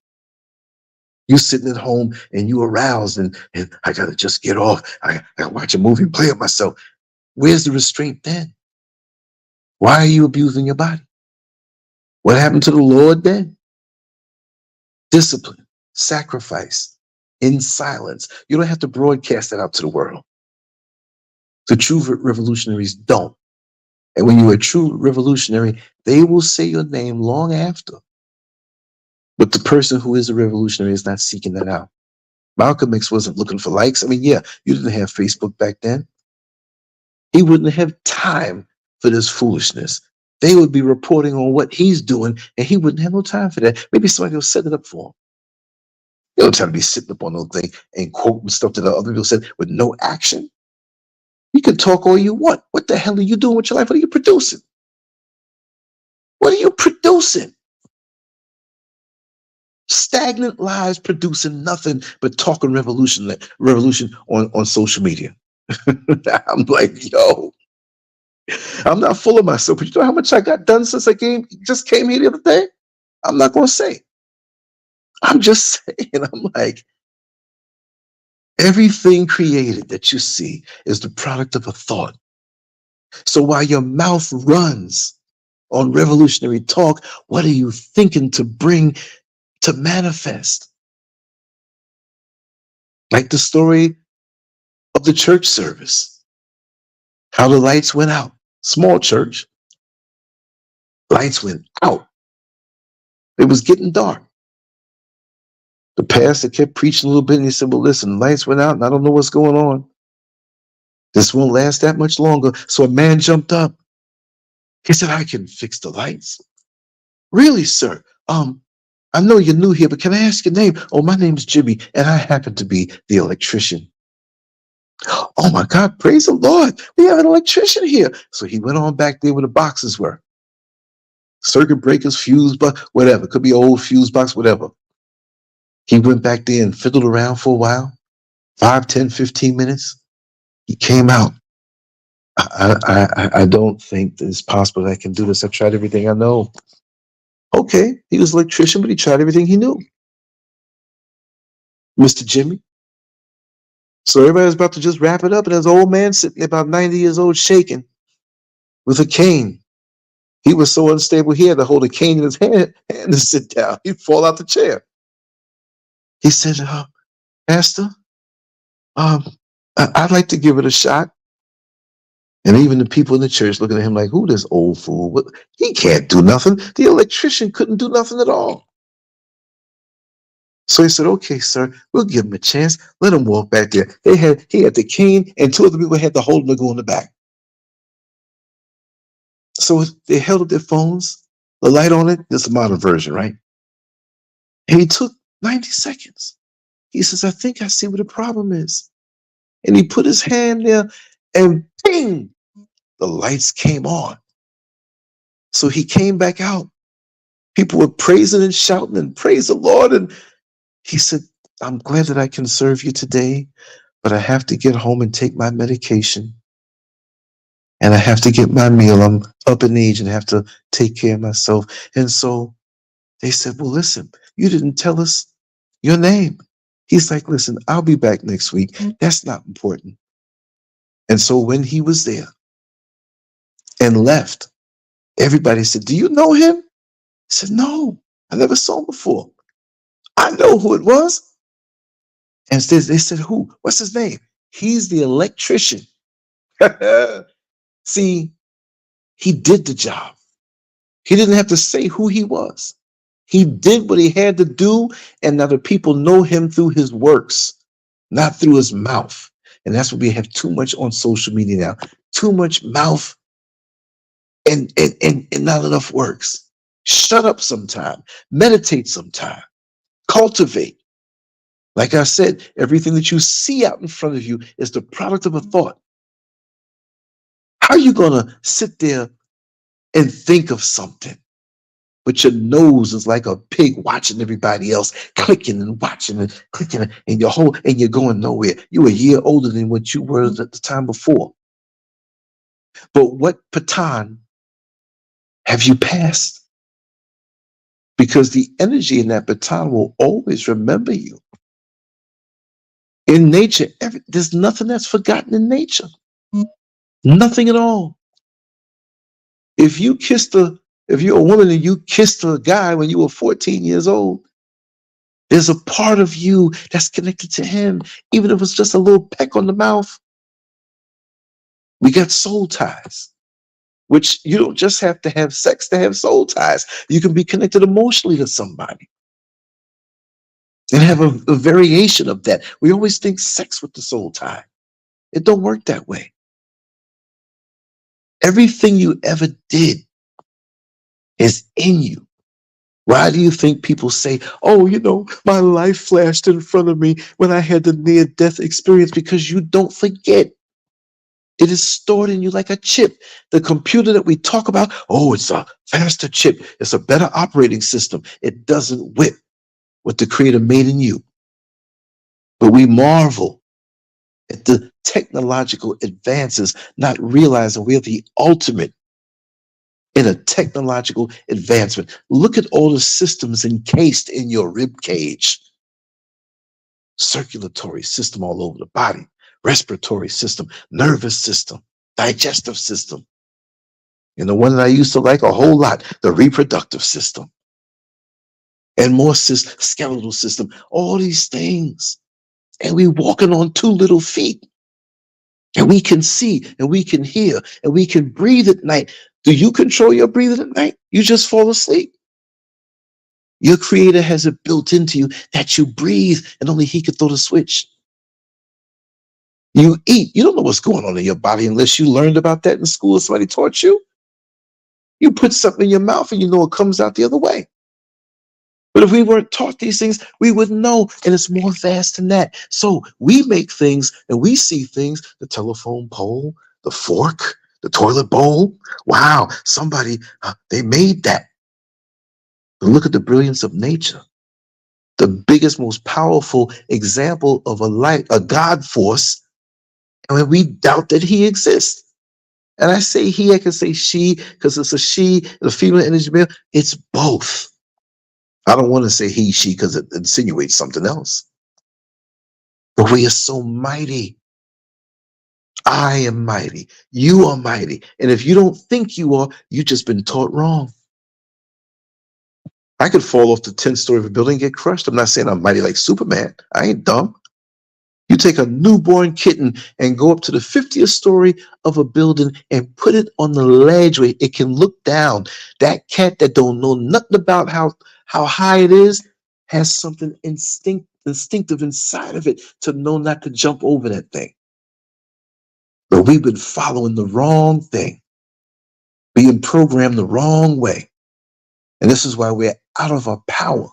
You sitting at home and you aroused and I gotta just get off. I gotta watch a movie and play with myself. Where's the restraint then? Why are you abusing your body? What happened to the Lord then? Discipline, sacrifice, in silence. You don't have to broadcast that out to the world. The true revolutionaries don't. And when you're a true revolutionary, they will say your name long after. But the person who is a revolutionary is not seeking that out. Malcolm X wasn't looking for likes. I mean, yeah, you didn't have Facebook back then. He wouldn't have time for this foolishness. They would be reporting on what he's doing, and he wouldn't have no time for that. Maybe somebody will set it up for him. You don't try to be sitting up on those things and quoting stuff that other people said with no action. You can talk all you want. What the hell are you doing with your life? What are you producing? What are you producing? Stagnant lives producing nothing but talking revolution on social media. I'm like, yo, I'm not full of myself, but you know how much I got done since I just came here the other day? I'm not going to say. I'm just saying, I'm like, everything created that you see is the product of a thought. So while your mouth runs on revolutionary talk, what are you thinking to bring to manifest? Like the story of the church service, how the lights went out. Small church, lights went out. It was getting dark. The pastor kept preaching a little bit and he said, well, listen, lights went out and I don't know what's going on. This won't last that much longer. So a man jumped up. He said, I can fix the lights. Really, sir? I know you're new here, but can I ask your name? Oh, my name's Jimmy, and I happen to be the electrician. Oh my God, praise the Lord. We have an electrician here. So he went on back there where the boxes were. Circuit breakers, fuse box, whatever. Could be old fuse box, whatever. He went back there and fiddled around for a while. 5, 10, 15 minutes. He came out. I don't think that it's possible that I can do this. I tried everything I know. Okay, he was an electrician, but he tried everything he knew. Mr. Jimmy. So everybody was about to just wrap it up, and there's an old man sitting there about 90 years old shaking with a cane. He was so unstable, he had to hold a cane in his hand to sit down. He'd fall out the chair. He said, Pastor, I'd like to give it a shot. And even the people in the church looking at him like, who this old fool? He can't do nothing. The electrician couldn't do nothing at all. So he said, okay, sir, we'll give him a chance. Let him walk back there. He had the cane, and 2 other people had to hold him to go in the back. So they held up their phones, the light on it, this is the modern version, right? And he took 90 seconds. He says, I think I see what the problem is. And he put his hand there, and ping, the lights came on. So he came back out. People were praising and shouting and praise the Lord. And he said, I'm glad that I can serve you today, but I have to get home and take my medication. And I have to get my meal. I'm up in age and have to take care of myself. And so they said, well, listen, you didn't tell us your name. He's like, listen, I'll be back next week. That's not important. And so when he was there and left, everybody said, do you know him? He said, no, I never saw him before. I know who it was. And they said, who? What's his name? He's the electrician. See, he did the job. He didn't have to say who he was. He did what he had to do, and now the people know him through his works, not through his mouth. And that's what we have too much on social media now. Too much mouth and not enough works. Shut up sometime. Meditate sometime. Cultivate. Like I said, everything that you see out in front of you is the product of a thought. How are you going to sit there and think of something, but your nose is like a pig watching everybody else, clicking and watching and clicking, and you're going nowhere. You're a year older than what you were at the time before. But what baton have you passed? Because the energy in that baton will always remember you. In nature, there's nothing that's forgotten in nature. Nothing at all. If you're a woman and you kissed a guy when you were 14 years old, there's a part of you that's connected to him, even if it's just a little peck on the mouth. We got soul ties, which you don't just have to have sex to have soul ties. You can be connected emotionally to somebody and have a variation of that. We always think sex with the soul tie. It don't work that way. Everything you ever did is in you. Why do you think people say, oh, my life flashed in front of me when I had the near-death experience? Because you don't forget. It is stored in you like a chip. The computer that we talk about, oh, it's a faster chip. It's a better operating system. It doesn't whip what the Creator made in you. But we marvel at the technological advances, not realizing we're the ultimate in a technological advancement. Look at all the systems encased in your rib cage. Circulatory system all over the body, respiratory system, nervous system, digestive system. And the one that I used to like a whole lot, the reproductive system. And more skeletal system, all these things. And we walking on 2 little feet. And we can see, and we can hear, and we can breathe at night. Do you control your breathing at night? You just fall asleep. Your Creator has it built into you that you breathe, and only He can throw the switch. You eat. You don't know what's going on in your body unless you learned about that in school or somebody taught you. You put something in your mouth and you know it comes out the other way. But if we weren't taught these things, we wouldn't know. And it's more vast than that. So we make things and we see things, the telephone pole, the fork, the toilet bowl. Wow, somebody, they made that. But look at the brilliance of nature. The biggest, most powerful example of a God force. And when we doubt that he exists. And I say he, I can say she, because it's a she, the female energy male. It's both. I don't want to say he, she, because it insinuates something else. But we are so mighty. I am mighty. You are mighty. And if you don't think you are, you've just been taught wrong. I could fall off the 10th story of a building and get crushed. I'm not saying I'm mighty like Superman. I ain't dumb. You take a newborn kitten and go up to the 50th story of a building and put it on the ledge where it can look down. That cat that don't know nothing about how high it is has something instinctive inside of it to know not to jump over that thing. But we've been following the wrong thing, being programmed the wrong way. And this is why we're out of our power.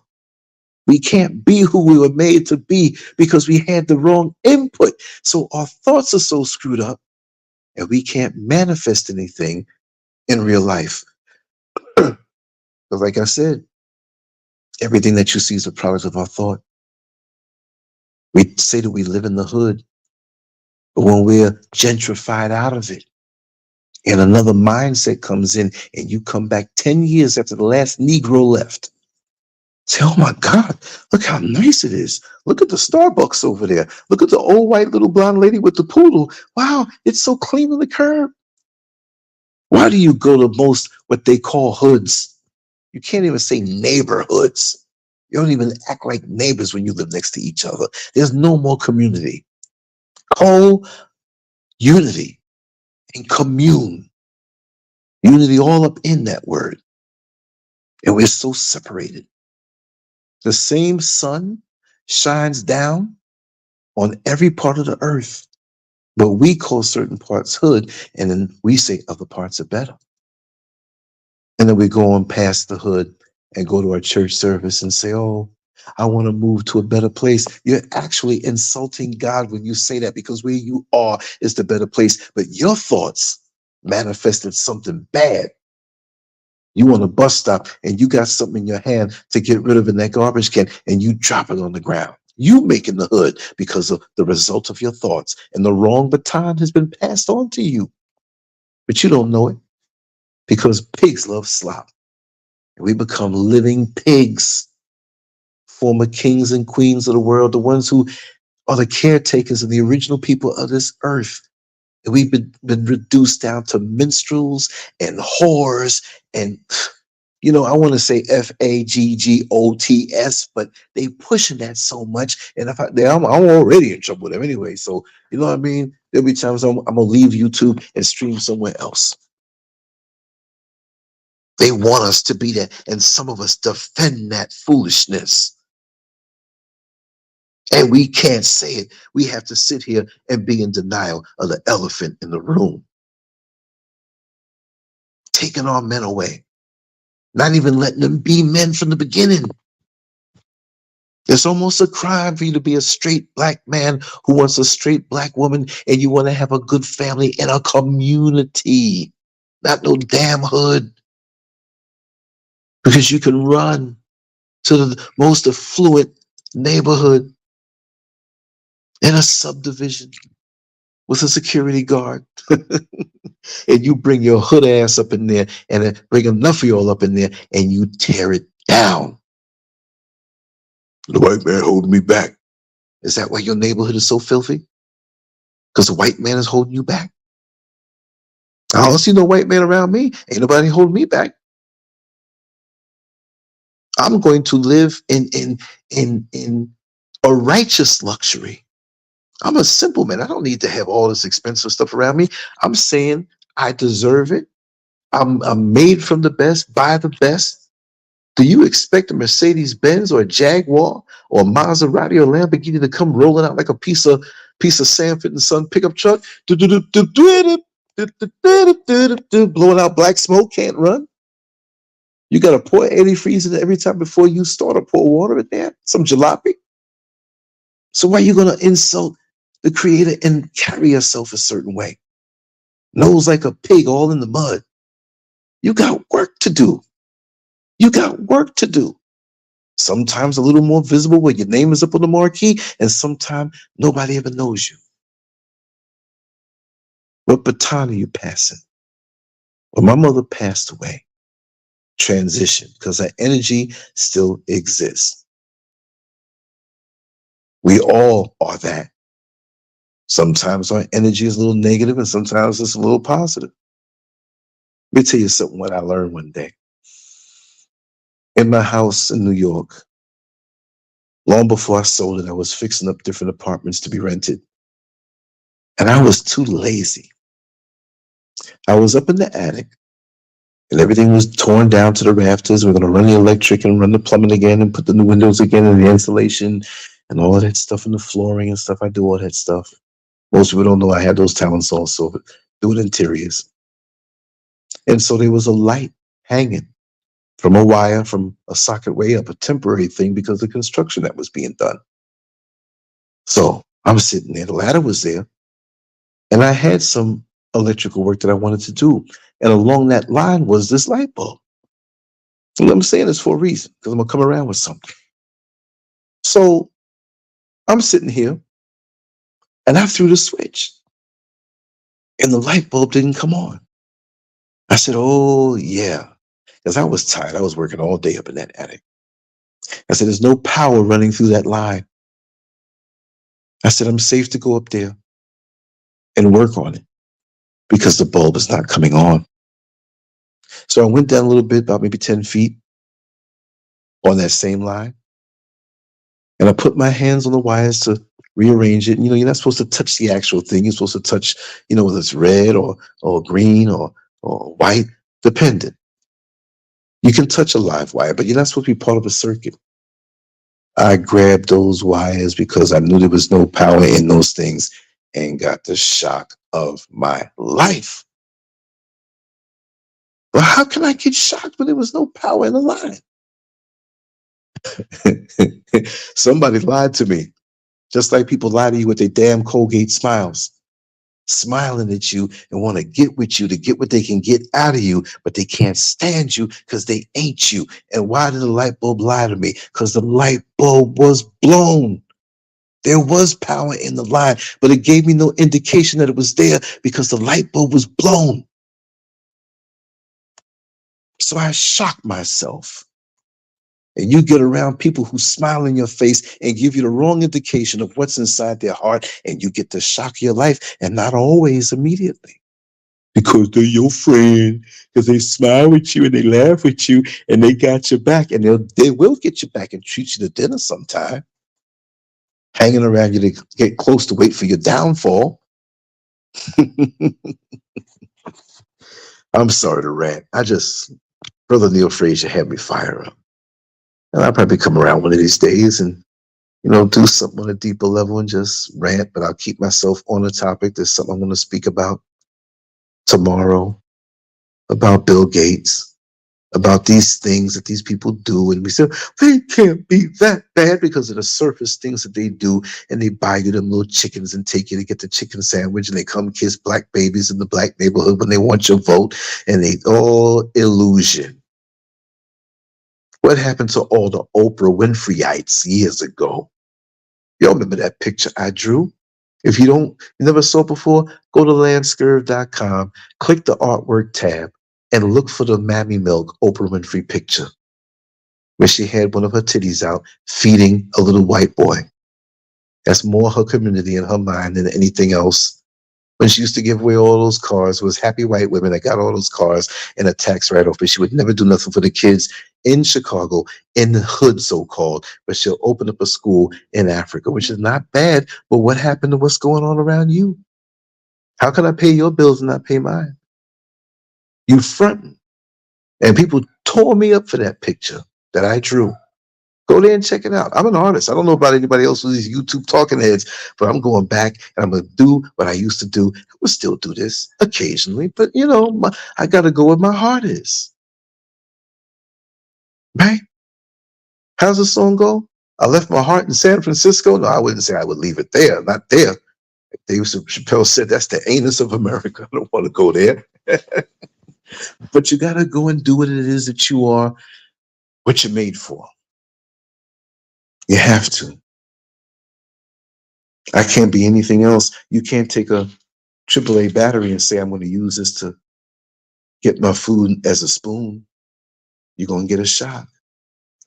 We can't be who we were made to be because we had the wrong input. So our thoughts are so screwed up and we can't manifest anything in real life. But like I said, everything that you see is a product of our thought. We say that we live in the hood, but when we're gentrified out of it and another mindset comes in and you come back 10 years after the last Negro left, say, oh my God, look how nice it is. Look at the Starbucks over there. Look at the old white little blonde lady with the poodle. Wow, it's so clean on the curb. Why do you go to most what they call hoods? You can't even say neighborhoods. You don't even act like neighbors when you live next to each other. There's no more community. Co-unity and commune. Unity all up in that word. And we're so separated. The same sun shines down on every part of the earth, but we call certain parts hood, and then we say other parts are better. And then we go on past the hood and go to our church service and say, oh, I want to move to a better place. You're actually insulting God when you say that, because where you are is the better place, but your thoughts manifested something bad. You want a bus stop and you got something in your hand to get rid of in that garbage can and you drop it on the ground. You making the hood because of the result of your thoughts, and the wrong baton has been passed on to you. But you don't know it because pigs love slop. And we become living pigs, former kings and queens of the world, the ones who are the caretakers of the original people of this earth. And we've been reduced down to minstrels and whores and, you know, I want to say FAGGOTS, but they pushing that so much. And if I'm already in trouble with them anyway. So, you know what I mean? There'll be times I'm going to leave YouTube and stream somewhere else. They want us to be that. And some of us defend that foolishness. And we can't say it. We have to sit here and be in denial of the elephant in the room. Taking our men away. Not even letting them be men from the beginning. It's almost a crime for you to be a straight black man who wants a straight black woman and you want to have a good family in a community. Not no damn hood. Because you can run to the most affluent neighborhood in a subdivision with a security guard. And you bring your hood ass up in there and bring enough of y'all up in there and you tear it down. The white man holding me back. Is that why your neighborhood is so filthy? Because the white man is holding you back? I don't see no white man around me. Ain't nobody holding me back. I'm going to live in a righteous luxury. I'm a simple man. I don't need to have all this expensive stuff around me. I'm saying I deserve it. I'm made from the best, by the best. Do you expect a Mercedes Benz or a Jaguar or a Maserati or Lamborghini to come rolling out like a piece of Sanford and Son pickup truck? Blowing out black smoke, can't run? You got to pour antifreeze in it every time before you start to pour water in there? Some jalopy? So why are you going to insult the creator and carry yourself a certain way? Nose like a pig all in the mud. You got work to do. You got work to do. Sometimes a little more visible where your name is up on the marquee, and sometimes nobody ever knows you. What baton are you passing? When my mother passed away, transition, because her energy still exists. We all are that. Sometimes our energy is a little negative and sometimes it's a little positive. Let me tell you something what I learned one day. In my house in New York, long before I sold it, I was fixing up different apartments to be rented. And I was too lazy. I was up in the attic and everything was torn down to the rafters. We're going to run the electric and run the plumbing again and put the new windows again and the insulation and all of that stuff in the flooring and stuff. I do all that stuff. Most people don't know I had those talents also, but doing interiors. And so there was a light hanging from a wire from a socket way up, a temporary thing because of the construction that was being done. So I'm sitting there, the ladder was there, and I had some electrical work that I wanted to do. And along that line was this light bulb. And I'm saying this for a reason, because I'm going to come around with something. So I'm sitting here, and I threw the switch, and the light bulb didn't come on. I said, oh, yeah, because I was tired. I was working all day up in that attic. I said, there's no power running through that line. I said, I'm safe to go up there and work on it because the bulb is not coming on. So I went down a little bit, about maybe 10 feet on that same line. And I put my hands on the wires to rearrange it. And, you're not supposed to touch the actual thing. You're supposed to touch, whether it's red or green or white, dependent. You can touch a live wire, but you're not supposed to be part of a circuit. I grabbed those wires because I knew there was no power in those things and got the shock of my life. Well, how can I get shocked when there was no power in the line? Somebody lied to me, just like people lie to you with their damn Colgate smiles, smiling at you and want to get with you to get what they can get out of you, but they can't stand you because they ain't you. And why did the light bulb lie to me? Because the light bulb was blown. There was power in the line, but it gave me no indication that it was there because the light bulb was blown. So I shocked myself. And you get around people who smile in your face and give you the wrong indication of what's inside their heart, and you get the shock of your life, and not always immediately. Because they're your friend, because they smile with you and they laugh with you and they got your back, and they will get you back and treat you to dinner sometime. Hanging around you to get close to wait for your downfall. I'm sorry to rant. Brother Neil Frazier had me fire up. And I'll probably come around one of these days and, do something on a deeper level and just rant, but I'll keep myself on the topic. There's something I'm going to speak about tomorrow, about Bill Gates, about these things that these people do. And we say, they can't be that bad because of the surface things that they do. And they buy you them little chickens and take you to get the chicken sandwich. And they come kiss black babies in the black neighborhood when they want your vote. And they all illusion. What happened to all the Oprah Winfreyites years ago? Y'all remember that picture I drew? If you never saw it before, go to LANCESCURV.com, click the artwork tab, and look for the Mammy Milk Oprah Winfrey picture where she had one of her titties out feeding a little white boy. That's more her community in her mind than anything else. When she used to give away all those cars, it was happy white women that got all those cars and a tax write-off, but she would never do nothing for the kids in Chicago, in the hood so-called, but she'll open up a school in Africa, which is not bad, but what happened to what's going on around you? How can I pay your bills and not pay mine? You fronting. And people tore me up for that picture that I drew. Go there and check it out. I'm an artist. I don't know about anybody else with these YouTube talking heads, but I'm going back and I'm going to do what I used to do. I will still do this occasionally, but I got to go where my heart is. Right? How's the song go? I left my heart in San Francisco. No, I wouldn't say I would leave it there. Not there. Dave Chappelle said that's the anus of America. I don't want to go there. But you got to go and do what it is that you are, what you're made for. You have to. I can't be anything else. You can't take a AAA battery and say, I'm going to use this to get my food as a spoon. You're going to get a shock.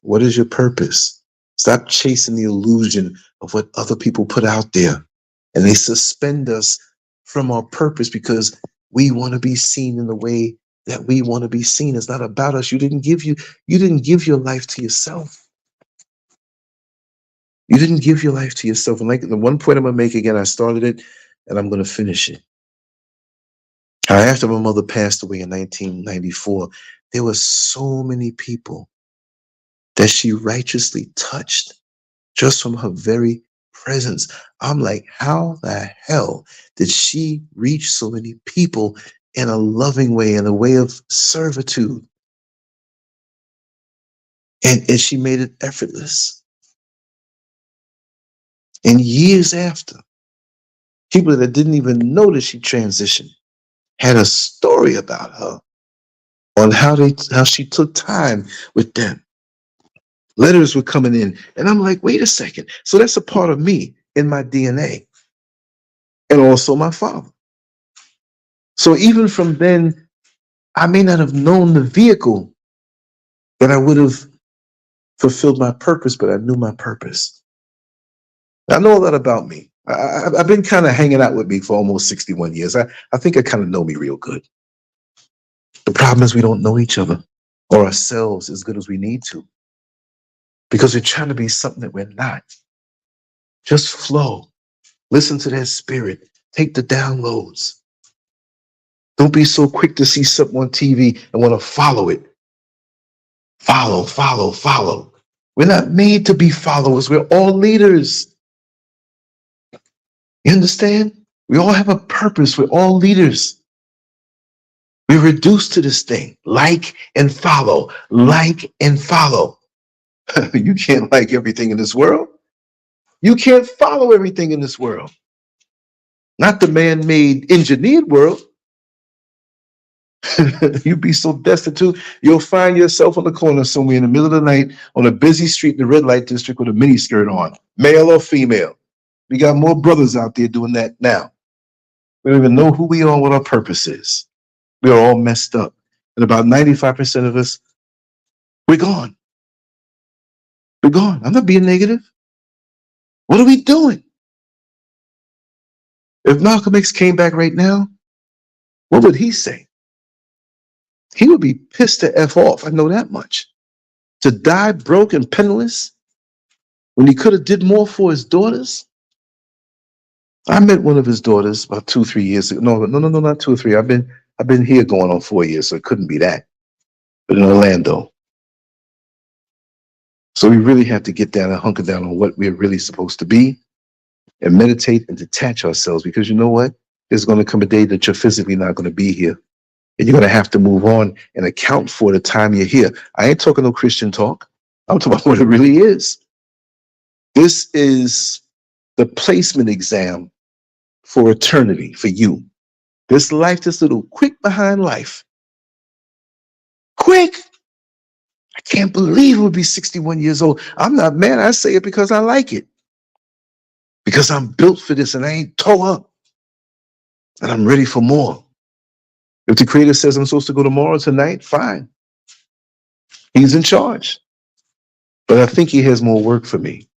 What is your purpose? Stop chasing the illusion of what other people put out there. And they suspend us from our purpose because we want to be seen in the way that we want to be seen. It's not about us. You didn't give your life to yourself. You didn't give your life to yourself. And like the one point I'm going to make again, I started it and I'm going to finish it. After my mother passed away in 1994, there were so many people that she righteously touched just from her very presence. I'm like, how the hell did she reach so many people in a loving way, in a way of servitude? And she made it effortless. And years after, people that didn't even notice she transitioned had a story about her on how she took time with them. Letters were coming in, and I'm like, wait a second. So that's a part of me in my DNA, and also my father. So even from then, I may not have known the vehicle that I would have fulfilled my purpose, but I knew my purpose. I know a lot about me. I've been kind of hanging out with me for almost 61 years. I think I kind of know me real good. The problem is we don't know each other or ourselves as good as we need to, because we're trying to be something that we're not. Just flow. Listen to that spirit. Take the downloads. Don't be so quick to see something on TV and want to follow it. Follow, follow, follow. We're not made to be followers. We're all leaders. You understand? We all have a purpose. We're all leaders. We're reduced to this thing. Like and follow. Like and follow. You can't like everything in this world. You can't follow everything in this world. Not the man-made engineered world. You'd be so destitute, you'll find yourself on the corner somewhere in the middle of the night on a busy street in the red light district with a mini skirt on, male or female. We got more brothers out there doing that now. We don't even know who we are and what our purpose is. We are all messed up. And about 95% of us, we're gone. We're gone. I'm not being negative. What are we doing? If Malcolm X came back right now, what would he say? He would be pissed to F off. I know that much. To die broke and penniless when he could have did more for his daughters. I met one of his daughters about 2-3 years ago. No, not 2 or 3. I've been here going on 4 years, so it couldn't be that. But in Orlando. So we really have to get down and hunker down on what we're really supposed to be and meditate and detach ourselves, because you know what? There's going to come a day that you're physically not going to be here. And you're going to have to move on and account for the time you're here. I ain't talking no Christian talk. I'm talking about what it really is. This is the placement exam for eternity for you. This life, this little quick behind life. Quick. I can't believe it would be 61 years old. I'm not mad. I say it because I like it. Because I'm built for this and I ain't tore up. And I'm ready for more. If the Creator says I'm supposed to go tomorrow, tonight, fine. He's in charge. But I think he has more work for me.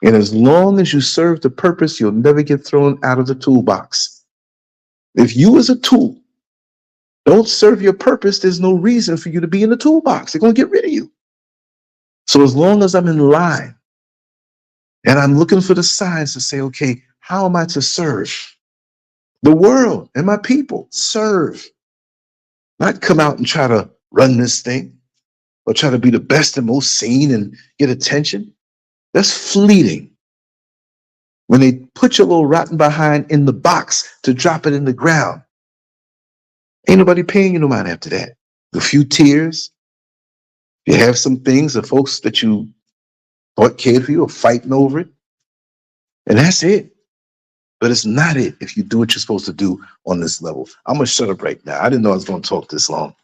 And as long as you serve the purpose, you'll never get thrown out of the toolbox. If you as a tool don't serve your purpose, there's no reason for you to be in the toolbox. They're going to get rid of you. So as long as I'm in line and I'm looking for the signs to say, okay, how am I to serve the world and my people? Serve. Not come out and try to run this thing or try to be the best and most seen and get attention. That's fleeting. When they put your little rotten behind in the box to drop it in the ground, ain't nobody paying you no mind after that. A few tears, You have some things, the folks that you thought cared for you are fighting over it. And that's it. But it's not it if you do what you're supposed to do on this level. I'm going to shut up right now. I didn't know I was going to talk this long.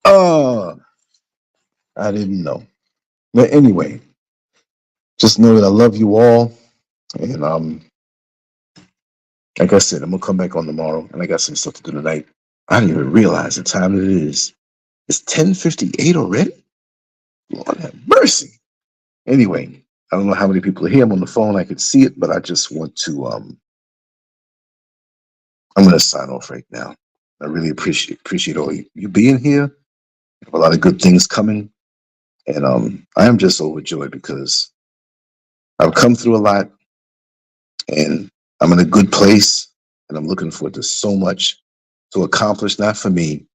I didn't know. But anyway, just know that I love you all. And like I said, I'm going to come back on tomorrow. And I got some stuff to do tonight. I didn't even realize the time that it is. It's 10:58 already? Lord have mercy. Anyway, I don't know how many people are here. I'm on the phone. I can see it, but I just want to, I'm going to sign off right now. I really appreciate all you being here. I have a lot of good things coming. And I am just overjoyed because I've come through a lot and I'm in a good place. And I'm looking forward to so much to accomplish, not for me,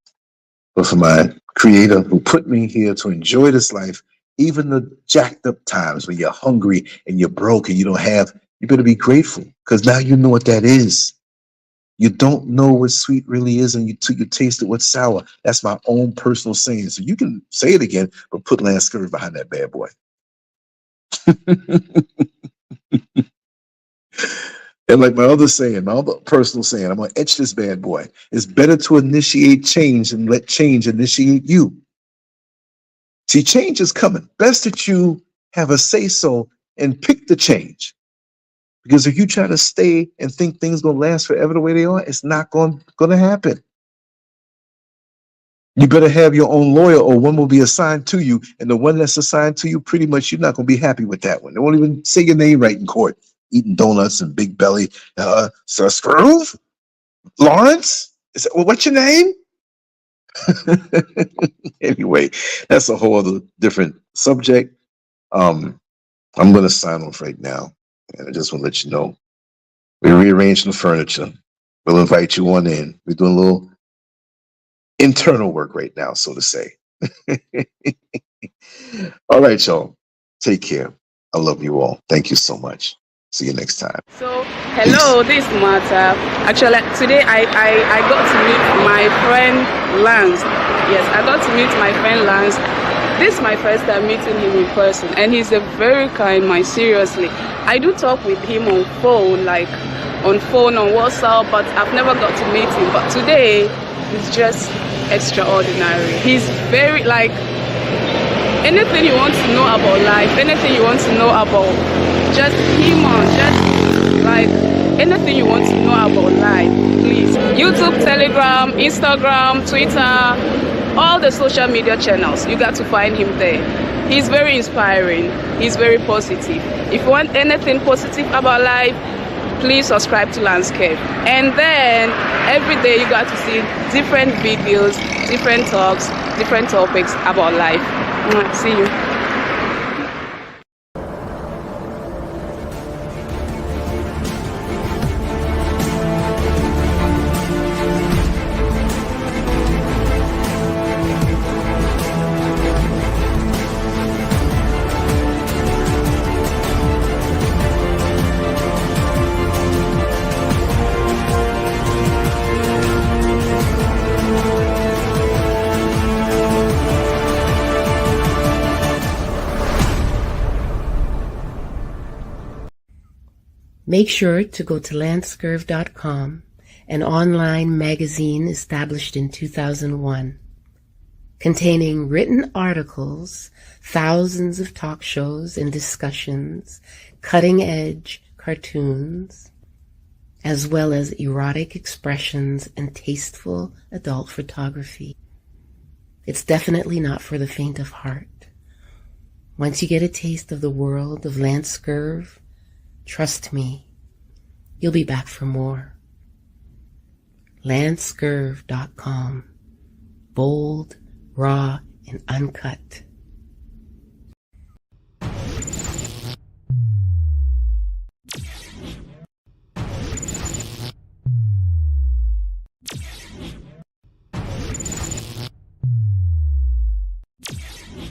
but for my creator who put me here to enjoy this life. Even the jacked up times when you're hungry and you're broke and you don't have, you better be grateful because now you know what that is. You don't know what sweet really is until you taste it what's sour. That's my own personal saying. So you can say it again, but put LANCESCURV behind that bad boy. And like my other saying, my other personal saying, I'm going to etch this bad boy. It's better to initiate change and let change initiate you. See, change is coming. Best that you have a say-so and pick the change. Because if you try to stay and think things going to last forever the way they are, it's not going to happen. You better have your own lawyer or one will be assigned to you. And the one that's assigned to you, pretty much you're not going to be happy with that one. They won't even say your name right in court. Eating donuts and big belly. Sir Scrooge? Lawrence? What's your name? Anyway, that's a whole other different subject. I'm going to sign off right now. And I just want to let you know, we're rearranging the furniture. We'll invite you on in. We're doing a little internal work right now, so to say. All right, y'all. Take care. I love you all. Thank you so much. See you next time. So, hello, this is Martha. Actually, today I got to meet my friend Lance. Yes, I got to meet my friend Lance. This is my first time meeting him in person, and he's a very kind man, seriously. I do talk with him on phone, on WhatsApp, but I've never got to meet him. But today, he's just extraordinary. He's very, anything you want to know about life, anything you want to know about just human, anything you want to know about life, please. YouTube, Telegram, Instagram, Twitter, all the social media channels, you got to find him there. He's very inspiring. He's very positive. If you want anything positive about life, please subscribe to LANCESCURV. And then every day you got to see different videos, different talks, different topics about life. See you. Make sure to go to LANCESCURV.com, an online magazine established in 2001, containing written articles, thousands of talk shows and discussions, cutting-edge cartoons, as well as erotic expressions and tasteful adult photography. It's definitely not for the faint of heart. Once you get a taste of the world of LANCESCURV, trust me, you'll be back for more. LANCESCURV.com. Bold, raw, and uncut.